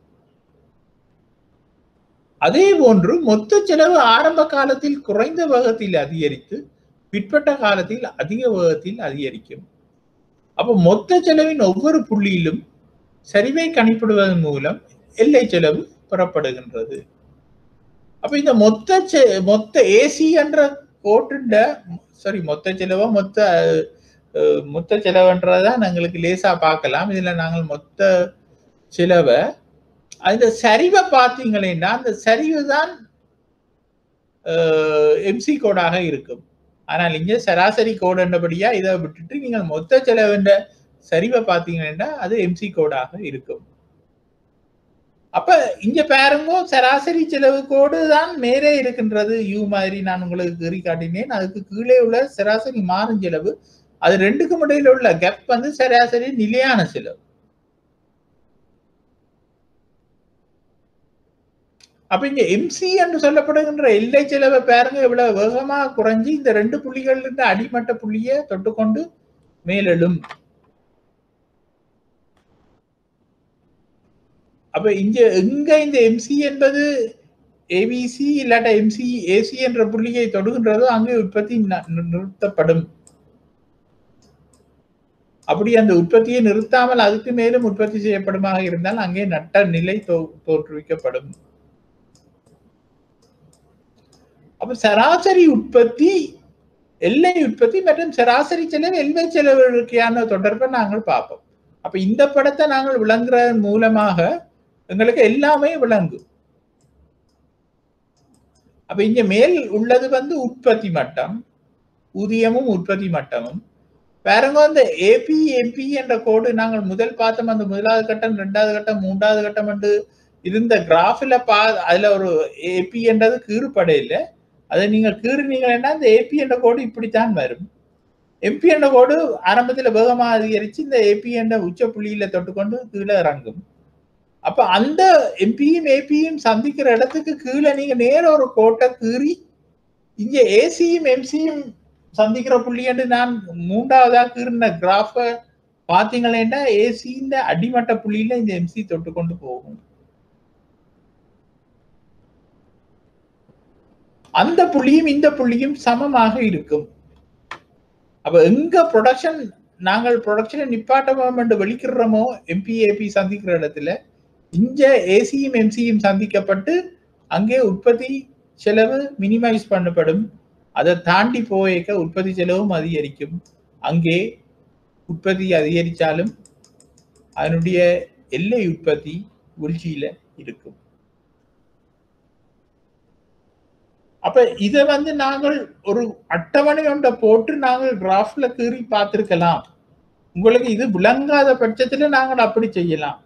அதே போன்று மொத்த செலவு ஆரம்ப காலத்தில் குறைந்த வேகத்தில் அதிகரித்து பிற்பட்ட காலத்தில் அதிக வேகத்தில் அதிகரிக்கும். அப்போ மொத்த செலவின் ஒவ்வொரு புள்ளியிலும் சரிவை கணிப்பிடுவதன் மூலம் எல்லை செலவு பெறப்படுகின்றது. அப்ப இந்த மொத்த ஏசி என்ற கோட்டுண்ட மொத்த செலவோ மொத்த செலவுன்றதான் எங்களுக்கு லேசா பார்க்கலாம். இதுல நாங்கள் மொத்த செலவை அந்த சரிவை பார்த்தீங்கன்னா அந்த சரிவு தான் எம்சி கோடாக இருக்கும். ஆனால் இங்க சராசரி கோடு என்றபடியா இதை விட்டுட்டு நீங்கள் மொத்த செலவுன்ற சரிவை பார்த்தீங்கன்னா அது எம்சி கோடாக இருக்கும். அப்ப இங்க பாருங்க, சராசரி செலவு கோடு தான் மேலே இருக்கின்றது யூ மாதிரி நான் உங்களுக்கு கீறி காட்டினேன். அதுக்கு கீழே உள்ள சராசரி மாறும் செலவு, அது ரெண்டுக்கும் இடையில உள்ள கேப் வந்து சராசரி நிலையான செலவு. அப்ப இங்க எம்சி என்று சொல்லப்படுகின்ற எல்லை செலவை பாருங்க இவ்வளவு வேகமாக குறைஞ்சி இந்த ரெண்டு புள்ளிகள் இருந்து அடிமட்ட புள்ளியை தொட்டுக்கொண்டு மேலெழும். அப்ப எங்க இந்த எம்சி என்பது ஏபிசி இல்லாட்ட எம்சி ஏசி என்ற புள்ளியை தொடுகின்றதோ அங்கே உற்பத்தி நிறுத்தப்படும். அப்படி அந்த உற்பத்தியை நிறுத்தாமல் அதுக்கு மேலும் உற்பத்தி செய்யப்படுமாக இருந்தால் அங்கே நட்ட நிலை தோற்றுவிக்கப்படும். அப்ப சராசரி உற்பத்தி, எல்லை உற்பத்தி மற்றும் சராசரி செலவு, எல்லை செலவுக்கான தொடர்பை நாங்கள் பார்ப்போம். அப்ப இந்த படத்தை நாங்கள் விளங்குறதன் மூலமாக எங்களுக்கு எல்லாமே விளங்கும். அப்ப இங்க மேல் உள்ளது வந்து உற்பத்தி மட்டம், ஊதியமும் உற்பத்தி மட்டமும். பாருங்க, அந்த ஏபி எம்பி என்ற கோடு நாங்கள் முதல் பார்த்தோம். அந்த முதலாவது கட்டம், இரண்டாவது கட்டம், மூன்றாவது கட்டம் என்று இருந்த கிராஃபில் அதுல ஒரு ஏபி என்றது கீறுபடையில. அதை நீங்கள் கீறுனீங்கன்னா அந்த ஏபி என்ற கோடு இப்படித்தான் வரும். எம்பி என்ற கோடு ஆரம்பத்தில் வேகமாக அதிகரிச்சு இந்த ஏபி என்ற உச்ச புள்ளியில தொட்டுக்கொண்டு கீழே இறங்கும். அப்ப அந்த எம்பியும் ஏபியும் சந்திக்கிற இடத்துக்கு கீழே நீங்க நேர ஒரு கோட்டை கீறி இங்க ஏசியும் எம்சியும் சந்திக்கிற புள்ளி என்று நான் மூன்றாவதா கீறின கிராஃப பாத்தீங்கன்னா ஏசி இந்த அடிமட்ட புள்ளியில இந்த எம்சி தொட்டுக்கொண்டு போகும். அந்த புள்ளியும் இந்த புள்ளியும் சமமாக இருக்கும். அப்ப எங்க ப்ரொடக்ஷன் நாங்கள் ப்ரொடக்ஷனை நிப்பாட்டோம் என்று வெளிக்கிறோமோ எம்பி ஏபி சந்திக்கிற இடத்துல இங்க ஏசியும் எம்சியும் சந்திக்கப்பட்டு அங்கே உற்பத்தி செலவு மினிமைஸ் பண்ணப்படும். அதை தாண்டி போய்க்க உற்பத்தி செலவும் அதிகரிக்கும். அங்கே உற்பத்தி அதிகரித்தாலும் அதனுடைய எல்லை உற்பத்தி வீழ்ச்சியில இருக்கும். அப்ப இதை வந்து நாங்கள் ஒரு அட்டவணை ஒன்றை போட்டு நாங்கள் கிராஃப்ல கீறி பார்த்திருக்கலாம். உங்களுக்கு இது விளங்காத பட்சத்துல நாங்கள் அப்படி செய்யலாம்.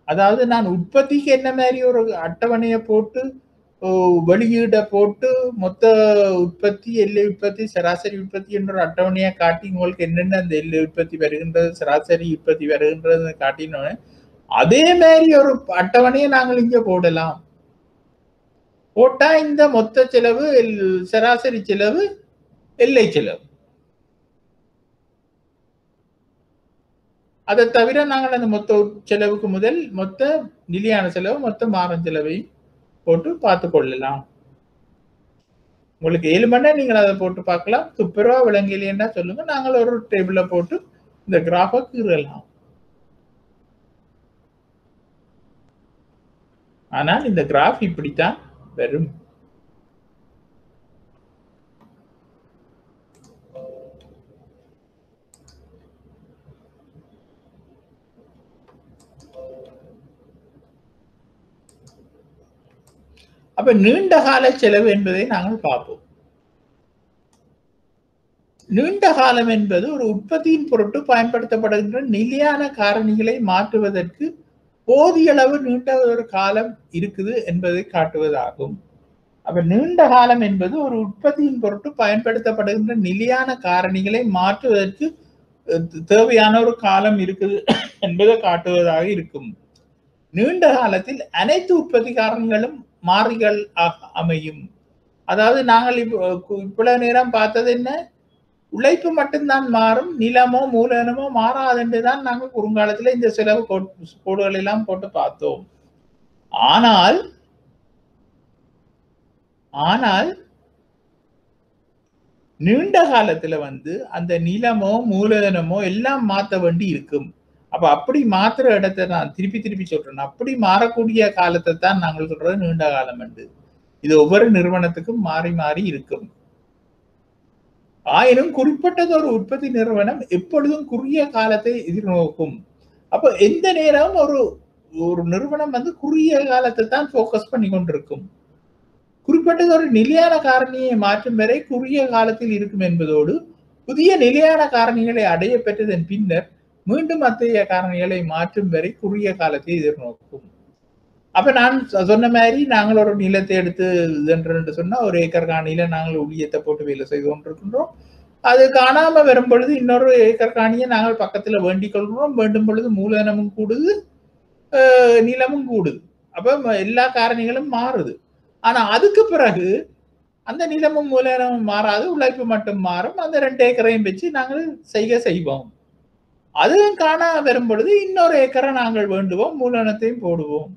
அதாவது நான் உற்பத்திக்கு என்ன மாதிரி ஒரு அட்டவணையை போட்டு வெளியீட போட்டு மொத்த உற்பத்தி, எல்லை உற்பத்தி, சராசரி உற்பத்தி என்ற ஒரு அட்டவணையை காட்டி உங்களுக்கு என்னென்ன அந்த எல்லை உற்பத்தி வருகின்றது, சராசரி உற்பத்தி வருகின்றது காட்டினோன்னு அதே மாதிரி ஒரு அட்டவணையை நாங்கள் இங்க போடலாம். போட்டா இந்த மொத்த செலவு, சராசரி செலவு, எல்லை செலவு, அதை தவிர நாங்கள் அந்த மொத்த செலவுக்கு முதல் மொத்த நிலையான செலவு, மொத்த மாறும் செலவையும் போட்டு பார்த்து கொள்ளலாம். உங்களுக்கு 7 மணி நேரம் நீங்கள் அதை போட்டு பார்க்கலாம். துப்புரவா விளங்கலைன்னா சொல்லுங்க, நாங்கள் ஒரு டேபிள்ல போட்டு இந்த கிராஃபை கீறலாம். ஆனால் இந்த கிராஃப் இப்படித்தான் வரும். அப்ப நீண்ட கால செலவு என்பதை நாங்கள் பார்ப்போம். நீண்ட காலம் என்பது ஒரு உற்பத்தியின் பொருட்டு பயன்படுத்தப்படுகின்ற நிலையான காரணிகளை மாற்றுவதற்கு போதிய அளவு நீண்ட ஒரு காலம் இருக்குது என்பதை காட்டுவதாகும். அப்ப நீண்ட காலம் என்பது ஒரு உற்பத்தியின் பொருட்டு பயன்படுத்தப்படுகின்ற நிலையான காரணிகளை மாற்றுவதற்கு தேவையான ஒரு காலம் இருக்குது என்பதை காட்டுவதாக இருக்கும். நீண்ட காலத்தில் அனைத்து உற்பத்தி காரணிகளும் மாறிகள் அமையும். அதாவது நாங்கள் இவ்வளவு நேரம் பார்த்தது என்ன, உழைப்பு மட்டும்தான் மாறும், நிலமோ மூலதனமோ மாறாது என்றுதான் நாங்கள் குறுங்காலத்துல இந்த செலவு கோடுகள் எல்லாம் போட்டு பார்த்தோம். ஆனால் நீண்ட காலத்துல வந்து அந்த நிலமோ மூலதனமோ எல்லாம் மாற்ற வேண்டி இருக்கும். அப்ப அப்படி மாத்துற இடத்தை நான் திருப்பி சொல்றேன். அப்படி மாறக்கூடிய காலத்தை தான் நாங்கள் சொல்றது நீண்ட காலம் என்று. இது ஒவ்வொரு நிறுவனத்துக்கும் மாறி மாறி இருக்கும். ஆயினும் குறிப்பிட்டது ஒரு உற்பத்தி நிறுவனம் எப்பொழுதும் குறுகிய காலத்தை எதிர்நோக்கும். அப்ப எந்த நேரம் ஒரு நிறுவனம் வந்து குறுகிய காலத்தை தான் போக்கஸ் பண்ணி கொண்டிருக்கும். குறிப்பிட்டது ஒரு நிலையான காரணியை மாற்றும் வரை குறுகிய காலத்தில் இருக்கும் என்பதோடு புதிய நிலையான காரணிகளை அடைய பெற்றதன் பின்னர் மீண்டும் அத்தகைய காரணிகளை மாற்றும் வரை குறுகிய காலத்தை எதிர்நோக்கும். அப்ப நான் சொன்ன மாதிரி நாங்கள் ஒரு நிலத்தை எடுத்து என்று சொன்னா ஒரு ஏக்கர் காணியில நாங்கள் ஊழியத்தை போட்டு வேலை செய்து கொண்டிருக்கின்றோம். அது காணாம வரும் பொழுது இன்னொரு ஏக்கர் காணியை நாங்கள் பக்கத்துல வேண்டிக் கொள்கிறோம். வேண்டும் பொழுது மூலதனமும் கூடுது, நிலமும் கூடுது. அப்ப எல்லா காரணிகளும் மாறுது. ஆனா அதுக்கு பிறகு அந்த நிலமும் மூலதனமும் மாறாது, உழைப்பு மட்டும் மாறும். அந்த 2 ஏக்கரையும் வச்சு நாங்கள் செய்வோம். அதுவும் காணா வரும் பொழுது இன்னொரு ஏக்கரை நாங்கள் வேண்டுவோம், மூலதனத்தையும் போடுவோம்.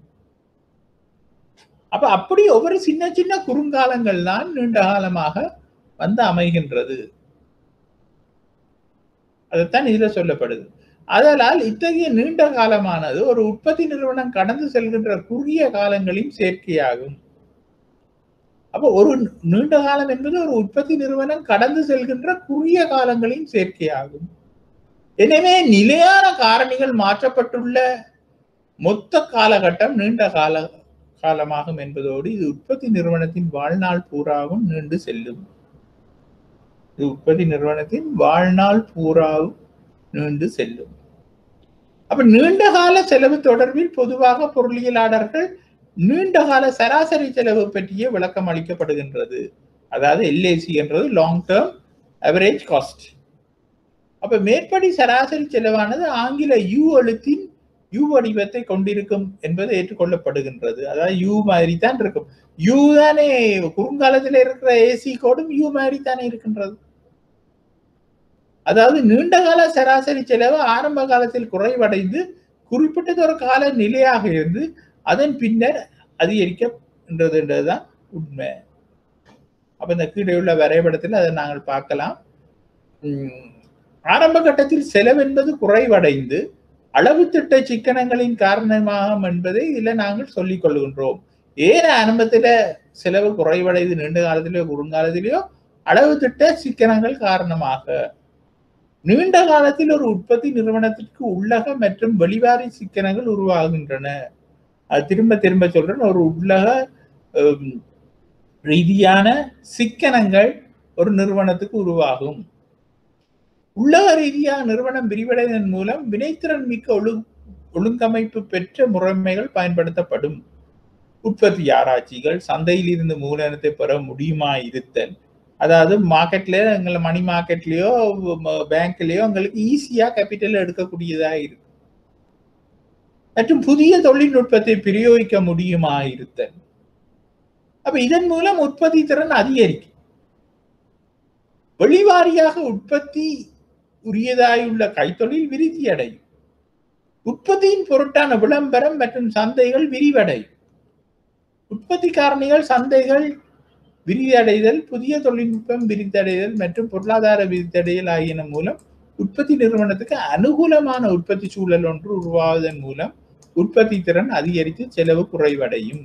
அப்ப அப்படி ஒவ்வொரு சின்ன சின்ன குறுங்காலங்கள் தான் நீண்ட காலமாக வந்து அமைகின்றது. அதைத்தான் இதுல சொல்லப்படுது. அதனால் இத்தகைய நீண்ட காலமானது ஒரு உற்பத்தி நிறுவனம் கடந்து செல்கின்ற குறுகிய காலங்களின் சேர்க்கையாகும். அப்போ ஒரு நீண்ட காலம் என்பது ஒரு உற்பத்தி நிறுவனம் கடந்து செல்கின்ற குறுகிய காலங்களின் சேர்க்கையாகும். எனவே நிலையான காரணிகள் மாற்றப்பட்டுள்ள மொத்த காலகட்டம் நீண்ட காலமாகும் என்பதோடு இது உற்பத்தி நிறுவனத்தின் வாழ்நாள் பூராவும் நீண்டு செல்லும். இது உற்பத்தி நிறுவனத்தின் வாழ்நாள் பூராவும் நீண்டு செல்லும். அப்ப நீண்ட கால செலவு தொடர்பில் பொதுவாக பொருளியலாளர்கள் நீண்ட கால சராசரி செலவு பற்றிய விளக்கம் அளிக்கப்படுகின்றது. அதாவது எல்ஏசி என்றது லாங் டேர்ம் அவரேஜ் காஸ்ட். அப்ப மேற்படி சராசரி செலவானது ஆங்கில யூ எழுத்தின் யூ வடிவத்தை கொண்டிருக்கும் என்பது ஏற்றுக்கொள்ளப்படுகின்றது. அதாவது யூ மாதிரி தான் இருக்கும். யூ தானே குறுங்காலத்தில் இருக்கிற ஏசி கோடும் யூ மாதிரி தானே இருக்கின்றது. அதாவது நீண்டகால சராசரி செலவு ஆரம்ப காலத்தில் குறைவடைந்து குறிப்பிட்டது ஒரு கால நிலையாக இருந்து அதன் பின்னர் அதிகரிக்கின்றதுன்றதுதான் உண்மை. அப்ப இந்த கீழே உள்ள வரைபடத்தில் அதை நாங்கள் பார்க்கலாம். ஆரம்ப கட்டத்தில் செலவு என்பது குறைவடைந்து அளவு திட்ட சிக்கனங்களின் காரணமாகும் என்பதை இதில் நாங்கள் சொல்லிக் கொள்கின்றோம். ஏன் ஆரம்பத்தில் செலவு குறைவடைந்து நீண்ட காலத்திலேயோ குறுங்காலத்திலேயோ அளவு திட்ட சிக்கனங்கள் காரணமாக. நீண்ட காலத்தில் ஒரு உற்பத்தி நிறுவனத்திற்கு உள்ளக மற்றும் வெளிவாரி சிக்கனங்கள் உருவாகின்றன. அது திரும்ப திரும்ப சொல்றேன், ஒரு உள்ளக ரீதியான சிக்கனங்கள் ஒரு நிறுவனத்துக்கு உருவாகும். உள்ளக ரீதியாக நிறுவனம் விரிவடைவதன் மூலம் வினைத்திறன் மிக்க ஒழுங்கமைப்பு பெற்ற முறைமைகள் பயன்படுத்தப்படும். உற்பத்தி ஆராய்ச்சிகள், சந்தையில் இருந்து மூலதனத்தை பெற முடியுமா இருத்தல், அதாவது மார்க்கெட்ல எங்களை மணி மார்க்கெட்லயோ பேங்க்லயோ எங்களுக்கு ஈஸியா கேபிட்டல் எடுக்கக்கூடியதா இருக்கு. மற்றும் புதிய தொழில்நுட்பத்தை பிரயோகிக்க முடியுமா இருத்தல். அப்ப இதன் மூலம் உற்பத்தி திறன் அதிகரிக்கும். வெளிவாரியாக உற்பத்தி உரியதாயுள்ள கைத்தொழில் விருத்தி அடையும். உற்பத்தியின் பொருட்டான விளம்பரம் மற்றும் சந்தைகள் விரிவடையும். உற்பத்தி காரணிகள், சந்தைகள் விரிவடைதல், புதிய தொழில்நுட்பம் விரிவடைதல் மற்றும் பொருளாதார விரிவடைதல் ஆகியன மூலம் உற்பத்தி நிறுவனத்துக்கு அனுகூலமான உற்பத்தி சூழல் ஒன்று உருவாவதன் மூலம் உற்பத்தி திறன் அதிகரித்து செலவு குறைவடையும்.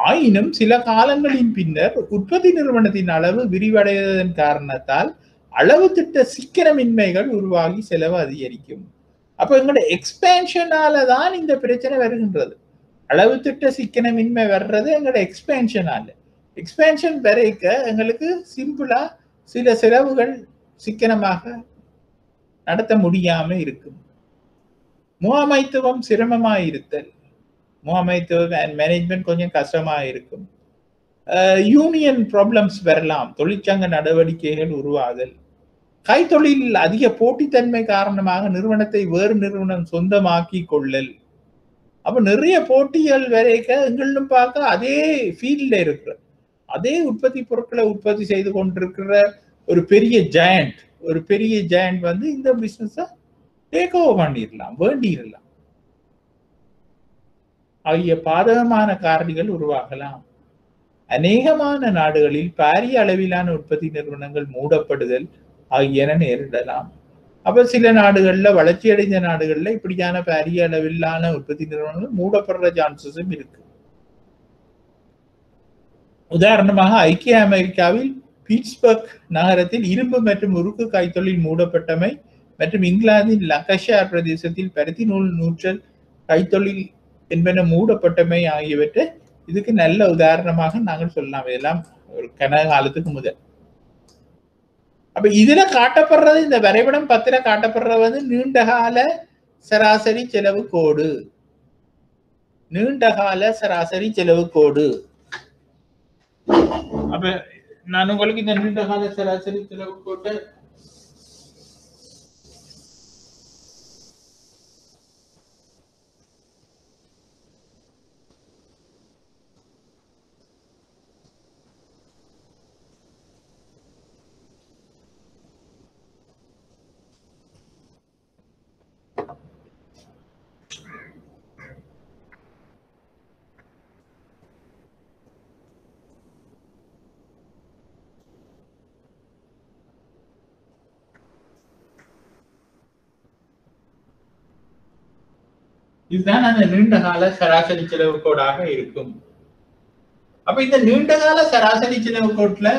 ஆயினும் சில காலங்களின் பின்னர் உற்பத்தி நிறுவனத்தின் அளவு விரிவடைவதன் காரணத்தால் அளவு திட்ட சிக்கனமின்மைகள் உருவாகி செலவு அதிகரிக்கும். அப்ப எங்களோட எக்ஸ்பேன்ஷனால தான் இந்த பிரச்சனை வருகின்றது. அளவு திட்ட சிக்கனமின்மை வர்றது எங்களோட எக்ஸ்பேன்ஷனால. எக்ஸ்பேன்ஷன் வரைக்க எங்களுக்கு சிம்பிளா சில செலவுகள் சிக்கனமாக நடத்த முடியாம இருக்கும். முகாமைத்துவம் சிரமமா இருத்தல், முகாமைத்துவம் அண்ட் மேனேஜ்மெண்ட் கொஞ்சம் கஷ்டமா இருக்கும். யூனியன் ப்ராப்ளம்ஸ் வரலாம், தொழிற்சங்க நடவடிக்கைகள் உருவாதல், கைத்தொழில் அதிக போட்டித்தன்மை காரணமாக நிறுவனத்தை வேறு நிறுவனம் சொந்தமாக்கி கொள்ளல். அப்ப நிறைய போட்டிகள் வரைக்க எங்களும் பார்க்க அதே ஃபீல்ட்ல இருக்கிற அதே உற்பத்தி பொருட்களை உற்பத்தி செய்து கொண்டிருக்கிற ஒரு பெரிய ஜெயண்ட் வந்து இந்த பிசினஸ டேக் ஓவர் பண்ணிடலாம், வேண்டிடலாம் ஆகிய பாதகமான காரணிகள் உருவாகலாம். அநேகமான நாடுகளில் பாரிய அளவிலான உற்பத்தி நிறுவனங்கள் மூடப்படுதல் ஆகியன நேரிடலாம். அப்ப சில நாடுகள்ல, வளர்ச்சி அடைந்த நாடுகள்ல இப்படியான பாரிய அளவிலான உற்பத்தி நிறுவனங்கள் மூடப்படுற சான்சஸும் இருக்கு. உதாரணமாக ஐக்கிய அமெரிக்காவில் பீட்ஸ்பர்க் நகரத்தில் இரும்பு மற்றும் உருக்கு கைத்தொழில் மூடப்பட்டமை மற்றும் இங்கிலாந்தின் லங்கஷயர் பிரதேசத்தில் பருத்தி நூல் நூற்றல் கைத்தொழில் என்பன மூடப்பட்டமை ஆகியவற்றை இதுக்கு நல்ல உதாரணமாக நாங்கள் சொல்லலாம். இதெல்லாம் ஒரு கனகாலத்துக்கு முதல். அப்ப இதுல காட்டப்படுறது, இந்த வரைபடம் 10 காட்டப்படுறது வந்து நீண்டகால சராசரி செலவு கோடு. நீண்டகால சராசரி செலவு கோடு. அப்ப நான் உங்களுக்கு இந்த நீண்டகால சராசரி செலவு கோட்டை இதுதான் அந்த நீண்ட கால சராசரி செலவு கோடாக இருக்கும். அப்ப இந்த நீண்ட கால சராசரி செலவு கோட்ல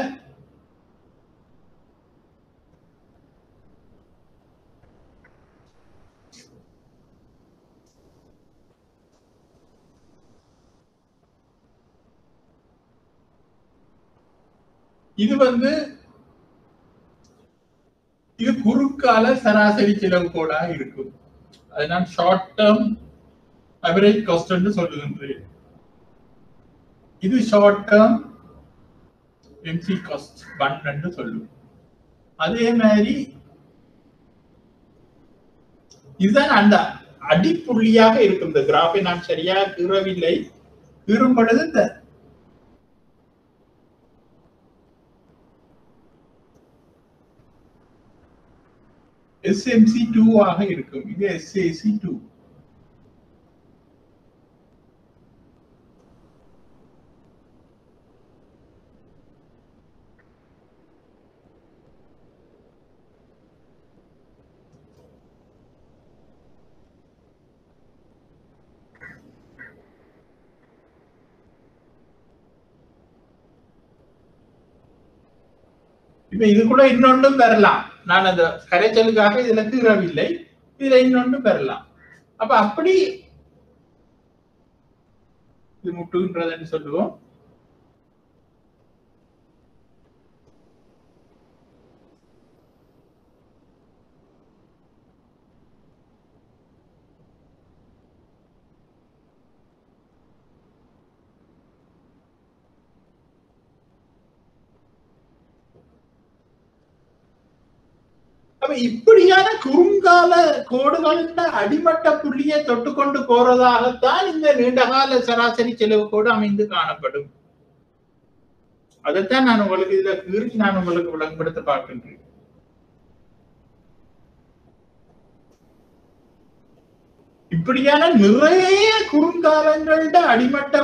இது இது குறுக்கால சராசரி செலவு கோடாக இருக்கும். அதை நான் ஷார்ட் டேர்ம் அவரேஜ் காஸ்ட் என்று சொல்லுகின்றேன். இது ஷார்ட் டேர்ம் எம்சி காஸ்ட் பன் என்று சொல்லுவோம். அதே மாதிரி இதுதான் அந்த அடிப்புள்ளியாக இருக்கும். இந்த கிராஃபை நான் சரியாக கீறவில்லை. கீறும் பொழுது இந்த SMC2 ஆக இருக்கும். இது SAC2. இப்ப இது கூட இன்னொன்றும் பெறலாம். நான் அந்த கரைச்சலுக்காக இதுல கீறவில்லை. இதுல இன்னொன்றும் பெறலாம். அப்ப அப்படி இது முட்டுகின்றதுன்னு சொல்லுவோம். இப்படியான குறுங்கால கோடுகளின் அடிமட்ட புள்ளியை தொட்டுக்கொண்டு போறதாகத்தான் இந்த நீண்டகால சராசரி செலவு கோடு அமைந்து காணப்படும். அதைத்தான் நான் உங்களுக்கு இதுல கீறி நான் உங்களுக்கு விளங்கப்படுத்த பார்க்கின்றேன். இப்படியான நிறைய குறுங்காலங்களோட அடிமட்ட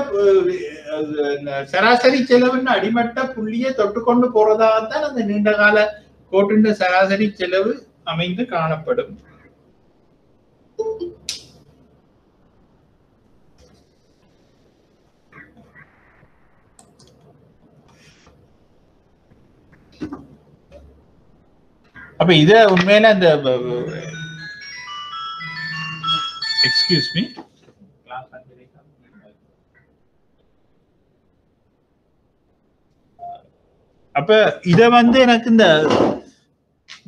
சராசரி செலவின் அடிமட்ட புள்ளியை தொட்டுக்கொண்டு போறதாகத்தான் அந்த நீண்டகால கோட்டின் சராசரி செலவு அமைந்து காணப்படும். அப்ப இத உண்மையில அந்த எக்ஸ்கியூஸ் மீ அப்ப இத எனக்கு இந்த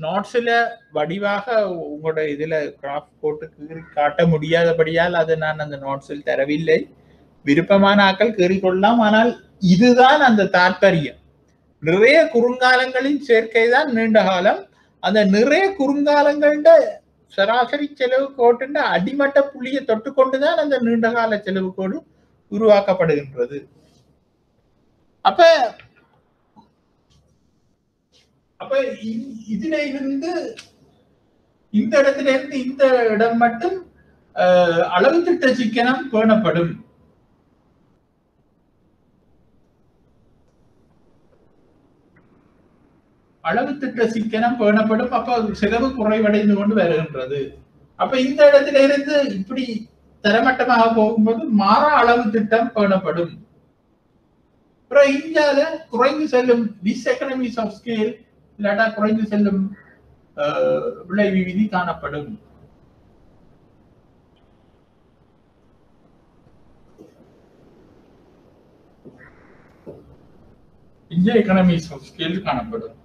நோட்ஸ்ல வடிவாக உங்களோட இதுல கிராஃப் போட்டு கீறி காட்ட முடியாதபடியால் அதை நான் அந்த நோட்ஸில் தரவில்லை. விருப்பமான ஆக்கள் கீறிக்கொள்ளலாம். ஆனால் இதுதான் அந்த தாற்பயம். நிறைய குறுங்காலங்களின் சேர்க்கை தான் நீண்ட காலம். அந்த நிறைய குறுங்காலங்கள சராசரி செலவு கோட்டின் அடிமட்ட புள்ளியை தொட்டுக்கொண்டுதான் அந்த நீண்டகால செலவு கோடு உருவாக்கப்படுகின்றது. அப்ப இதுல இருந்து இந்த இடத்துல இருந்து இந்த இடம் மட்டும் அளவு திட்ட சிக்கனம் பேணப்படும். அளவு திட்ட சிக்கனம் பேணப்படும். அப்ப செலவு குறைவடைந்து கொண்டு வருகின்றது. அப்ப இந்த இடத்துல இருந்து இப்படி தரமட்டமாக போகும்போது மாறா அளவு திட்டம் பேணப்படும். அப்புறம் இந்தியால குறைந்து செல்லும் டிஸ்எகனமிஸ் ஆஃப் ஸ்கேல் இல்லாட்டா குறைந்து செல்லும் விளைவு விதி காணப்படும். இந்திய எகனமிஸ் ஆஃப் ஸ்கேல் காணப்படும்.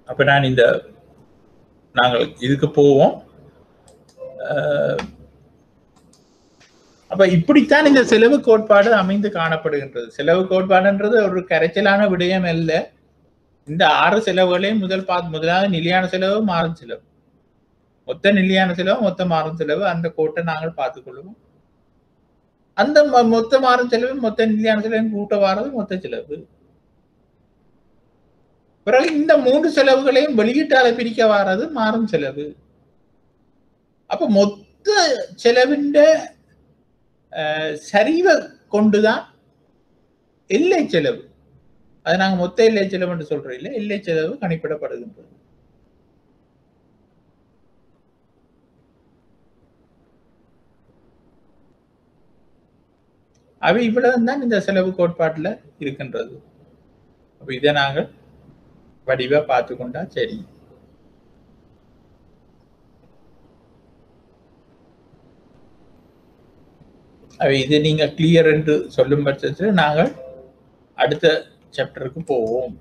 அப்ப நான் நாங்கள் இதுக்கு போவோம். அப்ப இப்படித்தான் இந்த செலவு கோட்பாடு அமைந்து காணப்படுகின்றது. செலவு கோட்பாடுன்றது ஒரு கரைச்சலான விடயம் அல்ல. இந்த 6 செலவுகளையும் முதலாவது நிலையான செலவு, மாறும் செலவு. மொத்த நிலையான செலவு, மொத்த மாறும் செலவு, அந்த கோட்டை நாங்கள் பார்த்துக் கொள்வோம். அந்த மொத்த மாறும் செலவு, மொத்த நிலையான செலவு கூட்ட வாரது மொத்த செலவு. பிறகு இந்த 3 செலவுகளையும் வெளியீட்டால பிரிக்க வாரது மாறும் செலவு. அப்ப மொத்த செலவின் சரிவை கொண்டுதான் எல்லை செலவு, அது நாங்க மொத்த எல்லை செலவு என்று சொல்றோம் இல்லை, எல்லை செலவு கணிப்பிடப்படுகின்றது. அவை இவ்வளவுதான் இந்த செலவு கோட்பாட்டுல இருக்கின்றது. அப்ப இதை நாங்கள் வடிவா பார்த்து கொண்டா சரி. அவை இது நீங்க கிளியர் என்று சொல்லும் பட்சத்தில் நாங்கள் அடுத்த சாப்டருக்கு போவோம்.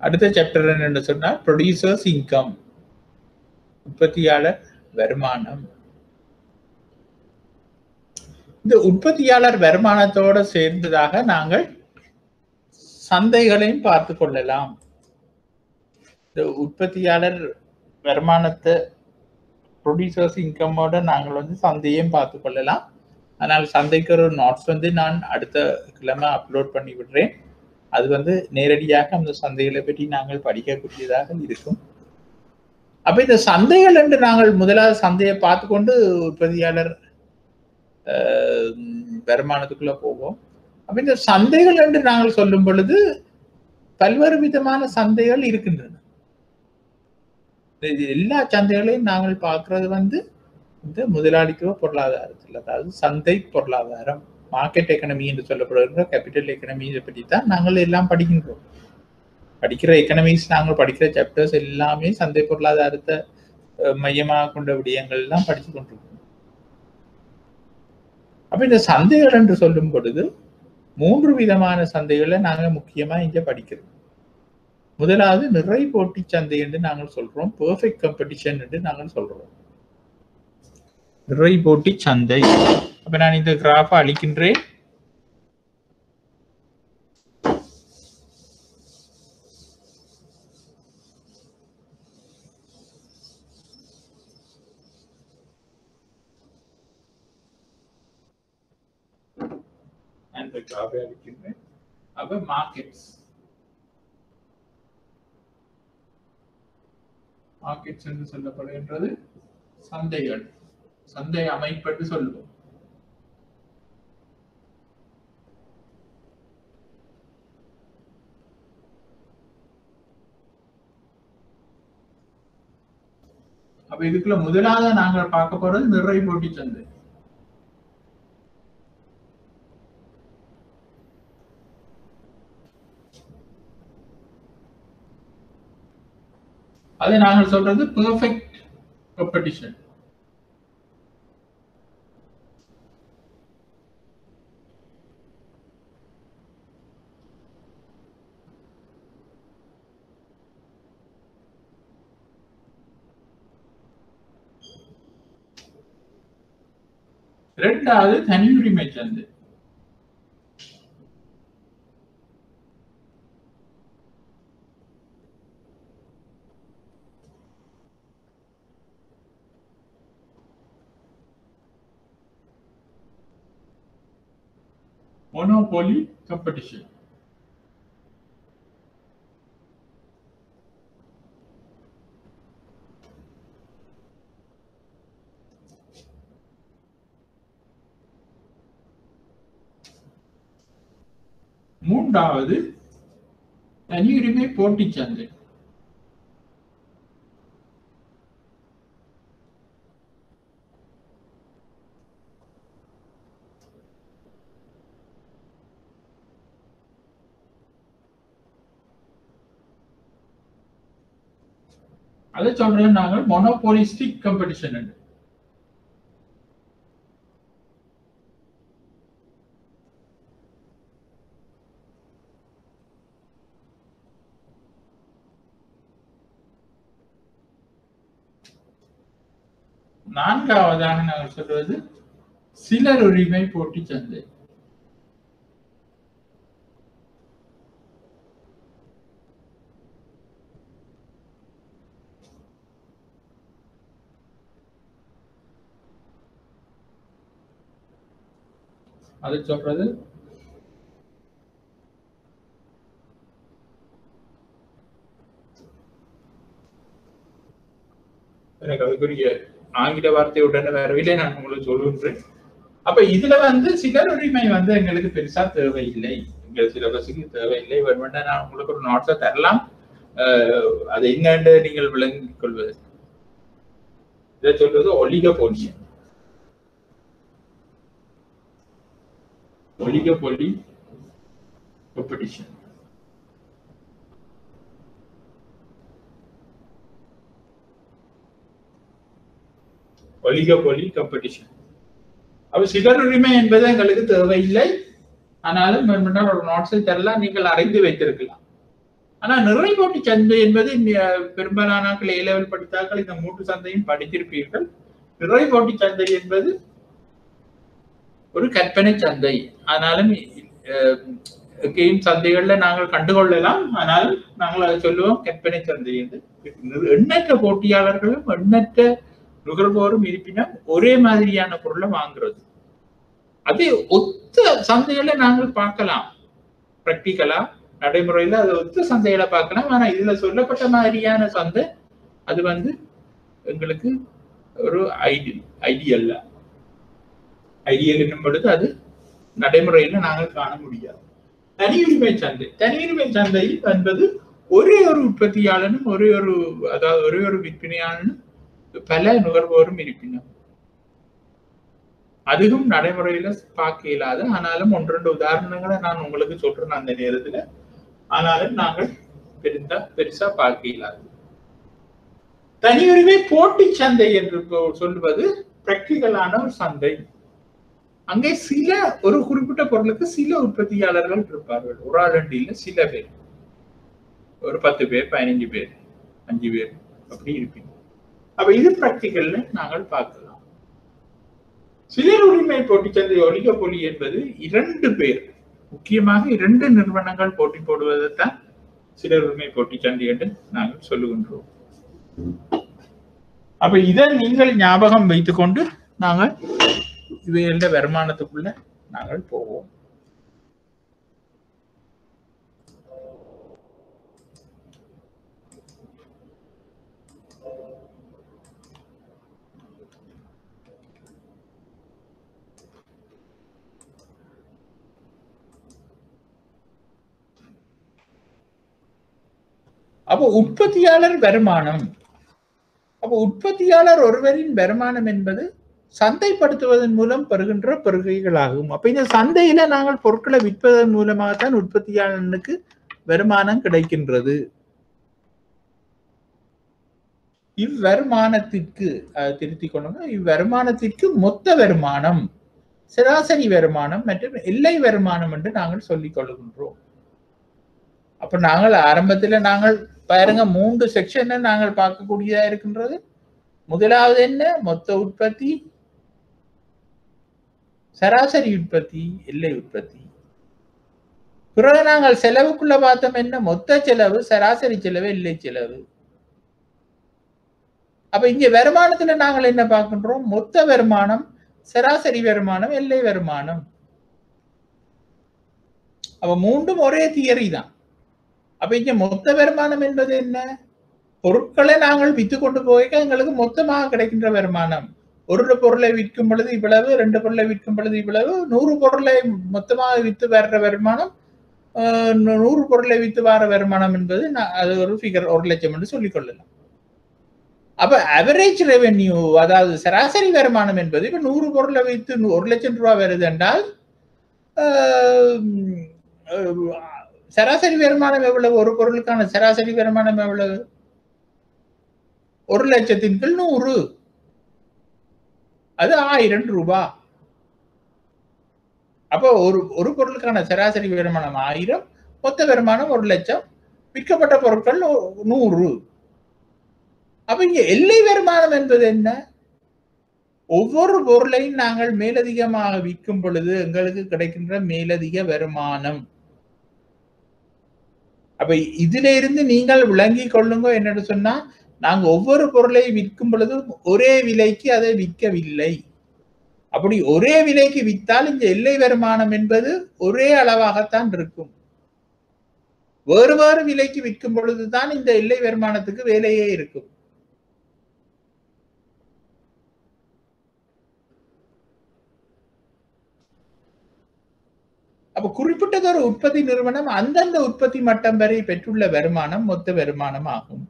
அடுத்த சாப்டர் என்ன சொன்னா ப்ரொடியூசர்ஸ் இன்கம், உற்பத்தியாளர் வருமானம். இந்த உற்பத்தியாளர் வருமானத்தோடு சேர்ந்ததாக நாங்கள் சந்தைகளையும் பார்த்து கொள்ளலாம். இந்த உற்பத்தியாளர் வருமானத்தை ப்ரொடியூசர்ஸ் இன்கமோட நாங்கள் சந்தையும் பார்த்து கொள்ளலாம். அதனால் சந்தைக்கு ஒரு நோட்ஸ் நான் அடுத்த கிழமை அப்லோட் பண்ணி விடுறேன். அது நேரடியாக அந்த சந்தைகளை பற்றி நாங்கள் படிக்கக்கூடியதாக இருக்கும். அப்ப இந்த சந்தைகள் என்று நாங்கள் முதலாவது சந்தையை பார்த்து கொண்டு உற்பத்தியாளர் வருமானத்துக்குள்ள போவோம். அப்ப இந்த சந்தைகள் என்று நாங்கள் சொல்லும் பொழுது பல்வேறு விதமான சந்தைகள் இருக்கின்றன. எல்லா சந்தைகளையும் நாங்கள் பார்க்கறது இந்த முதலாளித்துவ பொருளாதாரத்தில், அதாவது சந்தை பொருளாதாரம், மார்க்கெட் எக்கனமி என்று சொல்லப்படுகிற கேபிட்டல் எக்கனமியை பற்றி தான் நாங்கள் எல்லாம் படிக்கின்றோம். படிக்கிற எக்கனமிக்ஸ், நாங்கள் படிக்கிற சாப்டர்ஸ் எல்லாமே சந்தை பொருளாதாரத்தை மையமாக கொண்ட விடயங்கள் எல்லாம் படிச்சு கொண்டிருக்கோம். அப்ப இந்த சந்தைகள் என்று சொல்லும் பொழுது 3 விதமான சந்தைகளை நாங்கள் முக்கியமா இங்க படிக்கிறோம். முதலாவது நிறை போட்டி சந்தை என்று நாங்கள் சொல்றோம், பெர்ஃபெக்ட் காம்படிஷன் என்று நாங்கள் சொல்றோம். நிறை போட்டி சந்தை. அப்ப நான் இந்த கிராஃபை அளிக்கின்றேன். அப்ப மார்க்கெட்ஸ் என்று சொல்லப்படுகின்றது சந்தைகள், சந்தை அமைப்பு சொல்லுவோம். அப்ப இதுக்குள்ள முதலாவது நாங்கள் பார்க்க போறது நிறை போட்டி சந்தை. அதை நாங்கள் சொல்றது பெர்ஃபெக்ட் காம்படிஷன். இரண்டாவது தனியுரிமை சந்தை. monopoly competition. மூன்றாவது தனியுரிமை போட்டி சந்தை. அதை சொல்றோம் நாங்கள் மோனோபோலிஸ்டிக் காம்படிஷன். நான்காவதாக நாங்கள் சொல்வது சிலர் உரிமை போட்டி சந்தை. அது சொல்றது எனக்கு அதுக்குரிய ஆங்கில வார்த்தையுடனே வரவில்லை, நான் உங்களுக்கு சொல்லுகின்றேன். அப்ப இதுல சிலர் உரிமை எங்களுக்கு பெருசா தேவையில்லை, எங்கள் சிலபஸுக்கு தேவையில்லை. வேணுமெண்டா நான் உங்களுக்கு ஒரு நோட்ஸை தரலாம், அது என்னன்னு நீங்கள் விளங்கிக் கொள்வது. இதை சொல்வது oligopoly. Oligopoly competition. Oligopoly competition. அப்ப சிலர் உரிமை என்பது எங்களுக்கு தேவையில்லை, ஆனாலும் ஒரு நோட்ஸை தரலாம், நீங்கள் அறிந்து வைத்திருக்கலாம். ஆனா நிறை போட்டி சந்தை என்பது பெரும்பாலான ஏ லெவல் படித்தாக்கள் இந்த 3 சந்தையும் படித்திருப்பீர்கள். நிறை போட்டி சந்தை என்பது ஒரு கற்பனை சந்தை, ஆனாலும் சந்தைகள்ல நாங்கள் கண்டுகொள்ளலாம், ஆனாலும் நாங்கள் அதை சொல்லுவோம் கற்பனை சந்தை என்று. எண்ணற்ற போட்டியாளர்களும் எண்ணற்ற நுகர்வோரும் இருப்பினும் ஒரே மாதிரியான பொருளை வாங்குறது, அது ஒத்த சந்தைகளை நாங்கள் பார்க்கலாம். பிராக்டிக்கலா நடைமுறையில அது ஒத்த சந்தைகளை பார்க்கலாம். ஆனா இதுல சொல்லப்பட்ட மாதிரியான சந்தை அது எங்களுக்கு ஒரு ஐடியல் என்னும் பொழுது அது நடைமுறையில நாங்கள் காண முடியாது. தனியுரிமை சந்தை. தனியுரிமை சந்தை என்பது ஒரே ஒரு உற்பத்தியாளனும் ஒரே ஒரு விற்பனையாளனும் பல நுகர்வோரும் இருப்பினும் அதுவும் நடைமுறையில பார்க்க இயலாது. ஆனாலும் 1-2 உதாரணங்களை நான் உங்களுக்கு சொல்றேன் அந்த நேரத்துல. ஆனாலும் நாங்கள் பெருசா பார்க்க இயலாது. தனியுரிமை போட்டி சந்தை என்று சொல்வது பிராக்டிகலான ஒரு சந்தை. அங்கே ஒரு குறிப்பிட்ட பொருளுக்கு சில உற்பத்தியாளர்கள் இருப்பார்கள், ஒரு ஆள் ரெண்டு இல்ல, சில பேர், ஒரு 10 பேர், 15 பேர், 5 பேர் அப்படி இருப்பீங்க. அப்ப இது பிராக்டிகல்ல நாங்கள் பார்க்கலாம். சிலர் உரிமை போட்டி சந்தை ஒலிகோபோலி என்பது 2 பேர், முக்கியமாக 2 நிறுவனங்கள் போட்டி போடுவதைத்தான் சிலர் உரிமை போட்டி சந்தை என்று நாங்கள் சொல்லுகின்றோம். அப்ப இதை நீங்கள் ஞாபகம் வைத்துக் கொண்டு நாங்கள் இவைகள வருமானத்துக்குள்ள நாங்கள் போவோம். அப்போ உற்பத்தியாளர் வருமானம். அப்போ உற்பத்தியாளர் ஒருவரின் வருமானம் என்பது சந்தைப்படுத்துவதன் மூலம் பெறுகின்ற பெறுகைகளாகும். அப்ப இந்த சந்தையில நாங்கள் பொருட்களை விற்பதன் மூலமாகத்தான் உற்பத்தியாளனுக்கு வருமானம் கிடைக்கின்றது. இவ்வருமானத்திற்கு திருத்திக் கொள்ளுங்க, இவ்வருமானத்திற்கு மொத்த வருமானம், சராசரி வருமானம் மற்றும் எல்லை வருமானம் என்று நாங்கள் சொல்லிக் கொள்கின்றோம். அப்ப நாங்கள் ஆரம்பத்துல நாங்கள் பாருங்க 3 செக்ஷனை நாங்கள் பார்க்கக்கூடியதா இருக்கின்றது. முதலாவது என்ன? மொத்த உற்பத்தி, சராசரி உற்பத்தி, எல்லை உற்பத்தி. பிறகு நாங்கள் செலவுக்குள்ள பார்த்தோம் என்ன? மொத்த செலவு, சராசரி செலவு, எல்லை செலவு. அப்ப இங்க வருமானத்துல நாங்கள் என்ன பார்க்கின்றோம்? மொத்த வருமானம், சராசரி வருமானம், எல்லை வருமானம். அப்ப 3ம் ஒரே தியரி தான். அப்ப இங்க மொத்த வருமானம் என்பது என்ன? பொருட்களை நாங்கள் வித்து கொண்டு போய் எங்களுக்கு மொத்தமாக கிடைக்கின்ற வருமானம். ஒரு பொருளை விற்கும் பொழுது இவ்வளவு, 2 பொருளை விற்கும் பொழுது இவ்வளவு, 100 பொருளை மொத்தமாக வித்து வர்ற வருமானம், 100 பொருளை வித்து வர வருமானம் என்பது அது ஒரு ஃபிகர், 1 லட்சம் என்று சொல்லிக் கொள்ளலாம். அப்ப அவரேஜ் ரெவென்யூ, அதாவது சராசரி வருமானம் என்பது இப்ப 100 பொருளை வைத்து 1 லட்சம் ரூபாய் வருது என்றால் சராசரி வருமானம் எவ்வளவு? ஒரு பொருளுக்கான சராசரி வருமானம் எவ்வளவு? 1 லட்சத்தின் கீழ் 100, அது 1000 ரூபாய். அப்போ ஒரு பொருளுக்கான சராசரி வருமானம் 1000, மொத்த வருமானம் 1 லட்சம், விற்கப்பட்ட பொருட்கள் 100. அப்ப இங்க எல்லை வருமானம் என்பது என்ன? ஒவ்வொரு பொருளையும் நாங்கள் மேலதிகமாக விற்கும் பொழுது எங்களுக்கு கிடைக்கின்ற மேலதிக வருமானம். அப்ப இதுல இருந்து நீங்கள் விளங்கி கொள்ளுங்க என்னன்னு சொன்னா, நாங்க ஒவ்வொரு பொருளை விற்கும் பொழுது ஒரே விலைக்கு அதை விற்கவில்லை. அப்படி ஒரே விலைக்கு வித்தால் இந்த எல்லை வருமானம் என்பது ஒரே அளவாகத்தான் இருக்கும். வேறு வேறு விலைக்கு விற்கும் பொழுதுதான் இந்த எல்லை வருமானத்துக்கு வேலையே இருக்கும். அப்ப குறிப்பிட்டதொரு உற்பத்தி நிறுவனம் அந்தந்த உற்பத்தி மட்டம் வரை பெற்றுள்ள வருமானம் மொத்த வருமானம் ஆகும்.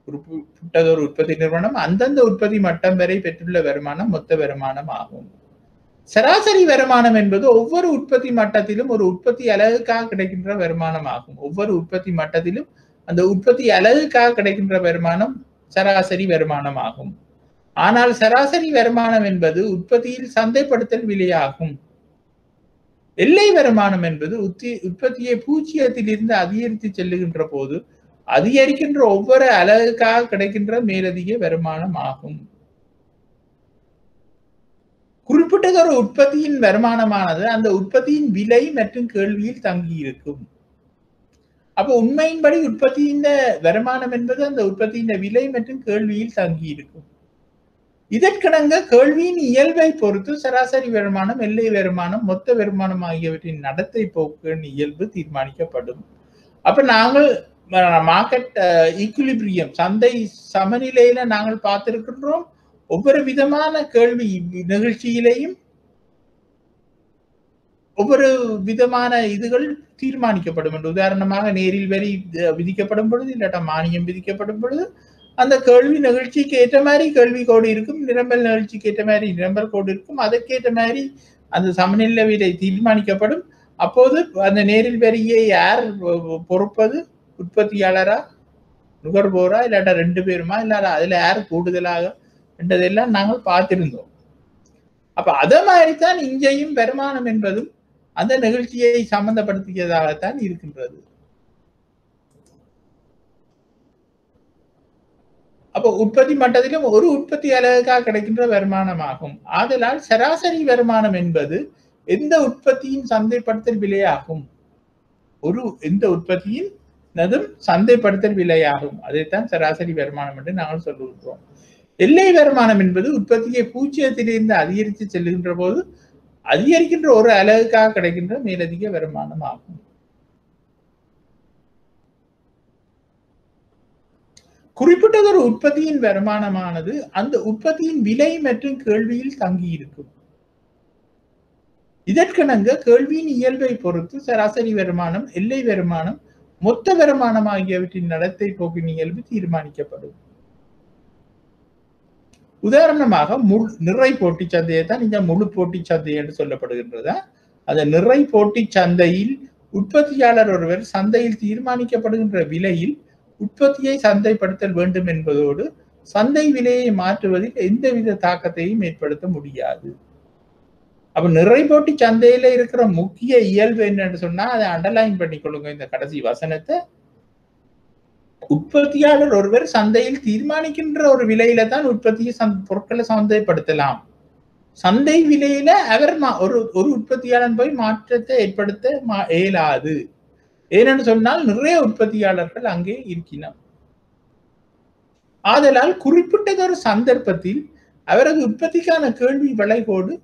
குறிப்பிட்டதொரு உற்பத்தி நிறுவனம் அந்தந்த உற்பத்தி மட்டம் வரை பெற்றுள்ள வருமானம் மொத்த வருமானம் ஆகும். சராசரி வருமானம் என்பது ஒவ்வொரு உற்பத்தி மட்டத்திலும் ஒரு உற்பத்தி அலகுக்காக கிடைக்கின்ற வருமானம் ஆகும். ஒவ்வொரு உற்பத்தி மட்டத்திலும் அந்த உற்பத்தி அலகுக்காக கிடைக்கின்ற வருமானம் சராசரி வருமானம் ஆகும். ஆனால் சராசரி வருமானம் என்பது உற்பத்தியில் சந்தைப்படுத்தல் விலையாகும். எல்லை வருமானம் என்பது உற்பத்தியை பூஜ்ஜியத்திலிருந்து அதிகரித்து செல்லுகின்ற போது அதிகரிக்கின்ற ஒவ்வொரு அலகுக்காக கிடைக்கின்ற மேலதிக வருமானம் ஆகும். குறிப்பிட்டதொரு உற்பத்தியின் வருமானமானது அந்த உற்பத்தியின் விலை மற்றும் கேள்வியில் தங்கி இருக்கும். அப்ப உண்மையின்படி உற்பத்தியின் வருமானம் என்பது அந்த உற்பத்தியின் விலை மற்றும் கேள்வியில் தங்கி இருக்கும். இதற்கிணங்க கேள்வியின் இயல்பை பொறுத்து சராசரி வருமானம், எல்லை வருமானம், மொத்த வருமானம் ஆகியவற்றின் நடத்தை போக்கின் இயல்பு தீர்மானிக்கப்படும். அப்ப நாங்கள் மார்க்கெட் ஈக்குலிபிரியம், சந்தை சமநிலையில நாங்கள் பார்த்திருக்கின்றோம். ஒவ்வொரு விதமான கேள்வி நிகழ்ச்சியிலேயும் ஒவ்வொரு விதமான இதுகள் தீர்மானிக்கப்படும் என்று. உதாரணமாக நேரில் வரி விதிக்கப்படும் பொழுது, இல்லாட்டா மானியம் விதிக்கப்படும் பொழுது அந்த கேள்வி நிகழ்ச்சிக்கு ஏற்ற மாதிரி கேள்வி கோடு இருக்கும், நிரம்பல் நிகழ்ச்சிக்கு ஏற்ற மாதிரி நிரம்பல் கோடு இருக்கும். அதற்கேற்ற மாதிரி அந்த சமநிலை விலை தீர்மானிக்கப்படும். அப்போது அந்த நேரில் வரியை யார் பொறுப்பது, உற்பத்தியாளரா நுகர்வோரா இல்லாட்டா ரெண்டு பேருமா, இல்லாட்டா அதுல யார் கூடுதலாக என்றதெல்லாம் நாங்கள் பார்த்திருந்தோம். அப்ப அதே மாதிரிதான் இங்கேயும் வருமானம் என்பதும் அந்த நிகழ்ச்சியை சம்பந்தப்படுத்தியதாகத்தான் இருக்கின்றது. அப்போ உற்பத்தி மட்டத்திலும் ஒரு உற்பத்தி அலகுக்காக கிடைக்கின்ற வருமானமாகும். ஆதலால் சராசரி வருமானம் என்பது எந்த உற்பத்தியின் சந்தைப்படுத்தல் விலையாகும். எந்த உற்பத்தியின் சந்தைப்படுத்தல் விலையாகும். அதைத்தான் சராசரி வருமானம் என்று நாங்கள் சொல்லுகின்றோம். எல்லை வருமானம் என்பது உற்பத்தியை பூஜ்ஜியத்திலிருந்து அதிகரித்து செல்லுகின்ற போது அதிகரிக்கின்ற ஒரு அலகுக்காக கிடைக்கின்ற மேலதிக வருமானம் ஆகும். குறிப்பிட்டதொரு உற்பத்தியின் வருமானமானது அந்த உற்பத்தியின் விலை மற்றும் கேள்வியில் தங்கி இருக்கும். இதற்கிணங்க கேள்வியின் இயல்பை பொறுத்து சராசரி வருமானம், எல்லை வருமானம், மொத்த வருமானம் ஆகியவற்றின் நடத்தை போக்கின் இயல்பு தீர்மானிக்கப்படும். உதாரணமாக நிறை போட்டி சந்தையை தான் இந்த முழு போட்டி சந்தை என்று சொல்லப்படுகின்றதா. அந்த நிறை போட்டி சந்தையில் உற்பத்தியாளர் ஒருவர் சந்தையில் தீர்மானிக்கப்படுகின்ற விலையில் உற்பத்தியை சந்தைப்படுத்தல் வேண்டும் என்பதோடு சந்தை விலையை மாற்றுவதில் எந்தவித தாக்கத்தையும் ஏற்படுத்த முடியாது. அப்ப நிறை போட்டி சந்தையில இருக்கிற முக்கிய இயல்பு என்னன்னு சொன்னா அதை அண்டர்லைன் பண்ணிக்கொள்ளுங்க. இந்த கடைசி வசனத்தை, உற்பத்தியாளர் ஒருவர் சந்தையில் தீர்மானிக்கின்ற ஒரு விலையில தான் உற்பத்தியை பொருட்களை சந்தைப்படுத்தலாம். சந்தை விலையில அவர் ஒரு உற்பத்தியாளர் போய் மாற்றத்தை ஏற்படுத்த இயலாது. ஏனென்று சொன்னால் நிறைய உற்பத்தியாளர்கள் அங்கே இருக்கிறார். ஆதலால் குறிப்பிட்டதொரு சந்தர்ப்பத்தில் அவரது உற்பத்திக்கான கேள்வி விலைகோடு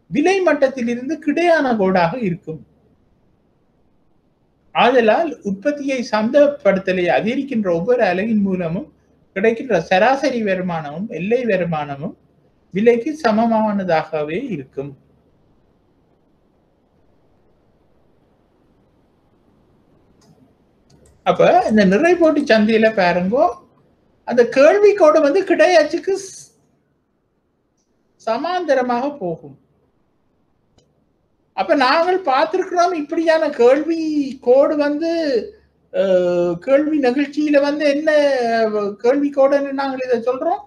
விலை மட்டத்தில் இருந்து கிடையான கோடாக இருக்கும். ஆதலால் உற்பத்தியை சந்தைப்படுத்தலை அதிகரிக்கின்ற ஒவ்வொரு அலகின் மூலமும் கிடைக்கின்ற சராசரி வருமானமும் எல்லை வருமானமும் விலைக்கு சமமானதாகவே இருக்கும். அப்ப இந்த நிறை போட்டி சந்தையில பாருங்கோ, அந்த கேள்வி கோடு கிடையாச்சுக்கு சமாந்தரமாக போகும். அப்ப நாங்கள் பார்த்திருக்கிறோம் இப்படியான கேள்வி கோடு கேள்வி நிகழ்ச்சியில என்ன கேள்வி கோடுன்னு நாங்கள் இதை சொல்றோம்.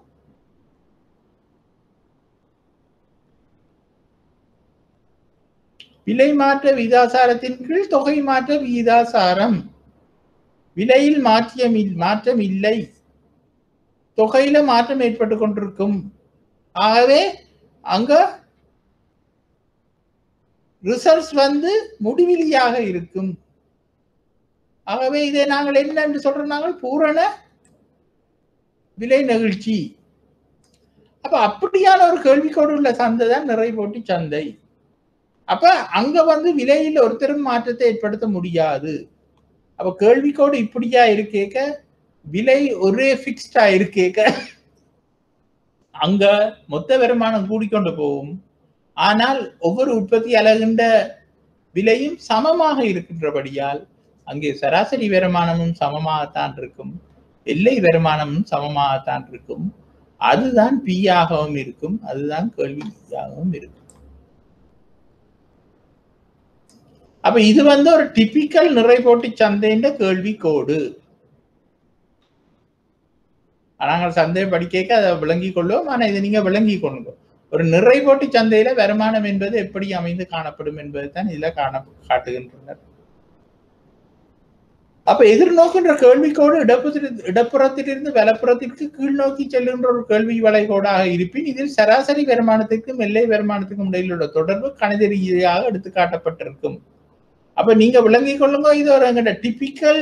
விலை மாற்ற விகிதாசாரத்தின் கீழ் தொகை மாற்ற விகிதாசாரம். விலையில் மாற்றம் இல்லை, தொகையில மாற்றம் ஏற்பட்டு கொண்டிருக்கும். ஆகவே அங்க ரிசல்ட்ஸ் முடிவிலியாக இருக்கும். ஆகவே இதை நாங்கள் என்ன என்று சொல்றோம், நாங்கள் பூரண விலை நிகழ்ச்சி. அப்ப அப்படியான ஒரு கேள்விக்கோடு உள்ள சந்தை தான் நிறை போட்டி சந்தை. அப்ப அங்க வந்து விலையில் ஒருத்தரும் மாற்றத்தை ஏற்படுத்த முடியாது. அப்ப கேள்விக்கோடு இப்படியா இருக்கேக்க, விலை ஒரே பிக்ஸ்டா இருக்கேக்க, அங்க மொத்த வருமானம் கூடிக்கொண்டு போகும். ஆனால் ஒவ்வொரு உற்பத்தியாளர்கின்ற விலையும் சமமாக இருக்கின்றபடியால் அங்கே சராசரி வருமானமும் சமமாகத்தான் இருக்கும், எல்லை வருமானமும் சமமாகத்தான் இருக்கும். அதுதான் பி ஆகவும் இருக்கும், அதுதான் கேள்வியாகவும் இருக்கும். அப்ப இது வந்து ஒரு டிபிக்கல் நிறை போட்டி சந்தைன்ற கேள்வி கோடு. நாங்கள் சந்தையை படிக்க அதை விளங்கிக் கொள்வோம். ஆனா இதை நீங்க விளங்கி கொள்ளுங்க. ஒரு நிறை போட்டி சந்தையில வருமானம் என்பது எப்படி அமைந்து காணப்படும் என்பதை தான் இதுல காட்டுகின்றனர். அப்ப எதிர்நோக்கின்ற கேள்விக்கோடு இடப்புறத்திலிருந்து வலப்புறத்திற்கு கீழ் நோக்கி செல்கின்ற ஒரு கேள்வி வளைகோடாக இருப்பின் இதில் சராசரி வருமானத்திற்கும் எல்லை வருமானத்துக்கும் இடையில் உள்ள தொடர்பு கணித ரீதியாக எடுத்து காட்டப்பட்டிருக்கும். அப்ப நீங்க விளங்கிக் கொள்ளுங்க, இது ஒரு எங்கட டிபிக்கல்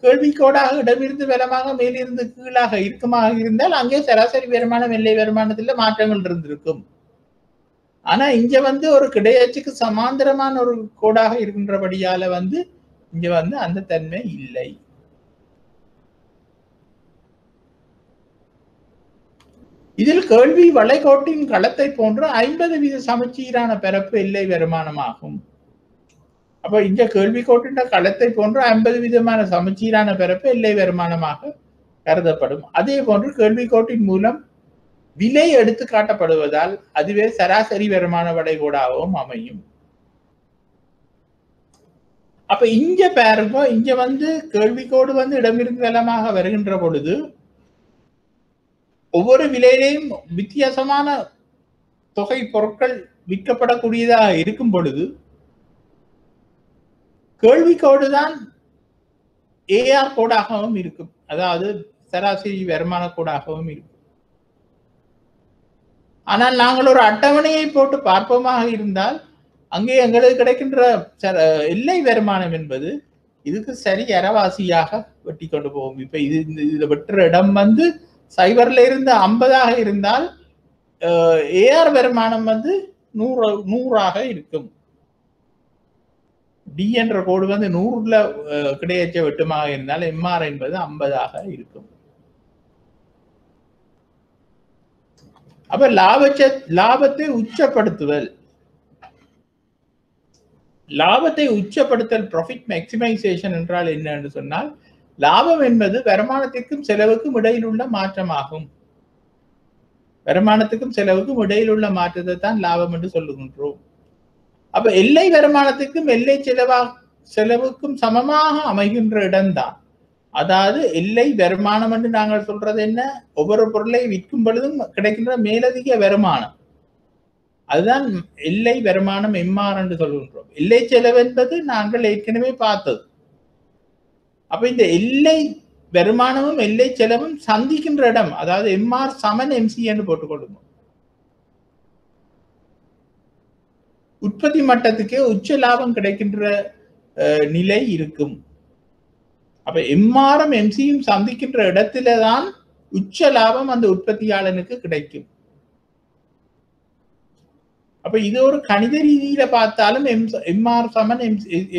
கேள்விக்கோடாக இடமிருந்து வலமாக மேலிருந்து கீழாக இருக்குமாக இருந்தால் அங்கே சராசரி வருமானம் எல்லை வருமானத்துல மாற்றங்கள் இருந்திருக்கும். ஆனா இங்க வந்து ஒரு கிடையாச்சுக்கு சமாந்தரமான ஒரு கோடாக இருக்கின்றபடியால வந்து இங்க வந்து அந்த தன்மை இல்லை. இதில் கேள்வி வளைகோட்டின் களத்தை போன்ற 50% சமச்சீரான பரப்பு எல்லை வருமானமாகும். அப்ப இங்க கேள்விக்கோட்டின் களத்தை போன்ற 50% சமச்சீரான பரப்பு எல்லை வருமானமாக கருதப்படும். அதே போன்று கேள்விக்கோட்டின் மூலம் விலை எடுத்து காட்டப்படுவதால் அதுவே சராசரி வருமான வளைகோடாகவும் அமையும். அப்ப இங்க பாருங்க, இங்க வந்து கேள்விக்கோடு வந்து இடமிருந்து வலமாக வருகின்ற பொழுது ஒவ்வொரு விலையிலையும் வித்தியாசமான தொகை பொருட்கள் விற்கப்படக்கூடியதாக இருக்கும் பொழுது கேள்விக்கோடு தான் ஏஆர் கோடாகவும் இருக்கும், அதாவது சராசரி வருமான கோடாகவும் இருக்கும். ஆனால் நாங்கள் ஒரு அட்டவணையை போட்டு பார்ப்போமாக இருந்தால் அங்கே எங்களுக்கு கிடைக்கின்ற எல்லை வருமானம் என்பது இதுக்கு சரி அரைவாசியாக வெட்டி கொண்டு போகும். இப்ப இது வெட்டுற இடம் வந்து 0ல இருந்து 50ஆக இருந்தால் ஏஆர் வருமானம் வந்து 100ஆக இருக்கும். டி என்ற கோடு வந்து 100ல கிடையாச்ச வெட்டுமாக இருந்தால் எம்ஆர் என்பது 50ஆக இருக்கும். அப்ப லாபத்தை உச்சப்படுத்துதல், லாபத்தை உச்சப்படுத்தல் ப்ராஃபிட் மேக்சிமைசேஷன் என்றால் என்ன என்று சொன்னால், லாபம் என்பது வருமானத்திற்கும் செலவுக்கும் இடையில் உள்ள மாற்றமாகும். வருமானத்துக்கும் செலவுக்கும் இடையில் உள்ள மாற்றத்தை தான் லாபம் என்று சொல்லுகின்றோம். அப்ப எல்லை வருமானத்துக்கும் எல்லை செலவுக்கும் சமமாக அமைகின்ற இடம்தான், அதாவது எல்லை வருமானம் என்று நாங்கள் சொல்றது என்ன, ஒவ்வொரு பொருளை விற்கும் பொழுதும் கிடைக்கின்ற மேலதிக வருமானம், அதுதான் எல்லை வருமானம் எம்ஆர் என்று சொல்கின்றோம். எல்லை செலவு என்பது நாங்கள் ஏற்கனவே பார்த்தது. அப்ப இந்த எல்லை வருமானமும் எல்லை செலவும் சந்திக்கின்ற இடம், அதாவது எம்ஆர் சமன் எம்சி என்று போட்டுக்கொள்ளுங்க. உற்பத்தி மட்டத்துக்கே உச்ச லாபம் கிடைக்கின்ற நிலை இருக்கும். அப்ப எம்ஆரும் எம்சியும் சந்திக்கின்ற இடத்துல தான் உச்ச லாபம் அந்த உற்பத்தியாளனுக்கு கிடைக்கும். அப்ப இது ஒரு கணித ரீதியில பார்த்தாலும் எம்ஆர் சமன்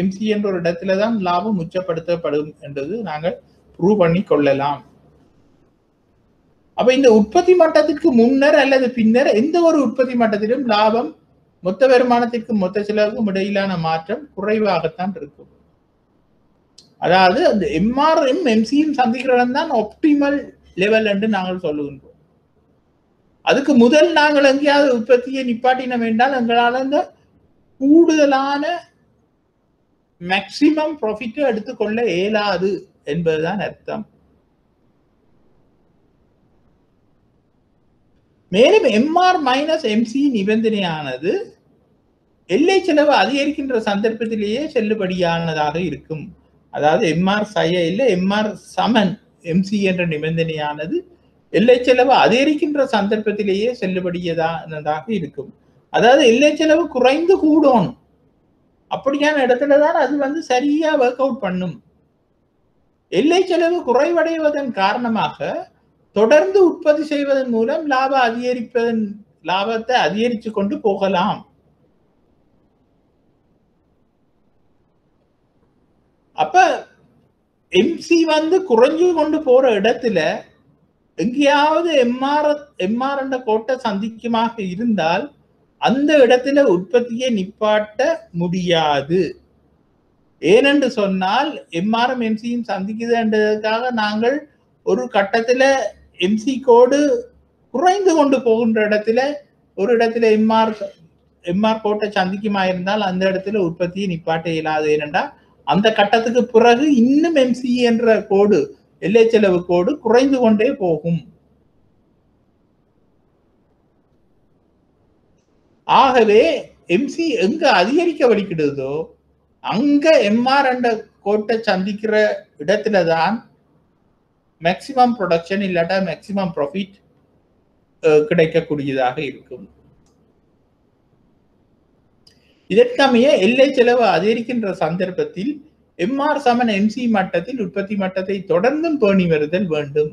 எம்சி என்ற ஒரு இடத்துலதான் லாபம் உச்சப்படுத்தப்படும் என்றது நாங்கள் ப்ரூவ் பண்ணி கொள்ளலாம். அப்ப இந்த உற்பத்தி மட்டத்திற்கு முன்னர் அல்லது பின்னர் எந்த ஒரு உற்பத்தி மட்டத்திலும் லாபம் மொத்த வருமானத்திற்கும் மொத்த செலவுக்கும் இடையிலான மாற்றம் குறைவாகத்தான் இருக்கும். அதாவது அந்த எம்ஆரும் எம்சியும் சந்திக்கிற இடம் தான் ஆப்டிமல் லெவல் என்று நாங்கள் சொல்லுகின்றோம். அதுக்கு முதல் நாங்கள் எங்கேயாவது உற்பத்தியை நிப்பாட்டினோம் என்றால் எங்களால் அந்த கூடுதலான மேக்சிமம் ப்ராஃபிட்டை எடுத்துக்கொள்ள இயலாது என்பதுதான் அர்த்தம். மேலும் எம்ஆர் மைனஸ் எம்சி நிபந்தனையானது எல்லை செலவு அதிகரிக்கின்ற சந்தர்ப்பத்திலேயே செல்லுபடியானதாக இருக்கும். அதாவது எம்ஆர் சய இல்லை எம்ஆர் சமன் எம்சி என்ற நிபந்தனையானது எல்லை செலவு அதிகரிக்கின்ற சந்தர்ப்பத்திலேயே செல்லுபடியதானதாக இருக்கும். அதாவது எல்லை செலவு குறைந்து கூடணும், அப்படியான இடத்துலதான் அது வந்து சரியா ஒர்க் அவுட் பண்ணும். எல்லை செலவு குறைவடைவதன் காரணமாக தொடர்ந்து உற்பத்தி செய்வதன் மூலம் லாபத்தை அதிகரித்து கொண்டு போகலாம். அப்ப எம்சி குறைஞ்சு கொண்டு போற இடத்துல எங்கேயாவது எம்ஆர் என்ற கோட்டை சந்திக்குமாக இருந்தால் அந்த இடத்துல உற்பத்தியை நிப்பாட்ட முடியாது. ஏனென்று சொன்னால் எம்ஆரும் எம்சியும் சந்திக்குதுன்றதுக்காக நாங்கள் ஒரு கட்டத்துல எம்சி கோடு குறைந்து கொண்டு போகின்ற இடத்துல ஒரு இடத்துல எம்ஆர் கோட்டை சந்திக்குமா இருந்தால் அந்த இடத்துல உற்பத்தியை நிப்பாட்ட இயலாது. ஏனென்றா அந்த கட்டத்துக்கு பிறகு இன்னும் எம்சி என்ற கோடு எல்லை செலவு கோடு குறைந்து கொண்டே போகும். ஆகவே எம்சி எங்க அதிகரிக்க வலிக்கிடுதோ அங்க எம்ஆர் என்ற கோட்டை சந்திக்கிற இடத்துலதான் மேக்சிமம் ப்ரொடக்ஷன் இல்லாட்டா மேக்சிமம் ப்ராஃபிட் கிடைக்கக்கூடியதாக இருக்கும். இதற்கமைய எல்லை செலவு அதிகரிக்கின்ற சந்தர்ப்பத்தில் எம்ஆர் சமன் எம்சி மட்டத்தில் உற்பத்தி மட்டத்தை தொடர்ந்தும் பேணி வருதல் வேண்டும்.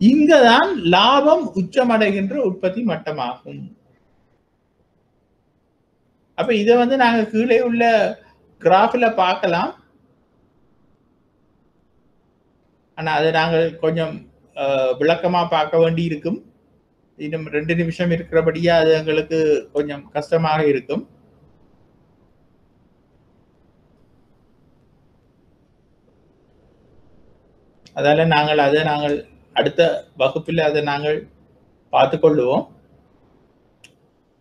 இங்கதான் லாபம் உச்சமடைகின்ற உற்பத்தி மட்டமாகும். அப்ப இதை நாங்க கீழே உள்ள கிராஃப்ல பார்க்கலாம். ஆனா அதை நாங்கள் கொஞ்சம் விளக்கமா பார்க்க வேண்டி இருக்கும். இன்னும் 2 நிமிஷம் இருக்கிறபடியா அது எங்களுக்கு கொஞ்சம் கஷ்டமாக இருக்கும். அதால நாங்கள் அடுத்த வகுப்பில் அதை நாங்கள் பார்த்து கொள்ளுவோம்.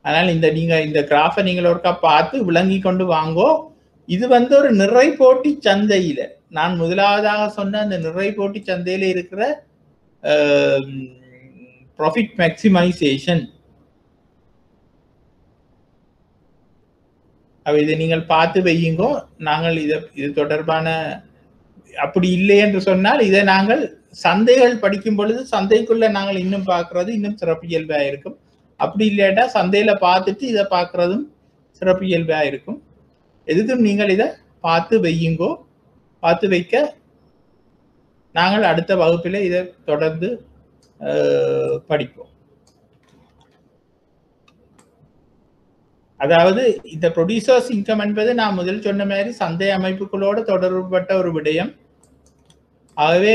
ஆனால் நீங்க இந்த கிராஃபை நீங்கள் ஒருக்கா பார்த்து விளங்கி கொண்டு வாங்கோ. இது ஒரு நிறை போட்டி சந்தையில நான் முதலாவதாக சொன்ன அந்த நிறை போட்டி சந்தையில இருக்கிற ப்ராஃபிட் மேக்சிமைசேஷன். இதை நீங்கள் பார்த்து வையுங்கோ. நாங்கள் இது தொடர்பான அப்படி இல்லை என்று சொன்னால் இதை நாங்கள் சந்தைகள் படிக்கும் பொழுது சந்தைக்குள்ள நாங்கள் இன்னும் பார்க்கறது இன்னும் சிறப்பு இயல்பா இருக்கும். அப்படி இல்லாட்டா சந்தையில பார்த்துட்டு இதை பார்க்கறதும் சிறப்பு இயல்பா இருக்கும். எதுக்கும் நீங்கள் இதை பார்த்து வையுங்கோ. பார்த்து வைக்க நாங்கள் அடுத்த வகுப்பில் இதை தொடர்ந்து படிப்போம். அதாவது இந்த ப்ரொடியூசர்ஸ் இன்கம் என்பது நான் முதல் சொன்ன மாதிரி சந்தை அமைப்புகளோடு தொடர்புபட்ட ஒரு விடயம். ஆகவே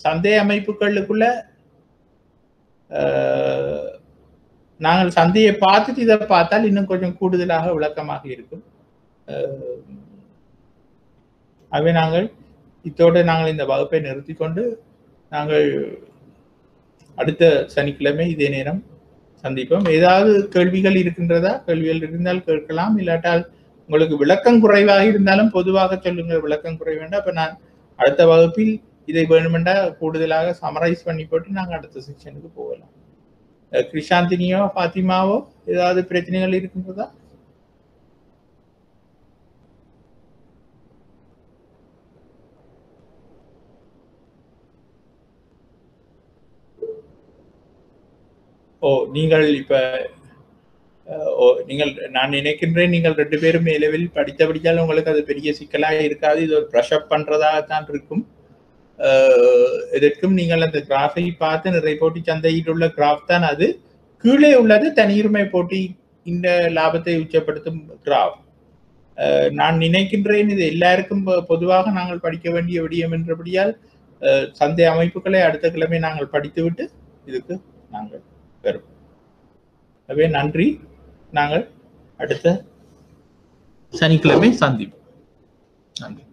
சந்தை அமைப்புகளுக்குள்ள நாங்கள் சந்தையை பார்த்துட்டு இதை பார்த்தால் இன்னும் கொஞ்சம் கூடுதலாக விளக்கமாக இருக்கும். ஆகவே இத்தோடு நாங்கள் இந்த வகுப்பை நிறுத்தி கொண்டு நாங்கள் அடுத்த சனிக்கிழமை இதே நேரம் சந்திப்போம். ஏதாவது கேள்விகள் இருக்கின்றதா? கேள்விகள் இருந்தால் கேட்கலாம். இல்லாட்டால் உங்களுக்கு விளக்கம் குறைவாக இருந்தாலும் பொதுவாக சொல்லுங்கள். விளக்கம் குறை வேண்டாம். அப்ப நான் அடுத்த வகுப்பில் இதை வேணுமெண்டா கூடுதலாக சமரைஸ் பண்ணி போட்டு நாங்கள் அடுத்த செக்ஷனுக்கு போகலாம். கிருஷாந்தினியோ ஃபாத்திமாவோ ஏதாவது பிரச்சனைகள் இருக்கின்றதா? நீங்கள் இப்ப நான் நினைக்கின்றேன் நீங்கள் 2 பேரும் மேலவில் படித்தபடியால் உங்களுக்கு அது பெரிய சிக்கலாக இருக்காது. இது ஒரு ப்ரஷ் அப் பண்றதாகத்தான் இருக்கும். இதற்கும் நீங்கள் அந்த கிராஃபை பார்த்து நிறை போட்டி சந்தையில் உள்ள கிராஃப் தான் அது. கீழே உள்ளது தனியுரிமை போட்டி இந்த லாபத்தை உச்சப்படுத்தும் கிராஃப். நான் நினைக்கின்றேன் இது எல்லாருக்கும் பொதுவாக நாங்கள் படிக்க வேண்டிய விடயம் என்றபடியால் சந்தை அமைப்புகளை அடுத்த கிழமை நாங்கள் படித்துவிட்டு இதுக்கு நாங்கள் வரும். எனவே நன்றி. நாங்கள் அடுத்த சனிக்கிழமை சந்திப்போம். நன்றி.